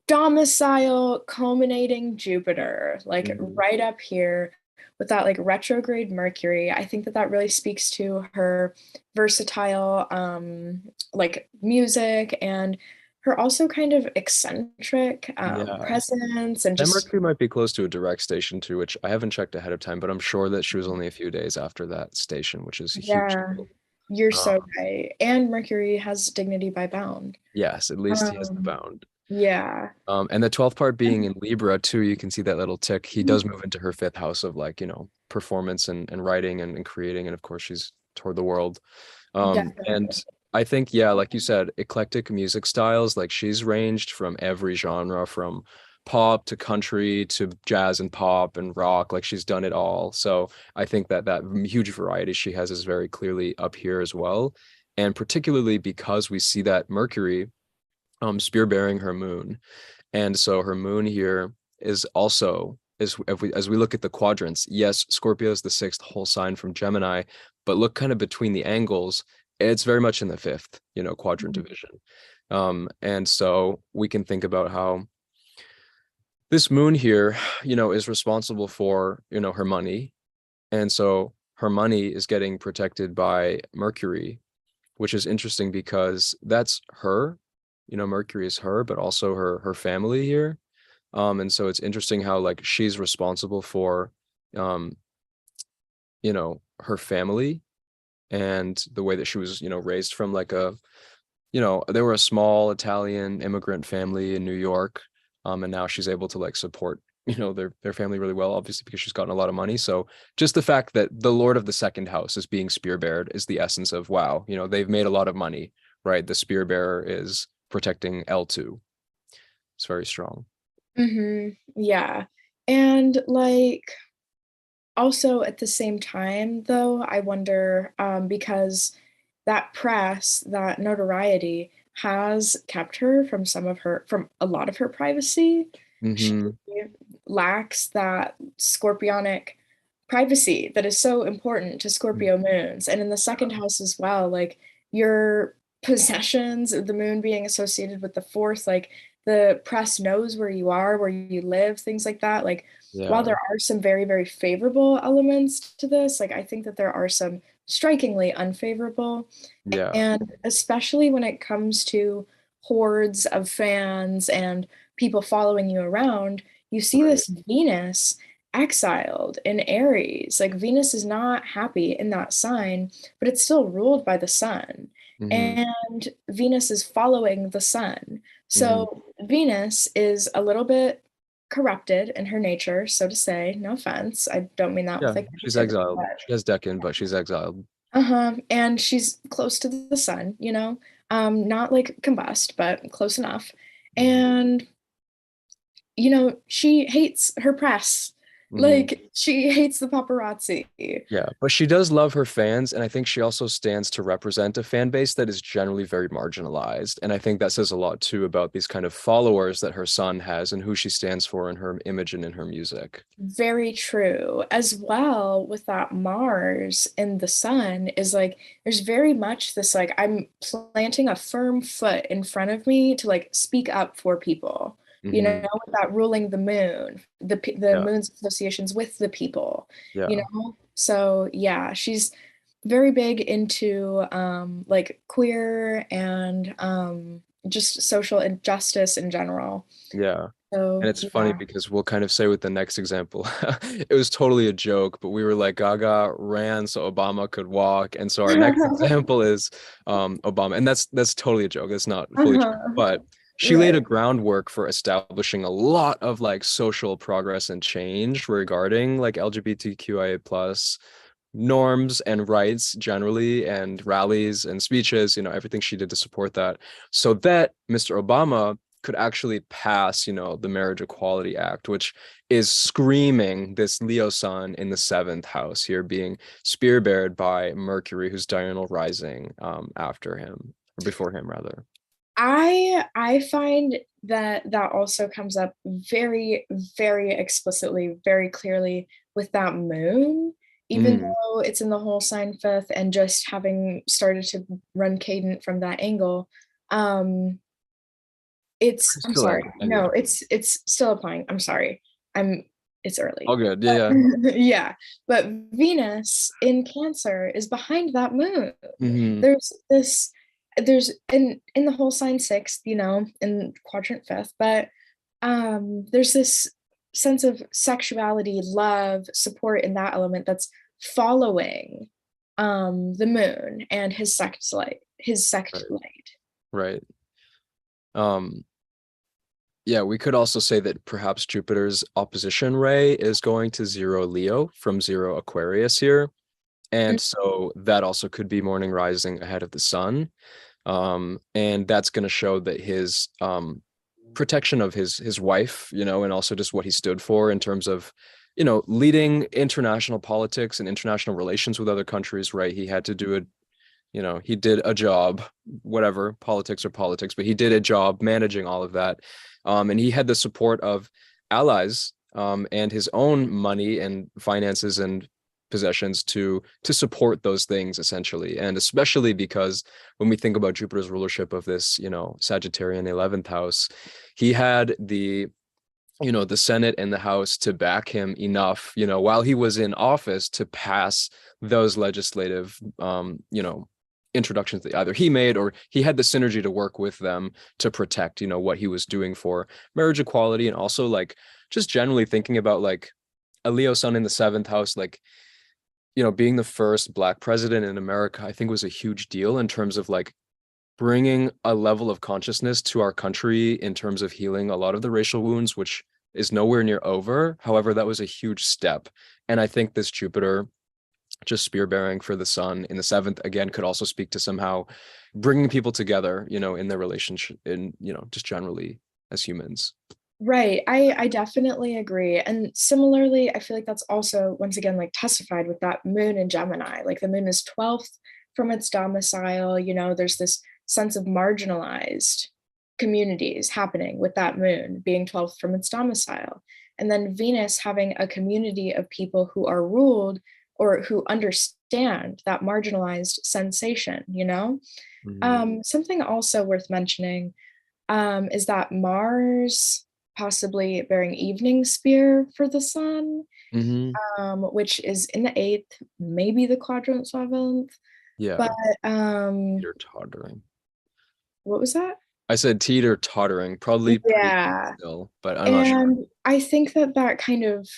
domicile culminating Jupiter, Hmm. right up here with that retrograde Mercury. I think that really speaks to her versatile music and her also kind of eccentric Yeah. presence and That just Mercury might be close to a direct station too, which I haven't checked ahead of time, but I'm sure that she was only a few days after that station, which is a huge yeah, deal. you're Um, so right. And Mercury has dignity by bound. yes, at least he has the Um, bound. yeah. And the 12th part being in Libra too, you can see that little tick. He Mhm. does move into her fifth house of performance and writing and creating. And of course, she's toward the world. And Definitely. I think, yeah, like you said, eclectic music styles, like she's ranged from every genre, from pop to country to jazz and pop and rock. Like she's done it all. So I think that huge variety she has is very clearly up here as well. And particularly because we see that Mercury spear bearing her moon. And so her moon here is also, as we look at the quadrants, yes, Scorpio is the sixth whole sign from Gemini, but look kind of between the angles, it's very much in the fifth, quadrant division. And so we can think about how this moon here, is responsible for, her money. And so her money is getting protected by Mercury, which is interesting because that's her, Mercury is her, but also her family here. And so it's interesting how like she's responsible for um, her family and the way that she was, raised from like they were a small Italian immigrant family in New York. And now she's able to like support, their family really well, obviously, because she's gotten a lot of money. So just the fact that the Lord of the second house is being spear-beared is the essence of wow, they've made a lot of money, right? The spear bearer is protecting L2. It's very strong. Yeah. And also at the same time though, I wonder because that press, that notoriety has kept her from a lot of her privacy. She Hmm. lacks that scorpionic privacy that is so important to Scorpio moons. And in the second house as well, like your possessions, the moon being associated with the fourth, like the press knows where you are, where you live, things like that. Like while Yeah. there are some very, very favorable elements to this, like I think that there are some strikingly unfavorable. Yeah. And especially when it comes to hordes of fans and people following you around, you see Right. this Venus exiled in Aries. Like Venus is not happy in that sign, but it's still ruled by the sun. Hmm. And Venus is following the sun. Hmm. So Venus is a little bit corrupted in her nature, so to say. No offense. I don't mean that Yeah. with like She's negativity, exiled. but She has Decan, but she's exiled. and she's close to the sun, not like combust, but close enough. Hmm. And she hates her press. Hmm. Like she hates the paparazzi. Yeah, but she does love her fans, and I think she also stands to represent a fan base that is generally very marginalized. And I think that says a lot too about these kind of followers that her son has and who she stands for in her image and in her music. Very true. As well, with that Mars in the sun is like there's very much this like I'm planting a firm foot in front of me to like speak up for people. Hmm. With that ruling the moon, the Yeah, moon's associations with the people, you yeah, know. So yeah, she's very big into like queer and just social injustice in general. yeah. And So it's funny yeah. because we'll kind of say with the next example, it was totally a joke, but we were like Gaga ran so Obama could walk. And so our next example is Obama. And that's totally a joke. It's not fully true. Uh-huh. But she laid a Right. groundwork for establishing a lot of like social progress and change regarding like LGBTQIA plus norms and rights generally, and rallies and speeches, everything she did to support that, so that Mr. Obama could actually pass, the Marriage Equality Act, which is screaming this Leo sun in the seventh house here being spearbeared by Mercury, who's diurnal rising after him, or before him rather. I find that that also comes up very, very explicitly, very clearly with that moon, even Mm, though it's in the whole sign fifth and just having started to run cadent from that angle. Um, I'm still sorry. ended. No, it's still applying. I'm sorry. I'm it's All early. good. Yeah, Yeah, but Venus in Cancer is behind that moon. yeah. Hmm. There's this there's in the whole sign sixth, in quadrant fifth, but there's this sense of sexuality, love, support in that element that's following the moon and his sect Right, light. right. um Yeah, we could also say that perhaps Jupiter's opposition ray is going to zero Leo from zero Aquarius here. And so that also could be morning rising ahead of the sun. And that's going to show that his protection of his wife, and also just what he stood for in terms of, leading international politics and international relations with other countries, right? He had to do it, he did a job, whatever, politics or politics, but he did a job managing all of that. And he had the support of allies, and his own money and finances and possessions to support those things essentially. And especially because when we think about Jupiter's rulership of this, Sagittarian 11th house, he had the Senate and the House to back him enough, while he was in office to pass those legislative, introductions that either he made or he had the synergy to work with them to protect, what he was doing for marriage equality. And also like just generally thinking about like a Leo sun in the seventh house, like, being the first Black president in America, I think was a huge deal in terms of like bringing a level of consciousness to our country in terms of healing a lot of the racial wounds, which is nowhere near over. However, that was a huge step. And I think this Jupiter just spear bearing for the sun in the seventh again could also speak to somehow bringing people together, in their relationship, in, just generally as humans. Right. I definitely agree. And similarly, I feel like that's also once again like testified with that moon in Gemini. Like the moon is 12th from its domicile, there's this sense of marginalized communities happening with that moon being 12th from its domicile. and then Venus having a community of people who are ruled or who understand that marginalized sensation, you know? Something also worth mentioning is that Mars possibly bearing evening spear for the sun, Mm-hmm. which is in the eighth, maybe the quadrant seventh. Yeah. But Teeter tottering. what was that? I said teeter tottering, probably pretty Yeah. still, but I'm not sure. And I think that that kind of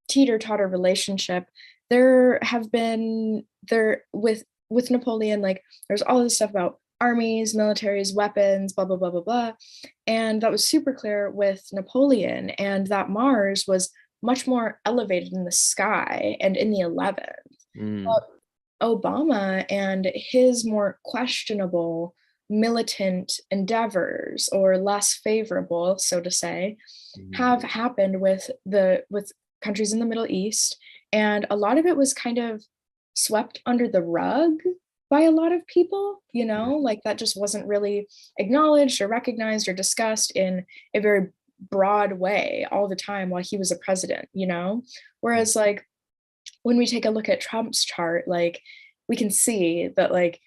teeter-totter relationship, there have been there with Napoleon, like there's all this stuff about armies, militaries, weapons, blah blah blah blah blah. And that was super clear with Napoleon, and that Mars was much more elevated in the sky and in the 11th. Mm, But Obama and his more questionable militant endeavors, or less favorable, so to say, mm, have happened with countries in the Middle East, and a lot of it was kind of swept under the rug by a lot of people, you mm, know, like that just wasn't really acknowledged or recognized or discussed in a very broad way all the time while he was a president, you know? mm. Whereas like when we take a look at Trump's chart, like we can see that like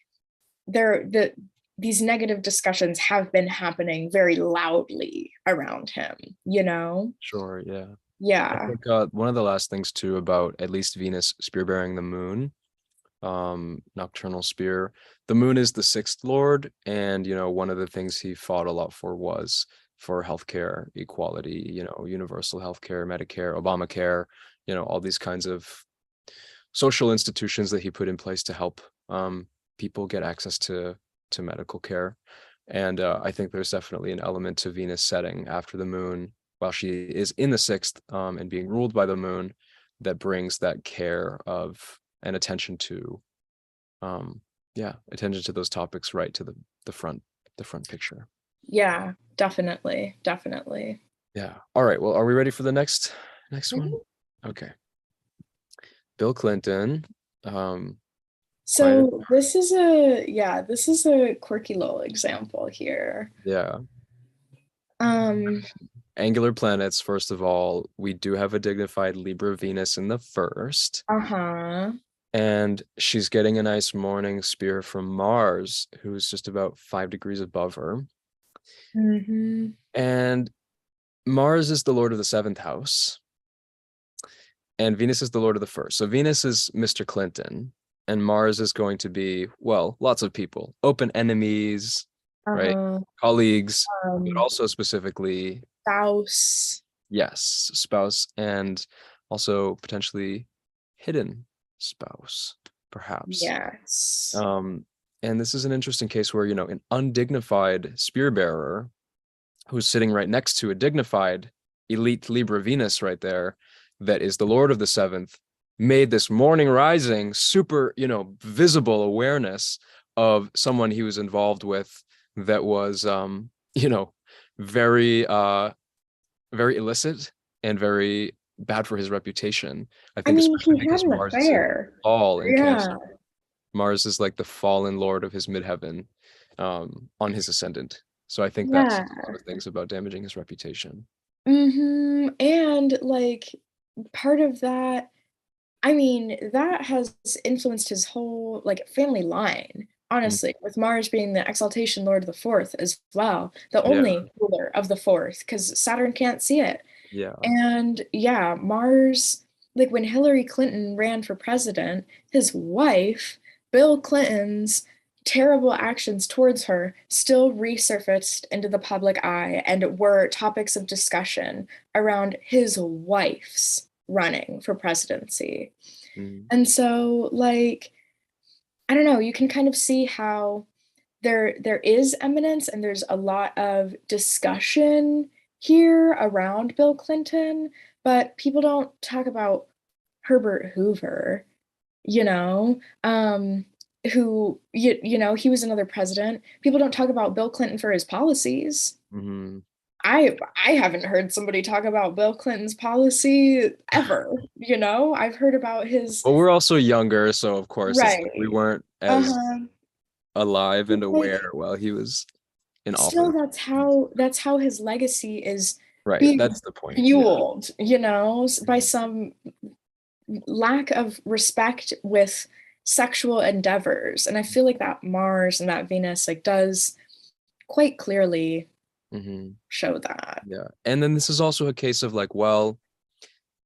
these negative discussions have been happening very loudly around him, you know? Sure, yeah. I Yeah. think one of the last things too about at least Venus spearbearing the moon, nocturnal spear. The moon is the sixth lord, and one of the things he fought a lot for was for healthcare equality, universal healthcare, Medicare, Obamacare, all these kinds of social institutions that he put in place to help people get access to medical care. And I think there's definitely an element to Venus setting after the moon while she is in the sixth and being ruled by the moon that brings that care of and attention to attention to those topics right to the front picture. Yeah, definitely. Definitely. Yeah. All right. Well, are we ready for the next one? Mhm. Okay. Bill Clinton. Quite So this is a quirky little example here. yeah. Um, Angular planets, first of all, we do have a dignified Libra Venus in the first, uh-huh. and she's getting a nice morning spear from Mars, who's just about 5 degrees above her. Mm-hmm. And Mars is the lord of the seventh house, and Venus is the lord of the first. So Venus is Mr. Clinton, and Mars is going to be, well, lots of people, open enemies, right? Uh-huh. Colleagues, but Um, also specifically, spouse. yes, spouse, and also potentially hidden spouse, perhaps. Yes. Um, and this is an interesting case where, an undignified spearbearer who's sitting right next to a dignified elite Libra Venus right there, that is the Lord of the seventh, made this morning rising, super, visible awareness of someone he was involved with that was, very, very illicit and very bad for his reputation. I I think mean, especially he had because an Mars is affair. all in Yeah. Cancer. Mars is like the fallen lord of his midheaven on his ascendant. So I think that Yeah. says a lot of things about damaging his reputation. Mm-hmm. And like part of that, I mean, that has influenced his whole like family line, Mm, honestly, with Mars being the exaltation lord of the fourth as well, the yeah, only ruler of the fourth, because Saturn can't see it. yeah. And yeah, Mars, like when Hillary Clinton ran for president, his wife, Bill Clinton's terrible actions towards her still resurfaced into the public eye and were topics of discussion around his wife's running for presidency. Mm, And so, like, I don't know, you can kind of see how there is eminence and there's a lot of discussion here around Bill Clinton, but people don't talk about Herbert Hoover, you know, who he was another president. People don't talk about Bill Clinton for his policies. mhm. I haven't heard somebody talk about Bill Clinton's policy ever, you know? I've heard about his But we're also younger, so of course it's like we right. weren't as Uh-huh. alive and Like aware while he was in still office. that's how his legacy is Right. being That's the point. Yeah. fueled, by some lack of respect with sexual endeavors. And I feel like that Mars and that Venus like does quite clearly Hmm. show that. Yeah. And then this is also a case of like, well,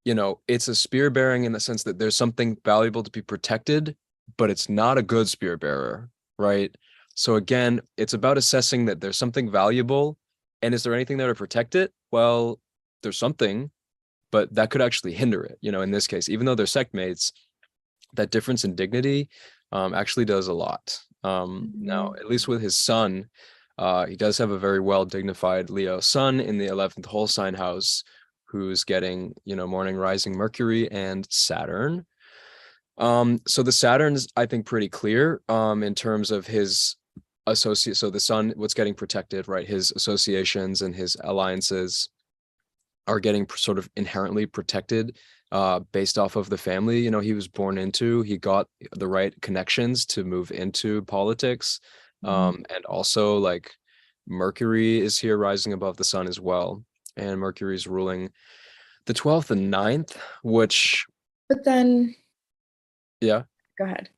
it's a spear bearing in the sense that there's something valuable to be protected, but it's not a good spear bearer, right? So again, it's about assessing that there's something valuable, and is there anything there to protect it? Well, there's something, but that could actually hinder it. In this case, even though they're sectmates, that difference in dignity actually does a lot. Now, Mhm. at least with his son, he does have a very well dignified Leo sun in the 11th whole sign house, who's getting, morning rising Mercury and Saturn. So the Saturn's, I think, pretty clear in terms of his associate. So the sun, what's getting protected, right? His associations and his alliances are getting sort of inherently protected based off of the family, he was born into. He got the right connections to move into politics. And also like Mercury is here rising above the sun as well. And Mercury's ruling the 12th and 9th, which, But then, yeah, go ahead.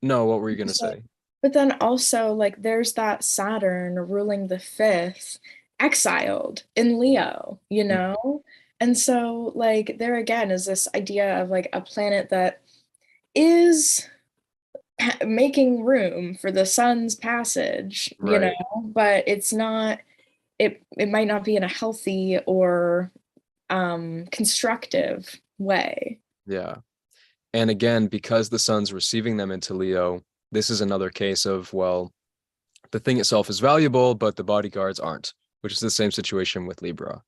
no, what were you going to say? But then also, like, there's that Saturn ruling the fifth, exiled in Leo, And so, like, there again is this idea of like a planet that is making room for the sun's passage, Right. but it's not, it might not be in a healthy or constructive way. Yeah. And again, because the sun's receiving them into Leo, this is another case of, well, the thing itself is valuable, but the bodyguards aren't, which is the same situation with Libra.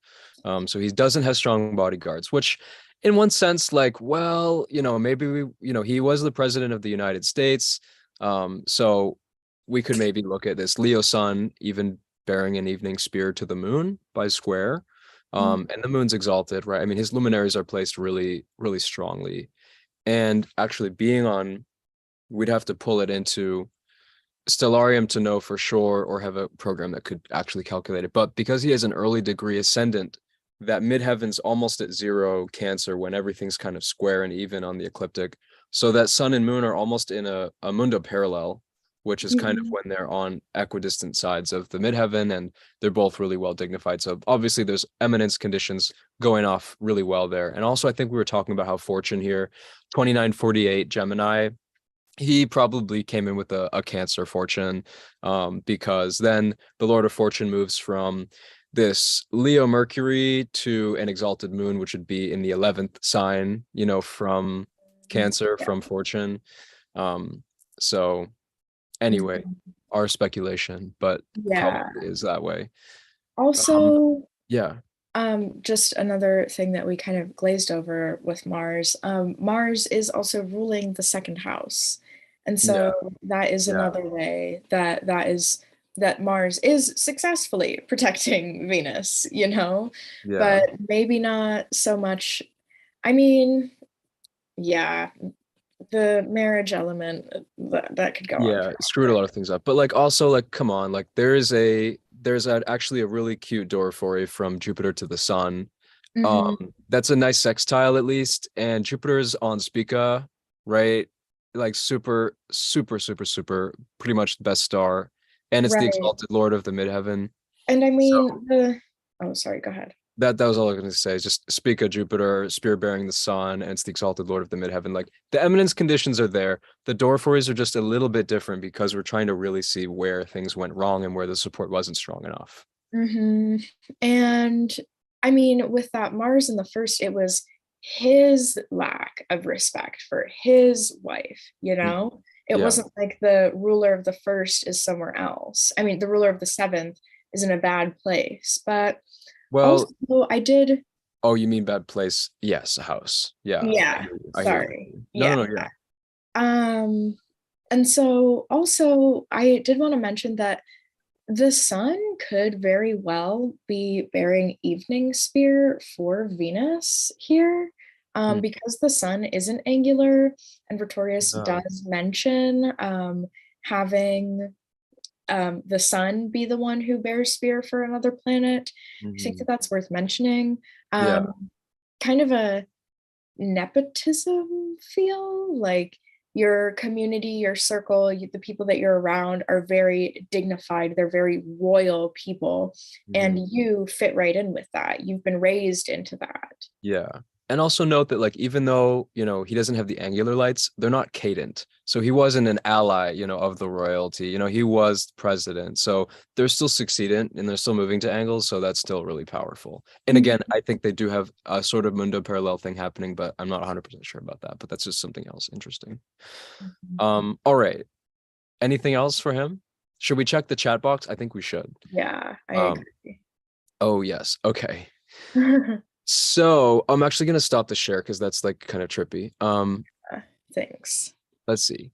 So he doesn't have strong bodyguards, which in one sense, like, well, maybe he was the president of the United States. So we could maybe look at this Leo sun even bearing an evening spear to the moon by square. And the moon's exalted, right? I mean, his luminaries are placed really, really strongly. And actually being on, we'd have to pull it into Stellarium to know for sure, or have a program that could actually calculate it. But because he has an early degree ascendant, that midheaven's almost at zero Cancer when everything's kind of square and even on the ecliptic. So that sun and moon are almost in a mundo parallel, which is kind of Mhm. when they're on equidistant sides of the midheaven, and they're both really well dignified. So obviously there's eminence conditions going off really well there. And also I think we were talking about how fortune here, 2948 Gemini, he probably came in with a Cancer fortune, because then the Lord of Fortune moves from this Leo Mercury to an exalted moon, which would be in the 11th sign, from Cancer, Yeah. from Fortune. So anyway, Mhm. our speculation, but Yeah. probably is that way. Um, Also, yeah, just another thing that we kind of glazed over with Mars. Mars is also ruling the second house. And yeah, so that is yeah, another way that Mars is successfully protecting Venus, yeah. but maybe not so much. I mean, yeah, the marriage element that could go on Yeah, screwed a forever. lot of things up. But like also like come on, like actually a really cute Doruphoria from Jupiter to the Sun. Hmm. That's a nice sextile at least. And Jupiter's on Spica, right? Like super, super, super, super, pretty much the best star. And it's the Right. exalted Lord of the Midheaven. And I So mean the oh, sorry, go ahead. that was all I was going to say. Is just Spica, Jupiter, spear bearing the sun, and it's the exalted Lord of the Midheaven. Like the eminence conditions are there. The Dorphories are just a little bit different because we're trying to really see where things went wrong and where the support wasn't strong enough. Hmm. And I mean, with that Mars in the first, it was his lack of respect for his wife, Mhm. It Yeah. wasn't like the ruler of the first is somewhere else. I mean, the ruler of the seventh is in a bad place. But also, Well, I did, oh, you mean bad place? Yes, a house. Yeah. I yeah, hear you. I hear sorry. you. No, Yeah. no, no. Yeah. Um, and so also, I did want to mention that the sun could very well be bearing evening spear for Venus here, Hmm. because the sun isn't angular, and Rhetorius No. does mention having the sun be the one who bears spear for another planet. I think that that's worth mentioning. Yeah. Kind of a nepotism feel, like your community, your circle, the people that you're around are very dignified, they're very royal people, and Mhm. you fit right in with that. You've been raised into that. Yeah. And also note that like even though, he doesn't have the angular lights, they're not cadent. So he wasn't an ally, of the royalty. He was president. So they're still succeeding and they're still moving to angles, so that's still really powerful. And again, I think they do have a sort of mundo parallel thing happening, but I'm not 100% sure about that, but that's just something else interesting. Mhm. All right. Anything else for him? Should we check the chat box? I think we should. Yeah, I Um, agree. oh yes. Okay. So I'm actually gonna stop the share because that's like kind of trippy. Thanks. Let's see.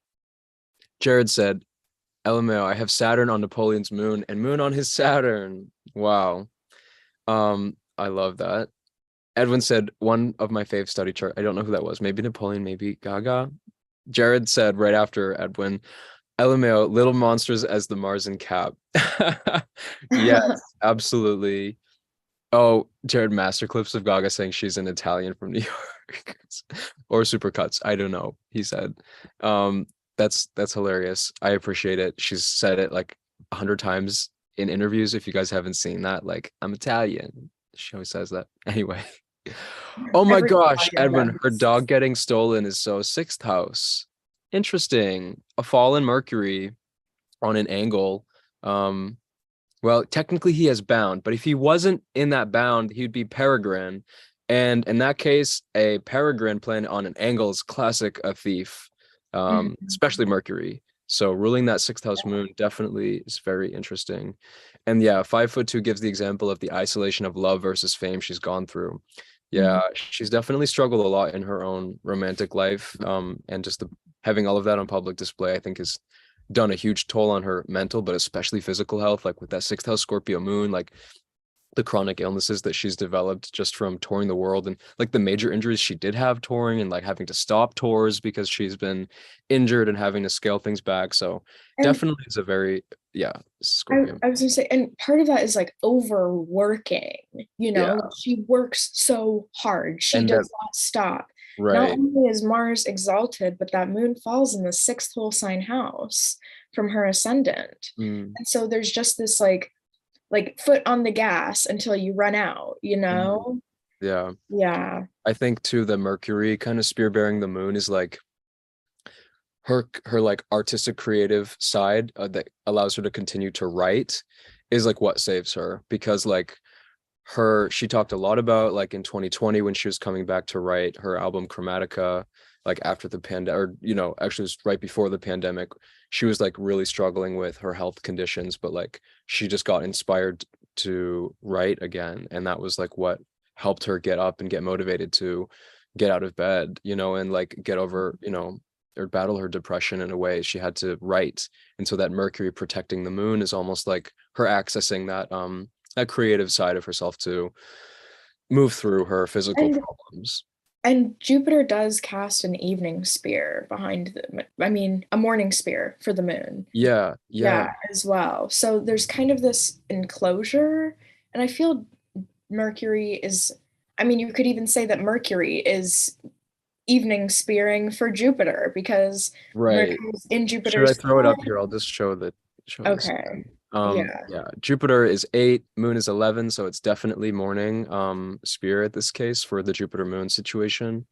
Jared said, LMAO, I have Saturn on Napoleon's moon and moon on his Saturn. Wow. I love that. Edwin said, one of my fave study chart. I don't know who that was. Maybe Napoleon, maybe Gaga. Jared said right after Edwin, LMAO, little monsters as the Mars and Cap. Yes, absolutely. Oh, Jared master clips of Gaga saying she's an Italian from New York or supercuts. I don't know. He said, um, that's hilarious. I appreciate it. She's said it like 100 times in interviews. If you guys haven't seen that, like I'm Italian. She always says that. Anyway. Oh my Every gosh, Edwin, her audience. dog getting stolen is so sixth house. Interesting. A fallen Mercury on an angle. Um, well, technically he has bound, but if he wasn't in that bound, he'd be peregrine. And in that case, a peregrine planet on an angle is classic a thief, Mhm. especially Mercury. So ruling that sixth house moon definitely is very interesting. And yeah, 5'2" gives the example of the isolation of love versus fame she's gone through. Yeah, Mhm. she's definitely struggled a lot in her own romantic life. And just having all of that on public display, I think is done a huge toll on her mental, but especially physical health, like with that sixth house Scorpio moon, like the chronic illnesses that she's developed just from touring the world and like the major injuries she did have touring and like having to stop tours because she's been injured and having to scale things back. So And definitely it's a very, yeah, I, Scorpio. I was gonna say, and part of that is like overworking, Yeah. like she works so hard. She And that, does not stop. Not right. only is Mars exalted, but that moon falls in the sixth whole sign house from her ascendant. Mm, And so there's just this like foot on the gas until you run out, mhm. Yeah. Yeah. I think too, the Mercury kind of spear bearing the moon is like her like artistic creative side that allows her to continue to write is like what saves her because like she talked a lot about like in 2020 when she was coming back to write her album Chromatica, like after the pandemic, or actually it was right before the pandemic. She was like really struggling with her health conditions, but like she just got inspired to write again, and that was like what helped her get up and get motivated to get out of bed, and like get over, or battle her depression. In a way she had to write, and so that Mercury protecting the moon is almost like her accessing that creative side of herself to move through her physical And problems. Jupiter does cast an evening spear behind I mean, a morning spear for the moon. Yeah, yeah, Yeah, as well. So there's kind of this enclosure, and I feel Mercury is, I mean, you could even say that Mercury is evening spearing for Jupiter because right. Mercury is in Should I Jupiter's throw it up sign. here? I'll just show this Okay. again. Yeah. Yeah, Jupiter is 8, moon is 11, so it's definitely morning spirit this case for the Jupiter moon situation.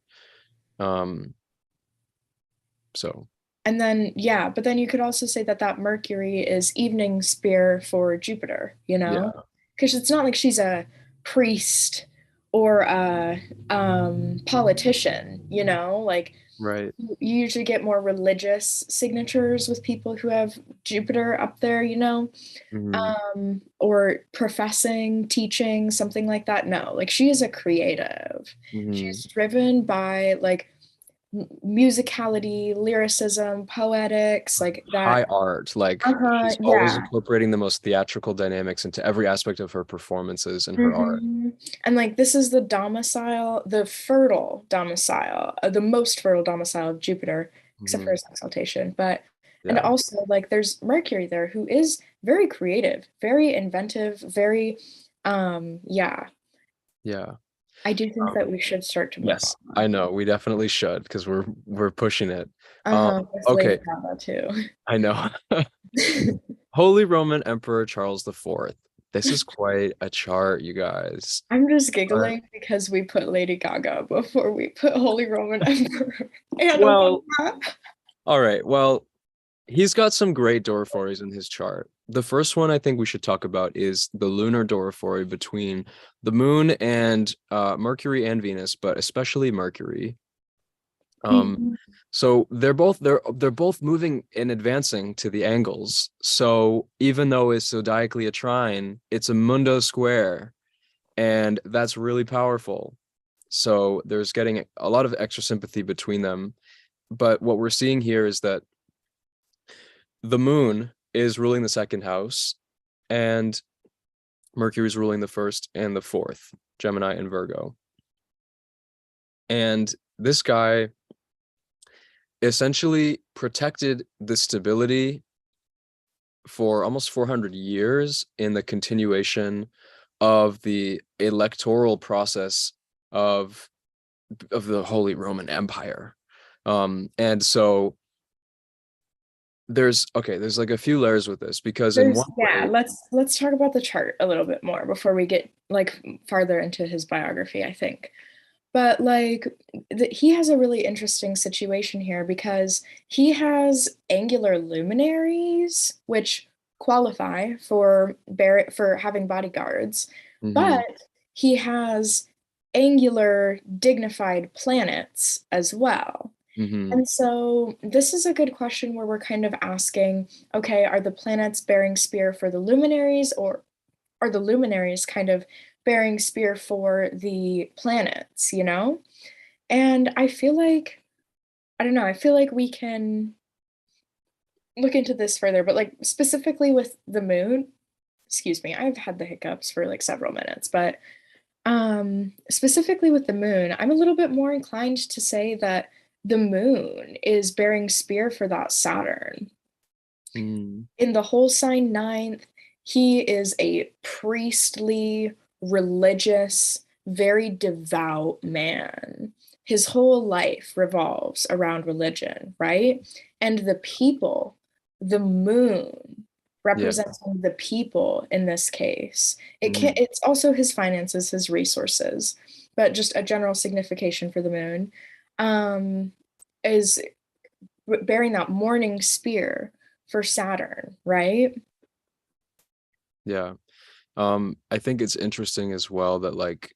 Um, so And then, yeah, but then you could also say that that Mercury is evening spear for Jupiter, yeah, Because it's not like she's a priest or a politician, Like right. you usually get more religious signatures with people who have Jupiter up there, Hmm. or professing, teaching, something like that. No, like she is a creative. Hmm. She's driven by like musicality, lyricism, poetics, like that. High art, like Uh-huh, she's always yeah. incorporating the most theatrical dynamics into every aspect of her performances and her art. hmm And like this is the domicile, the fertile domicile, the most fertile domicile of Jupiter, except for Hmm. his exaltation. But and Yeah. also like there's Mercury there, who is very creative, very inventive, very yeah. Yeah. I do think that we should start to move Yes, on. I know. We definitely should because we're pushing it. With Lady Okay, Gaga too. I know. Holy Roman Emperor Charles the Fourth. This is quite a chart, you guys. I'm just But giggling because we put Lady Gaga before we put Holy Roman Emperor and well, Obama. all right. Well, he's got some great Doruphories in his chart. The first one I think we should talk about is the lunar Doruphory between the moon and Mercury and Venus, but especially Mercury. Um, Mhm. so they're both moving and advancing to the angles. So even though it's zodiacally a trine, it's a mundo square, and that's really powerful. So there's getting a lot of extra sympathy between them. But what we're seeing here is that the moon is ruling the second house, and Mercury is ruling the first and the fourth, Gemini and Virgo. And this guy essentially protected the stability for almost 400 years in the continuation of the electoral process of the Holy Roman Empire. And so there's like a few layers with this because in There's one yeah, way, let's talk about the chart a little bit more before we get like farther into his biography, I think. But like he has a really interesting situation here because he has angular luminaries, which qualify for having bodyguards, mhm, but he has angular dignified planets as well. mhm, And so this is a good question where we're kind of asking, okay, are the planets bearing spear for the luminaries, or are the luminaries kind of bearing spear for the planets, you know? And I feel like, I don't know, I feel like we can look into this further, but like specifically with the moon, excuse me, I've had the hiccups for like several minutes, but specifically with the moon, I'm a little bit more inclined to say that the moon is bearing spear for that Saturn. mm, In the whole sign ninth, he is a priestly, religious, very devout man. His whole life revolves around religion, right? And the people, the moon, yeah, representing the people in this case. mm, It's also his finances, his resources, but just a general signification for the moon, um, is bearing that morning spear for Saturn, right? yeah. I think it's interesting as well that like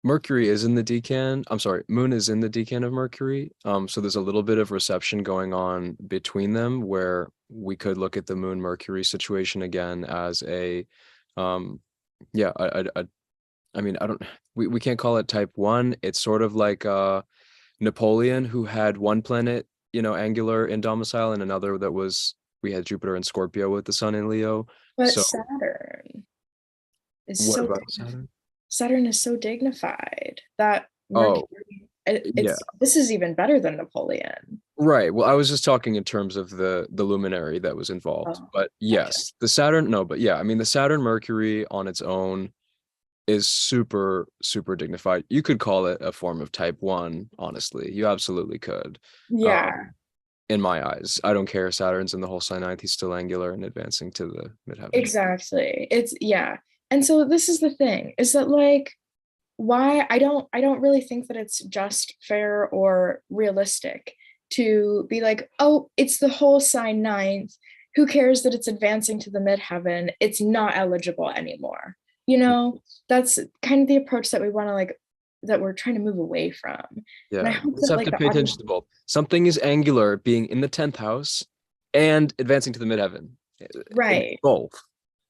Mercury is in the decan. I'm sorry, Moon is in the decan of Mercury. So there's a little bit of reception going on between them where we could look at the Moon Mercury situation again as a, um, yeah, I mean, I don't, we can't call it type one. It's sort of like Napoleon, who had one planet, angular in domicile, and another that was, we had Jupiter and Scorpio with the Sun in Leo. But So Saturn is what so about Saturn? Saturn is so dignified that Oh, Mercury yeah. it's this is even better than Napoleon. Right. Well, I was just talking in terms of the luminary that was involved. Oh, But gotcha. yes, the Saturn, no, but yeah, I mean the Saturn Mercury on its own is super, super dignified. You could call it a form of type one, honestly. You absolutely could. Yeah, In my eyes. I don't care. Saturn's in the whole sign ninth, he's still angular and advancing to the midheaven. exactly. It's yeah. And so this is the thing, is that like why I don't really think that it's just fair or realistic to be like, oh, it's the whole sign ninth. Who cares that it's advancing to the midheaven? It's not eligible anymore. You know, that's kind of the approach that we want to like that we're trying to move away from. And I Yeah. hope We just that have like to the pay audience, attention to both. Something is angular being in the 10th house and advancing to the midheaven. It's right, both.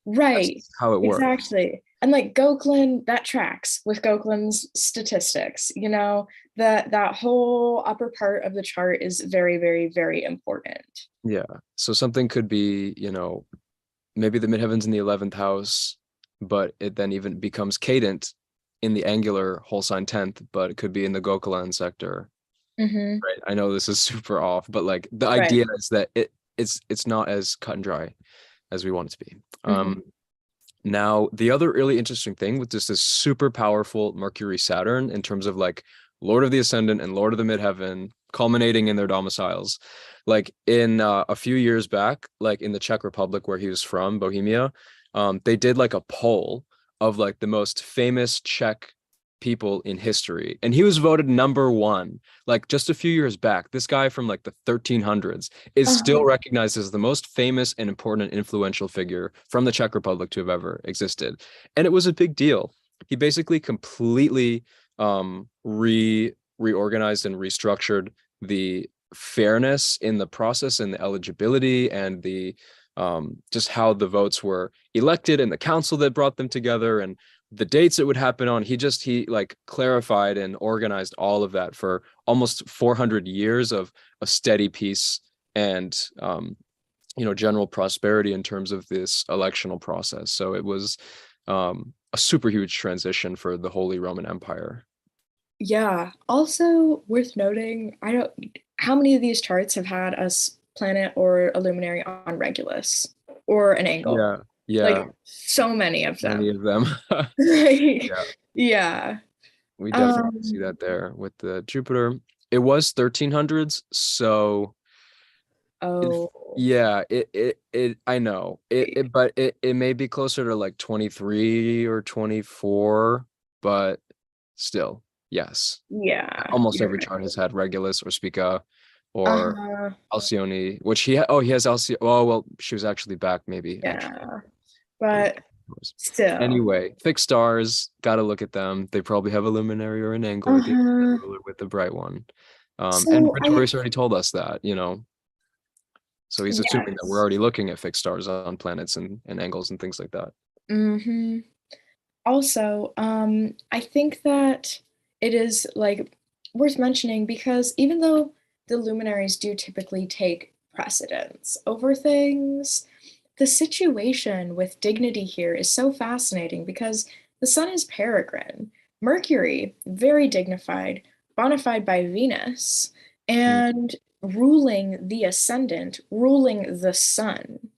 That's right, how it works. exactly. And like Goklan, that tracks with Goklan's statistics, you know, that whole upper part of the chart is very, very, very important. Yeah. So something could be, maybe the midheaven's in the 11th house, but it then even becomes cadent in the angular whole sign 10th, but it could be in the Gokalan sector. Hmm. Right. I know this is super off, but like the Right. idea is that it's not as cut and dry. as we want it to be. Mhm. Now, the other really interesting thing with just this super powerful Mercury Saturn in terms of like Lord of the Ascendant and Lord of the Midheaven culminating in their domiciles, like in a few years back, like in the Czech Republic where he was from, Bohemia, they did like a poll of like the most famous Czech people in history, and he was voted number one. Like just a few years back, this guy from like the 1300s is still Uh-huh. recognized as the most famous and important and influential figure from the Czech Republic to have ever existed. And it was a big deal. He basically completely reorganized and restructured the fairness in the process and the eligibility and the just how the votes were elected and the council that brought them together and the dates it would happen on. He like clarified and organized all of that for almost 400 years of a steady peace and general prosperity in terms of this electional process. So it was a super huge transition for the Holy Roman Empire. Yeah. Also worth noting, I don't how many of these charts have had a planet or a luminary on Regulus or an angle? Yeah, yeah, Like so many of many them. of them. Like, Yeah, yeah. we definitely see Um, that there with the Jupiter. It was 1300s, so it, oh, yeah, it I know. But it may be closer to like 23 or 24, but still, yes. yeah, Almost you're every right. chart has had Regulus or Spica or Uh-huh. Alcyone, which he has Alcyone. Oh, well, she was actually back maybe actually. Yeah. But Course. still. Anyway, fixed stars, gotta look at them. They probably have a luminary or an angle with the Uh-huh. ruler with the bright one. And So I Rhetorius already told us that. So he's assuming that we're yes. already looking at fixed stars on planets and angles and things like that. Mm-hmm. Also, I think that it is like worth mentioning because even though the luminaries do typically take precedence over things, the situation with dignity here is so fascinating because the sun is peregrine, Mercury, very dignified, bona fide by Venus, Mm, and ruling the ascendant, ruling the sun.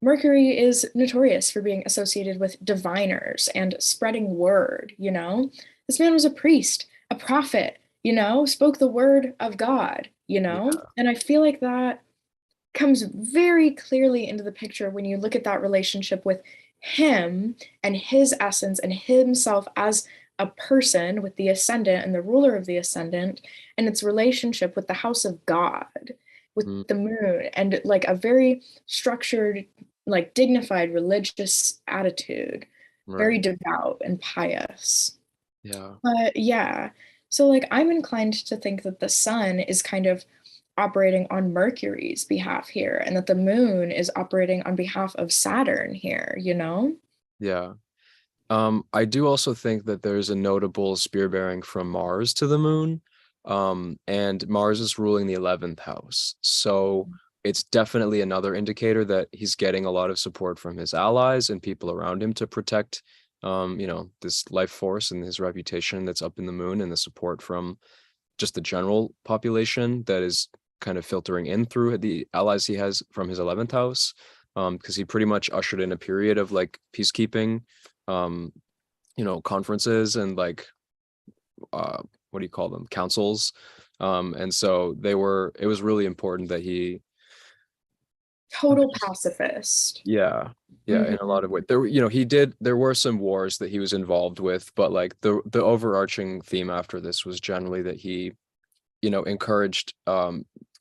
Mercury is notorious for being associated with diviners and spreading word, you know? This man was a priest, a prophet, spoke the word of God, you know? yeah. And I feel like that comes very clearly into the picture when you look at that relationship with him and his essence and himself as a person with the ascendant and the ruler of the ascendant and its relationship with the house of God, with Mm, the moon, and like a very structured, like dignified religious attitude, very right. devout and pious. Yeah. But yeah, so like I'm inclined to think that the sun is kind of operating on Mercury's behalf here, and that the moon is operating on behalf of Saturn here, you know? Yeah. I do also think that there's a notable spear bearing from Mars to the moon. And Mars is ruling the 11th house. So it's definitely another indicator that he's getting a lot of support from his allies and people around him to protect this life force and his reputation that's up in the moon and the support from just the general population that is kind of filtering in through the allies he has from his 11th house. Because he pretty much ushered in a period of like peacekeeping um conferences and like what do you call them, councils. And so it was really important that he Total pacifist. yeah, yeah, in a Mhm. lot of ways there were some wars that he was involved with, but like the overarching theme after this was generally that he encouraged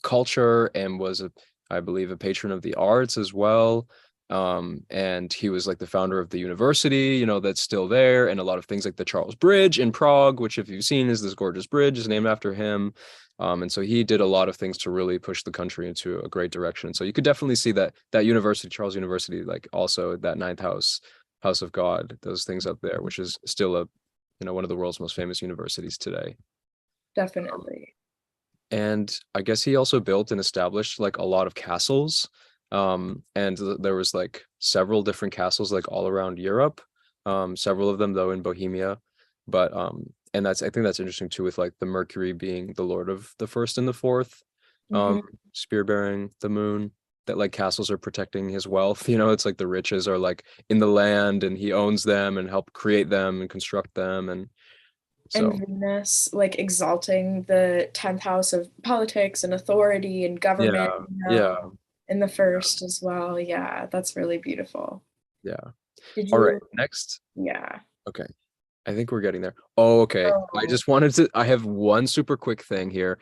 culture and was I believe a patron of the arts as well. And he was like the founder of the university, that's still there, and a lot of things like the Charles Bridge in Prague, which if you've seen is this gorgeous bridge, is named after him. And so he did a lot of things to really push the country into a great direction. So you could definitely see that university, Charles University, like also that ninth house, House of God, those things up there, which is still one of the world's most famous universities today. Um, Definitely. and I guess he also built and established like a lot of castles. And there was like several different castles like all around Europe. Several of them though in Bohemia. But and I think that's interesting too, with like the Mercury being the lord of the first and the fourth, um, Mhm. spear bearing the moon. that like castles are protecting his wealth. You know, it's like the riches are like in the land and he owns them and help create them and construct them. And And so, Venus, like exalting the 10th house of politics and authority and government, yeah, yeah, in the yeah, first as well. Yeah, that's really beautiful. yeah. Did All right, you? next. Yeah. Okay. I think we're getting there. Oh, okay. Oh, I have one super quick thing here.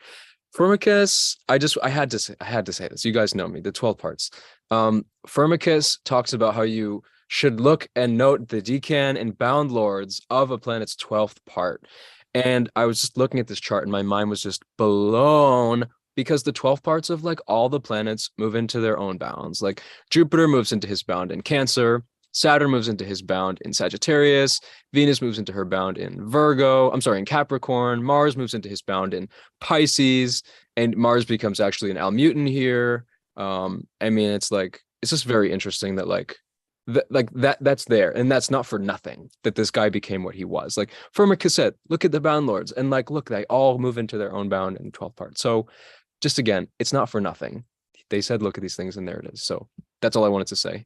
Firmicus, I had to say this. You guys know me, the 12 parts. Firmicus talks about how you should look and note the decan and bound lords of a planet's 12th part. And I was just looking at this chart and my mind was just blown because the 12 parts of like all the planets move into their own bounds. Like Jupiter moves into his bound in Cancer, Saturn moves into his bound in Sagittarius, Venus moves into her bound in Virgo, I'm sorry, in Capricorn, Mars moves into his bound in Pisces, and Mars becomes actually an Almutin here. I mean, it's just very interesting that that's there, and that's not for nothing that this guy became what he was. Like Firmicus said, look at the bound lords, and like look, they all move into their own bound in 12 parts. So just again, it's not for nothing. They said, look at these things, and there it is. So that's all I wanted to say.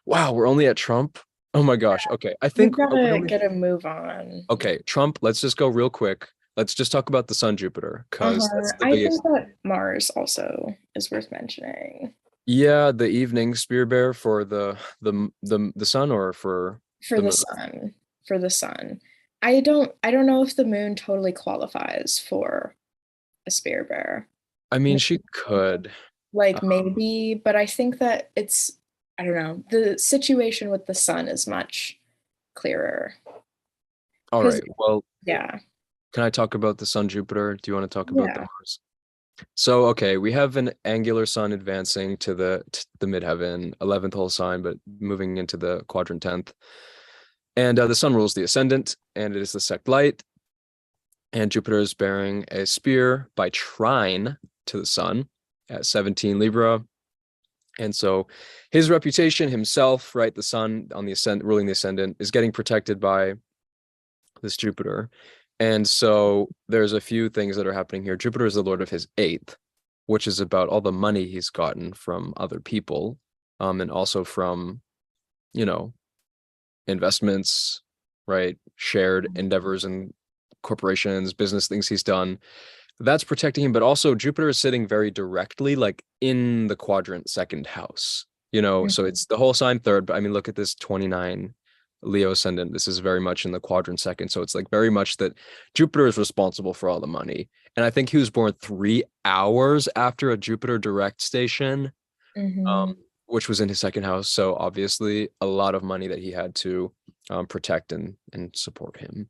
Wow, we're only at Trump. Oh my gosh. Okay, I we've think got we to only get a move on. okay, Trump, let's just go real quick. Let's just talk about the sun Jupiter because that's the I think biggest. that Mars also is worth mentioning Yeah, the evening spear bear for the sun or for for the the moon. sun. For the sun. I don't know if the moon totally qualifies for a spear bear. I mean, she could. Like maybe, but I think that it's, I don't know, the situation with the sun is much clearer. All Because right. Well, yeah, can I talk about the sun Jupiter? Do you want to talk about the yeah. Mars? So, okay, we have an angular sun advancing to the midheaven, 11th whole sign, but moving into the quadrant 10th. And the sun rules the ascendant, and it is the sect light. And Jupiter is bearing a spear by trine to the sun at 17 Libra. And so his reputation himself, right, the sun on the ascent, ruling the ascendant, is getting protected by this Jupiter. And so there's a few things that are happening here. Jupiter is the lord of his eighth, which is about all the money he's gotten from other people, and also from, you know, investments, right? Shared endeavors and corporations, business things he's done. That's protecting him, but also Jupiter is sitting very directly, like in the quadrant second house, you know, so Mhm. it's the whole sign third, but I mean, look at this 29 Leo ascendant. This is very much in the quadrant second. So it's like very much that Jupiter is responsible for all the money. And I think he was born 3 hours after a Jupiter direct station, um, Mhm. which was in his second house. So obviously a lot of money that he had to protect and support him.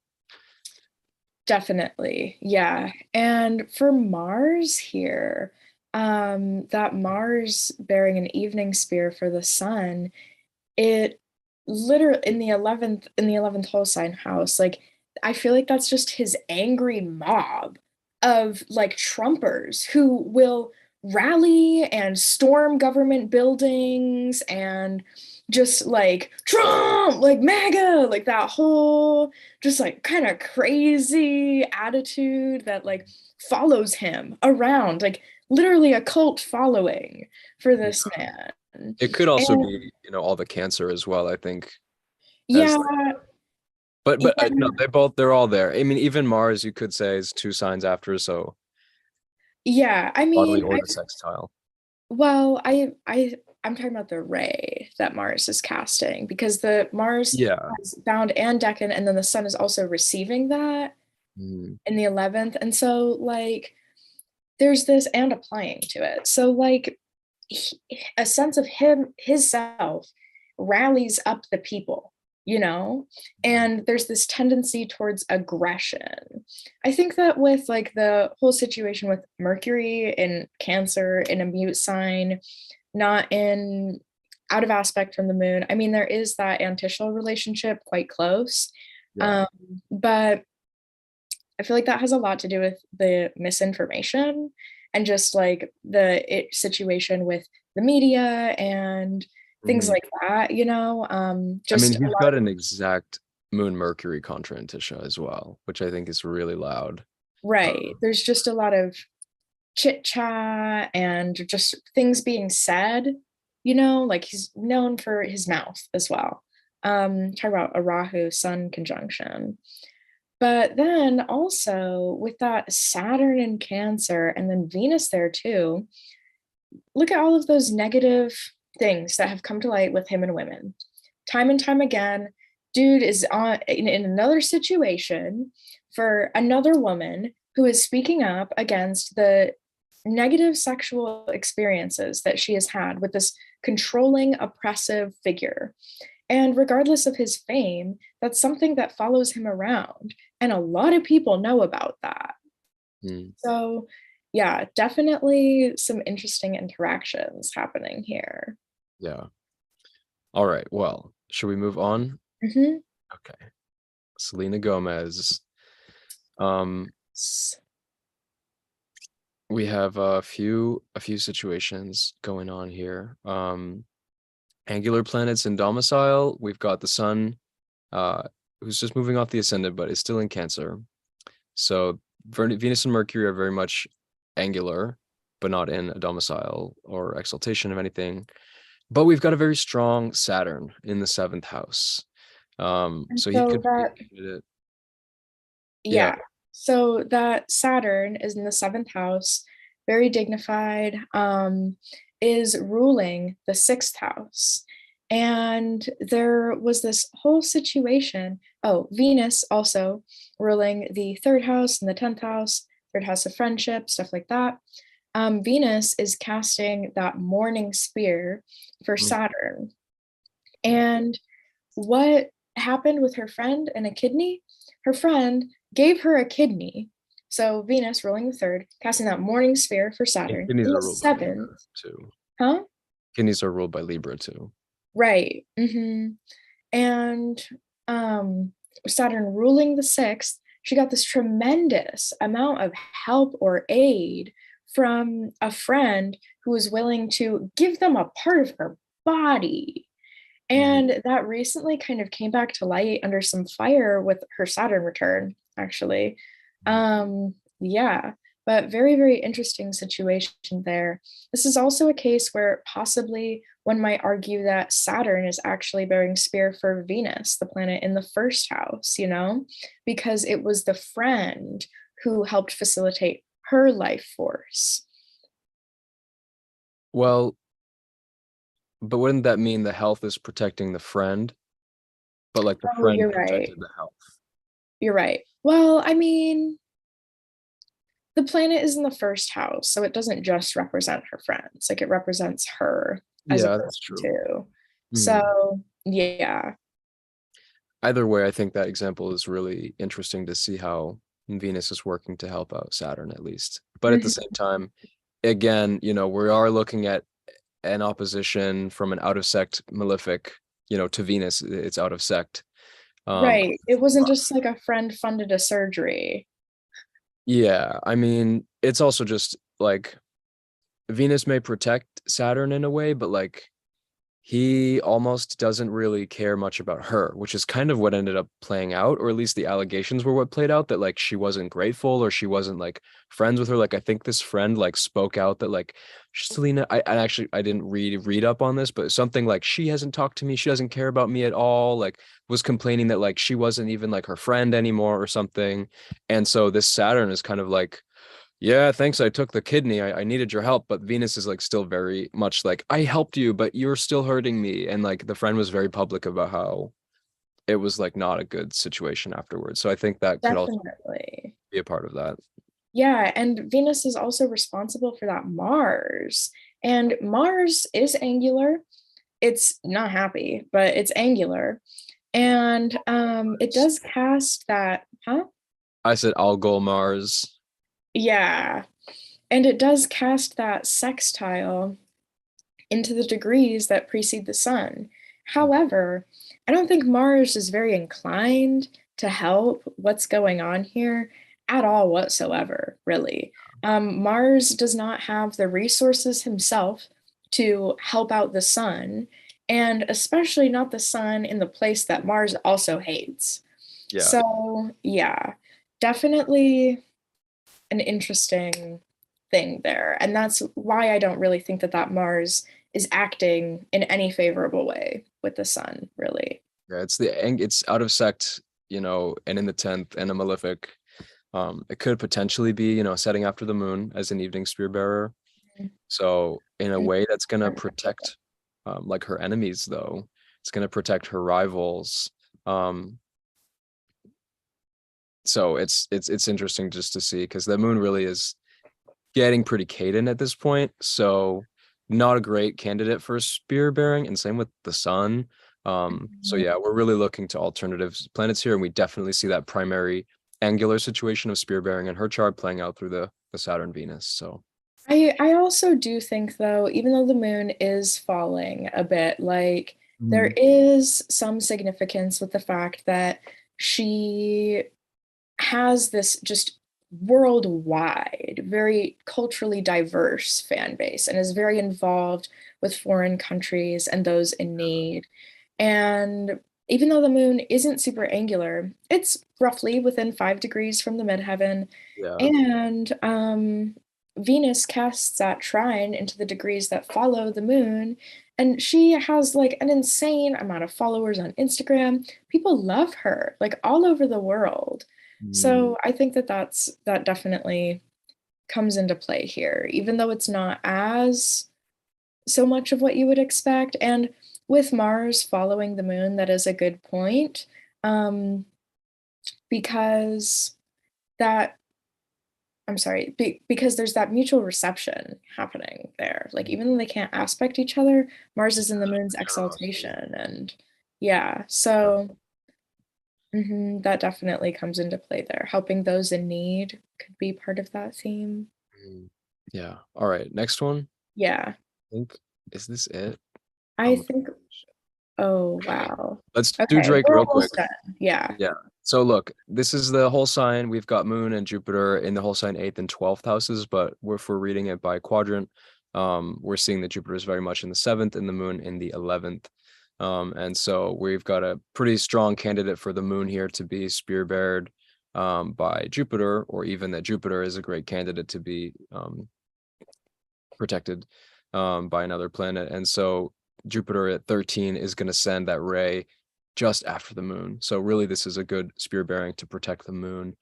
Definitely. Yeah. And for Mars here, that Mars bearing an evening spear for the sun, it literally in the 11th whole sign house, like I feel like that's just his angry mob of like Trumpers who will rally and storm government buildings and just like Trump, like MAGA, like that whole just like kind of crazy attitude that like follows him around, like literally a cult following for this man. It could also And be, all the cancer as well, I think, as yeah, like, but no, yeah, they're all there. I mean, even Mars, you could say, is two signs after, so yeah. I bodily mean, or the sextile. well, I'm talking about the ray that Mars is casting because the Mars Yeah. has bound and decan, and then the sun is also receiving that Mm, in the 11th. And so like there's this and applying to it. So like a sense of his self rallies up the people, you know, and there's this tendency towards aggression. I think that with like the whole situation with Mercury in Cancer in a mute sign, not in out of aspect from the moon, I mean there is that antitial relationship quite close, yeah. um, but I feel like that has a lot to do with the misinformation and just like situation with the media and things Mhm. like that, you know, I mean, just a he's lot got of, an exact Moon Mercury contra in Tisha as well, which I think is really loud. right. Um, There's just a lot of chit chat and just things being said, you know, like he's known for his mouth as well. Talk about a Rahu Sun conjunction. But then also with that Saturn in Cancer and then Venus there too, look at all of those negative things that have come to light with him and women. Time and time again, dude is in another situation for another woman who is speaking up against the negative sexual experiences that she has had with this controlling, oppressive figure. And regardless of his fame, that's something that follows him around. And a lot of people know about that. Mm. So, yeah, definitely some interesting interactions happening here. Yeah. All right. Well, should we move on? Mm-hmm. Okay. Selena Gomez. We have a few situations going on here. Angular planets in domicile. We've got the sun, who's just moving off the ascendant, but is still in Cancer. So Venus and Mercury are very much angular, but not in a domicile or exaltation of anything. But we've got a very strong Saturn in the 7th house. So he could be yeah. So that Saturn is in the 7th house, very dignified, is ruling the 6th house. And there was this whole situation. Oh, Venus also ruling the 3rd house and the 10th house, 3rd house of friendship, stuff like that. Venus is casting that morning spear for Saturn. And what happened with her friend and a kidney? Her friend gave her a kidney. So Venus ruling the 3rd, casting that morning sphere for Saturn. Kidneys In are the ruled by 7th. Libra too. Huh? Kidneys are ruled by Libra too. Right. Mm-hmm. And Saturn ruling the 6th, she got this tremendous amount of help or aid from a friend who was willing to give them a part of her body. And that recently kind of came back to light under some fire with her Saturn return, actually. Yeah, but very, very interesting situation there. This is also a case where possibly one might argue that Saturn is actually bearing spear for Venus, the planet in the 1st house, you know, because it was the friend who helped facilitate her life force. Well, but wouldn't that mean the health is protecting the friend? But like the friend You're protected right. the health. You're right. Well, I mean, the planet is in the 1st house, so it doesn't just represent her friends, like it represents her as a Yeah, that's person true. too. So yeah. Either way, I think that example is really interesting to see how Venus is working to help out Saturn at least. But at the same time, again, we are looking at an opposition from an out of sect malefic, to Venus. It's out of sect. Right. It wasn't just like a friend funded a surgery. Yeah, I mean, it's also just like Venus may protect Saturn in a way, but like he almost doesn't really care much about her, which is kind of what ended up playing out, or at least the allegations were what played out, that like she wasn't grateful or she wasn't like friends with her. Like I think this friend like spoke out that like Selena, I didn't read up on this, but something like she hasn't talked to me, she doesn't care about me at all, like was complaining that like she wasn't even like her friend anymore or something. And so this Saturn is kind of like, yeah, thanks. I took the kidney. I needed your help, but Venus is like still very much like, I helped you, but you're still hurting me. And like the friend was very public about how it was like not a good situation afterwards. So I think that could also Definitely. be a part of that. Yeah, and Venus is also responsible for that Mars. And Mars is angular. It's not happy, but it's angular. And it does cast that, huh? I said Algol Mars. Yeah. And it does cast that sextile into the degrees that precede the sun. However, I don't think Mars is very inclined to help what's going on here at all whatsoever, really. Mars does not have the resources himself to help out the sun, and especially not the sun in the place that Mars also hates. Yeah. So, yeah, definitely an interesting thing there. And that's why I don't really think that Mars is acting in any favorable way with the sun, really. Yeah, it's out of sect, and in the 10th and a malefic. It could potentially be, setting after the moon as an evening spear bearer. So in a way that's gonna protect like her enemies though. It's gonna protect her rivals. So it's interesting just to see because the moon really is getting pretty cadent at this point. So not a great candidate for spear bearing, and same with the sun. So yeah, we're really looking to alternative planets here, and we definitely see that primary angular situation of spear bearing in her chart playing out through the Saturn Venus. So I also do think though, even though the moon is falling a bit, like there is some significance with the fact that she has this just worldwide, very culturally diverse fan base and is very involved with foreign countries and those in need. And even though the moon isn't super angular, it's roughly within 5 degrees from the midheaven. yeah, And Venus casts that trine into the degrees that follow the moon. And she has like an insane amount of followers on Instagram. People love her like all over the world. So I think that definitely comes into play here, even though it's not as so much of what you would expect. And with Mars following the moon, that is a good point. Because that, I'm sorry, because there's that mutual reception happening there. Like, even though they can't aspect each other, Mars is in the moon's exaltation. And yeah, so that definitely comes into play there. Helping those in need could be part of that theme. yeah. All right, next one. Yeah, I think is this it? I Um, think, oh, wow. let's do Okay, Drake we're real quick. almost done. Yeah. Yeah. So look, this is the whole sign. We've got Moon and Jupiter in the whole sign 8th and 12th houses, but if we're reading it by quadrant, we're seeing that Jupiter is very much in the 7th and the Moon in the 11th. And so we've got a pretty strong candidate for the Moon here to be spear-beared by Jupiter, or even that Jupiter is a great candidate to be protected by another planet. And so Jupiter at 13 is going to send that ray just after the moon. So really, this is a good spear bearing to protect the moon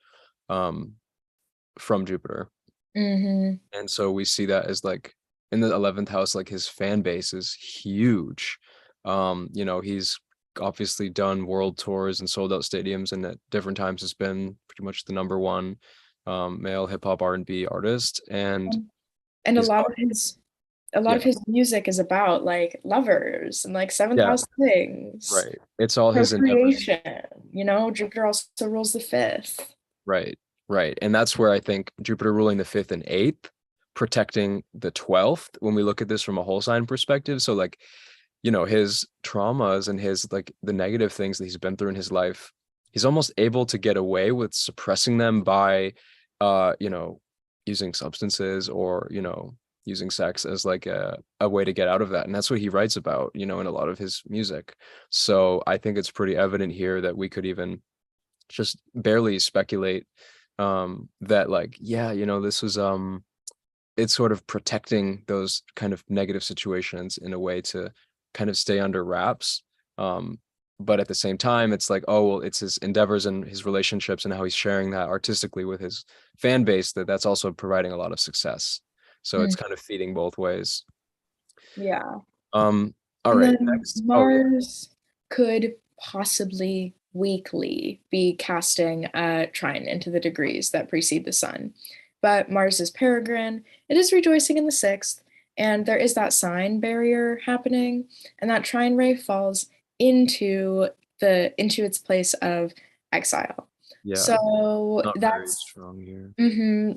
from Jupiter. Mm-hmm. And so we see that as like in the 11th house, like his fan base is huge. He's obviously done world tours and sold out stadiums, and at different times has been pretty much the number one male hip hop R&B artist. And And he's got, a lot yeah, of his music is about like lovers and like seventh yeah, house things, right. It's all his endeavors. procreation. Jupiter also rules the fifth. Right, right. And that's where I think Jupiter ruling the 5th and 8th, protecting the 12th, when we look at this from a whole sign perspective. So like, his traumas and his like the negative things that he's been through in his life, he's almost able to get away with suppressing them by using substances, or using sex as like a way to get out of that. And that's what he writes about, in a lot of his music. So I think it's pretty evident here that we could even just barely speculate that like, yeah, this was it's sort of protecting those kind of negative situations in a way to kind of stay under wraps. But at the same time, it's like, oh well, it's his endeavors and his relationships and how he's sharing that artistically with his fan base, that's also providing a lot of success. So it's kind of feeding both ways. Yeah. All And right, then next. Oh yeah. Mars could possibly weakly be casting a trine into the degrees that precede the sun. But Mars is peregrine, it is rejoicing in the sixth, and there is that sign barrier happening, and that trine ray falls into its place of exile. Yeah, So not very that's strong here.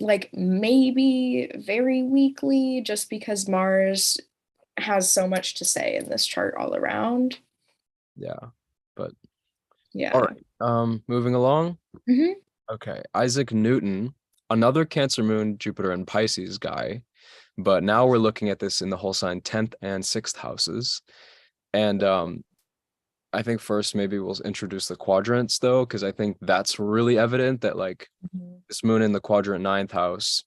like maybe very weakly, just because Mars has so much to say in this chart all around. Yeah, but all Yeah. right. Moving along. hmm Okay, Isaac Newton, another Cancer moon, Jupiter and Pisces guy, but now we're looking at this in the whole sign 10th and 6th houses. And I think first maybe we'll introduce the quadrants though, because I think that's really evident that like this moon in the quadrant 9th house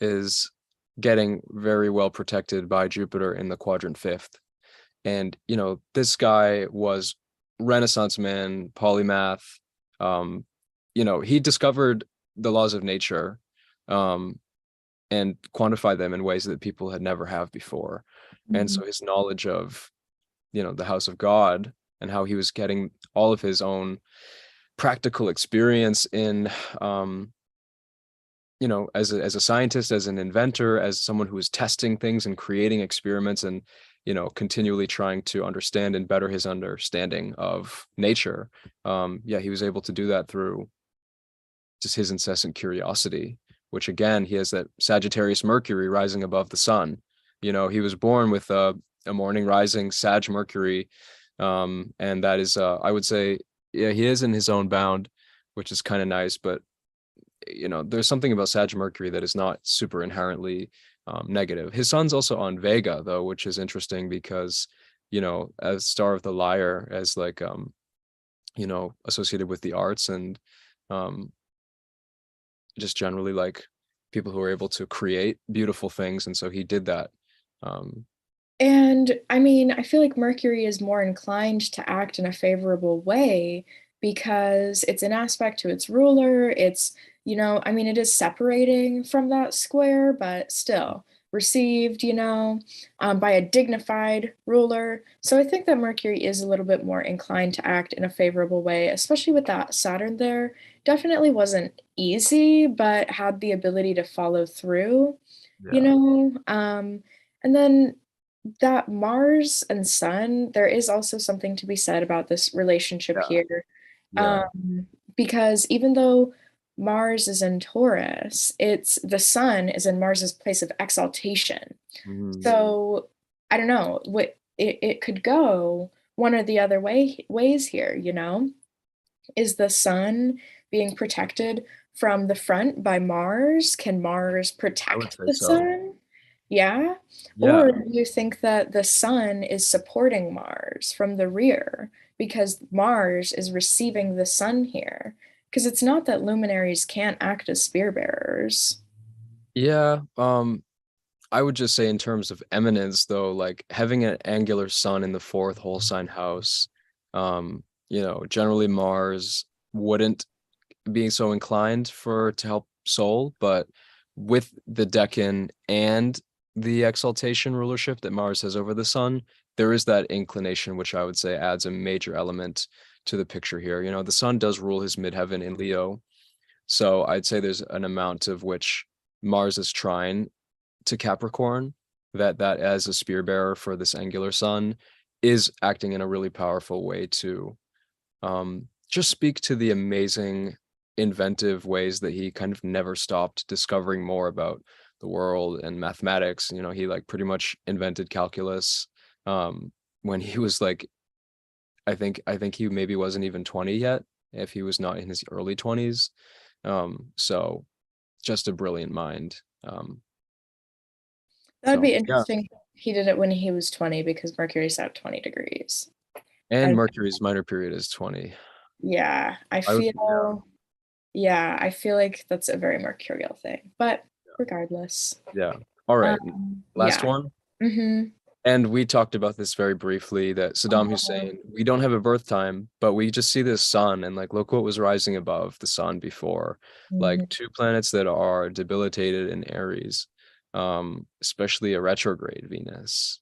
is getting very well protected by Jupiter in the quadrant fifth. And, this guy was Renaissance man, polymath. He discovered the laws of nature, and quantified them in ways that people had never have before. And so his knowledge of, the house of God and how he was getting all of his own practical experience in, as a scientist, as an inventor, as someone who was testing things and creating experiments and, continually trying to understand and better his understanding of nature. He was able to do that through just his incessant curiosity, which again, he has that Sagittarius Mercury rising above the sun. He was born with a morning rising Sag Mercury. And that is, I would say, yeah, he is in his own bound, which is kind of nice, but there's something about Sag Mercury that is not super inherently negative. His sun's also on Vega though, which is interesting because, as star of the lyre, as like, associated with the arts and just generally like people who are able to create beautiful things. And so he did that. And I mean, I feel like Mercury is more inclined to act in a favorable way because it's an aspect to its ruler. It's, I mean, it is separating from that square, but still received, by a dignified ruler. So I think that Mercury is a little bit more inclined to act in a favorable way, especially with that Saturn there. Definitely wasn't easy, but had the ability to follow through, you Yeah. know? And then that Mars and Sun, there is also something to be said about this relationship Yeah. here. Yeah. Because even though Mars is in Taurus, it's the Sun is in Mars's place of exaltation. Mhm. So I don't know, what it could go one or the other ways here, Is the Sun being protected from the front by Mars? Can Mars I would protect say the so. Sun? Yeah. Yeah. Or do you think that the Sun is supporting Mars from the rear because Mars is receiving the Sun here? Because it's not that luminaries can't act as spear bearers. Yeah. I would just say in terms of eminence though, like having an angular sun in the fourth whole sign house, generally Mars wouldn't be so inclined to help Soul, but with the Decan and the exaltation rulership that Mars has over the sun, there is that inclination, which I would say adds a major element to the picture here. The sun does rule his midheaven in Leo. So I'd say there's an amount of which Mars is trine to Capricorn, that as a spear bearer for this angular sun is acting in a really powerful way to just speak to the amazing inventive ways that he kind of never stopped discovering more about the world and mathematics. He like pretty much invented calculus when he was like, I think he maybe wasn't even 20 yet, if he was not in his early 20s. So just a brilliant mind. That would be Yeah. interesting. He did it when he was 20 because Mercury's at 20 degrees. And And Mercury's minor period is 20. yeah, Yeah. I feel like that's a very mercurial thing. But regardless, Yeah. All right. Last yeah. one. Mm-hmm. And we talked about this very briefly, that Saddam Hussein, we don't have a birth time, but we just see this sun and like look what was rising above the sun before. Mhm. Like two planets that are debilitated in Aries, especially a retrograde Venus.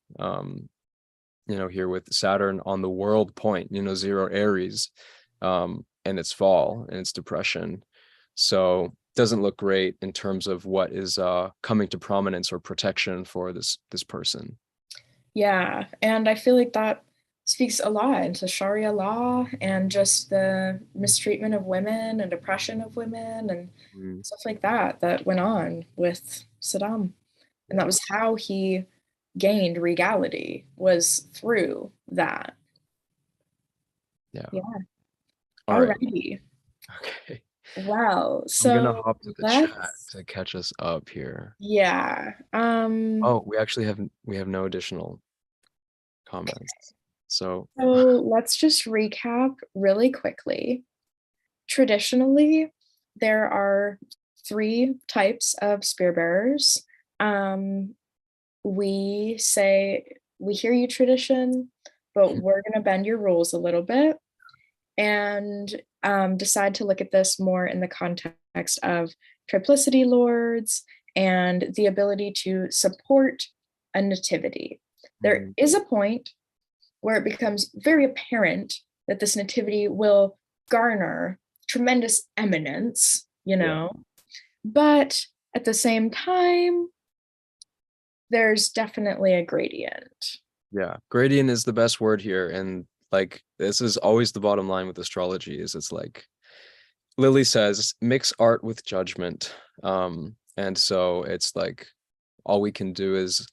Here with Saturn on the world point, 0 Aries, and its fall and its depression. So doesn't look great in terms of what is coming to prominence or protection for this person. Yeah, and I feel like that speaks a lot into Sharia law and just the mistreatment of women and oppression of women and Mm, stuff like that that went on with Saddam. And that yeah. was how he gained regality was through that. Yeah. Yeah. All right. Alrighty. Okay. Wow. I'm gonna So hop to the chat let's, to catch us up here. yeah. Oh, we have no additional comments. So So let's just recap really quickly. Traditionally, there are three types of spearbearers. We say, we hear you, tradition, but we're going to bend your rules a little bit and decide to look at this more in the context of triplicity lords and the ability to support a nativity. There is a point where it becomes very apparent that this nativity will garner tremendous eminence, you know, but at the same time, there's definitely a gradient. Yeah, gradient is the best word here. And like, this is always the bottom line with astrology is it's like Lily says, mix art with judgment. And so it's like all we can do is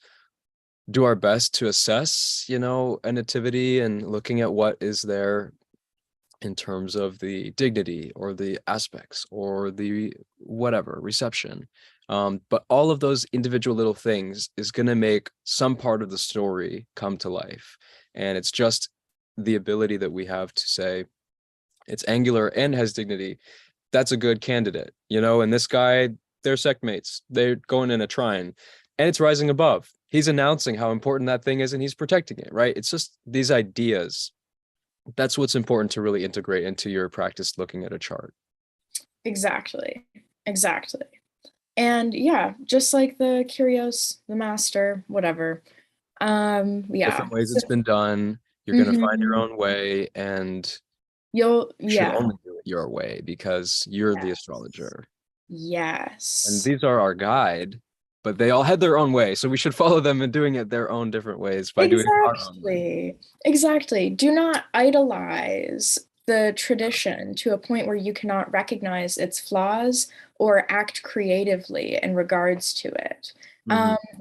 do our best to assess, you know, a nativity and looking at what is there in terms of the dignity or the aspects or the whatever reception. But all of those individual little things is going to make some part of the story come to life. And it's just the ability that we have to say it's angular and has dignity. That's a good candidate, you know, and this guy, they're sectmates. They're going in a trine and it's rising above. He's announcing how important that thing is and he's protecting it, right? It's just these ideas. That's what's important to really integrate into your practice looking at a chart. Exactly. Exactly. And yeah, just like the curios, the master, whatever. Yeah. Different ways it's been done. You're going to find your own way and you'll, you should yeah. only do it your way because you're the Yes. astrologer. Yes. And these are our guide, but they all had their own way. So we should follow them in doing it their own different ways by doing it our own way. Exactly. Do not idolize the tradition to a point where you cannot recognize its flaws or act creatively in regards to it.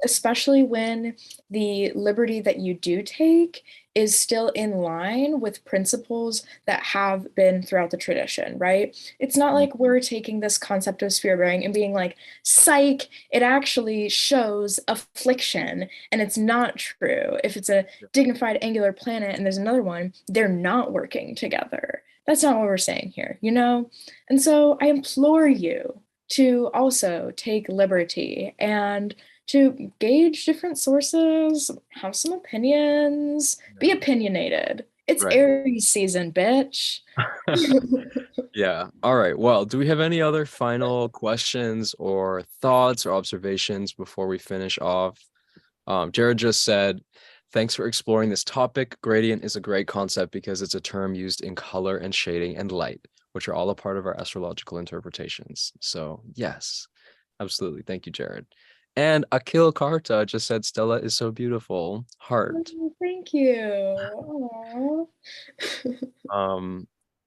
Especially when the liberty that you do take is still in line with principles that have been throughout the tradition, right? It's not like we're taking this concept of spearbearing and being like, psych, it actually shows affliction and it's not true. If it's a dignified angular planet and there's another one, they're not working together. That's not what we're saying here, you know? And so I implore you to also take liberty and to gauge different sources, have some opinions, be opinionated. It's Aries season, bitch. Yeah. All right. Well, do we have any other final questions or thoughts or observations before we finish off? Jared just said, thanks for exploring this topic. Gradient is a great concept because it's a term used in color and shading and light, which are all a part of our astrological interpretations. So yes, absolutely. Thank you, Jared. And Akil Karta just said Stella is so beautiful. Heart. Oh, thank you.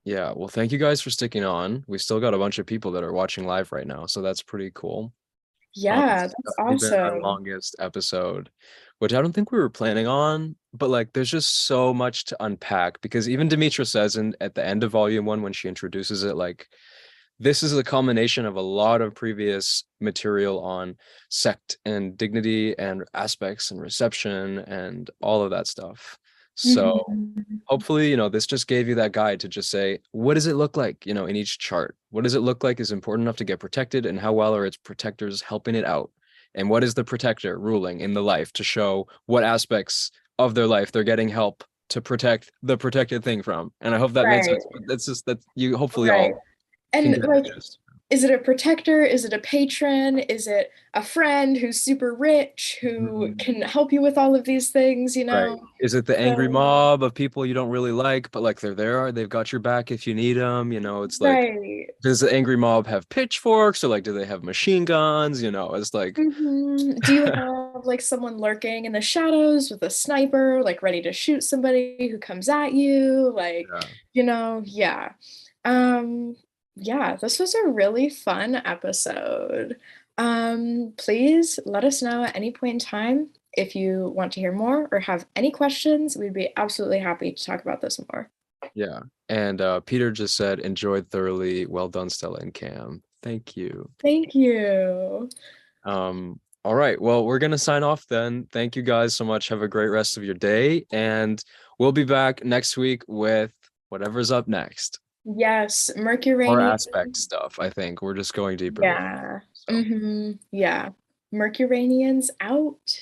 Yeah, well, thank you guys for sticking on. We still got a bunch of people that are watching live right now, so that's pretty cool. Yeah, It's that's definitely been our awesome. longest episode, which I don't think we were planning on, but like there's just so much to unpack because even Demetra says at the end of volume 1 when she introduces it, like this is a culmination of a lot of previous material on sect and dignity and aspects and reception and all of that stuff. So hopefully, you know, this just gave you that guide to just say, what does it look like, you know, in each chart? What does it look like is important enough to get protected and how well are its protectors helping it out? And what is the protector ruling in the life to show what aspects of their life they're getting help to protect the protected thing from? And I hope that made sense. But that's just that you hopefully all can And get like, the gist. is it a protector? Is it a patron? Is it a friend who's super rich who can help you with all of these things, you Right. know? Is it the angry mob of people you don't really like, but like they're there, they've got your back if you need them, you know, it's like, Right. does the angry mob have pitchforks or like do they have machine guns? You know, it's like Do you have like someone lurking in the shadows with a sniper, like ready to shoot somebody who comes at you? Like, yeah. you know, yeah. Um, yeah, this was a really fun episode. Please let us know at any point in time if you want to hear more or have any questions. We'd be absolutely happy to talk about this more. Yeah. And Peter just said, enjoyed thoroughly. Well done, Stella and Cam. Thank you. Thank you. All right. Well, we're gonna sign off then. Thank you guys so much. Have a great rest of your day. And we'll be back next week with whatever's up next. Yes, More Mercuranian. aspect stuff, I think. We're just going deeper with it. Yeah. So Yeah. Mercuranians out.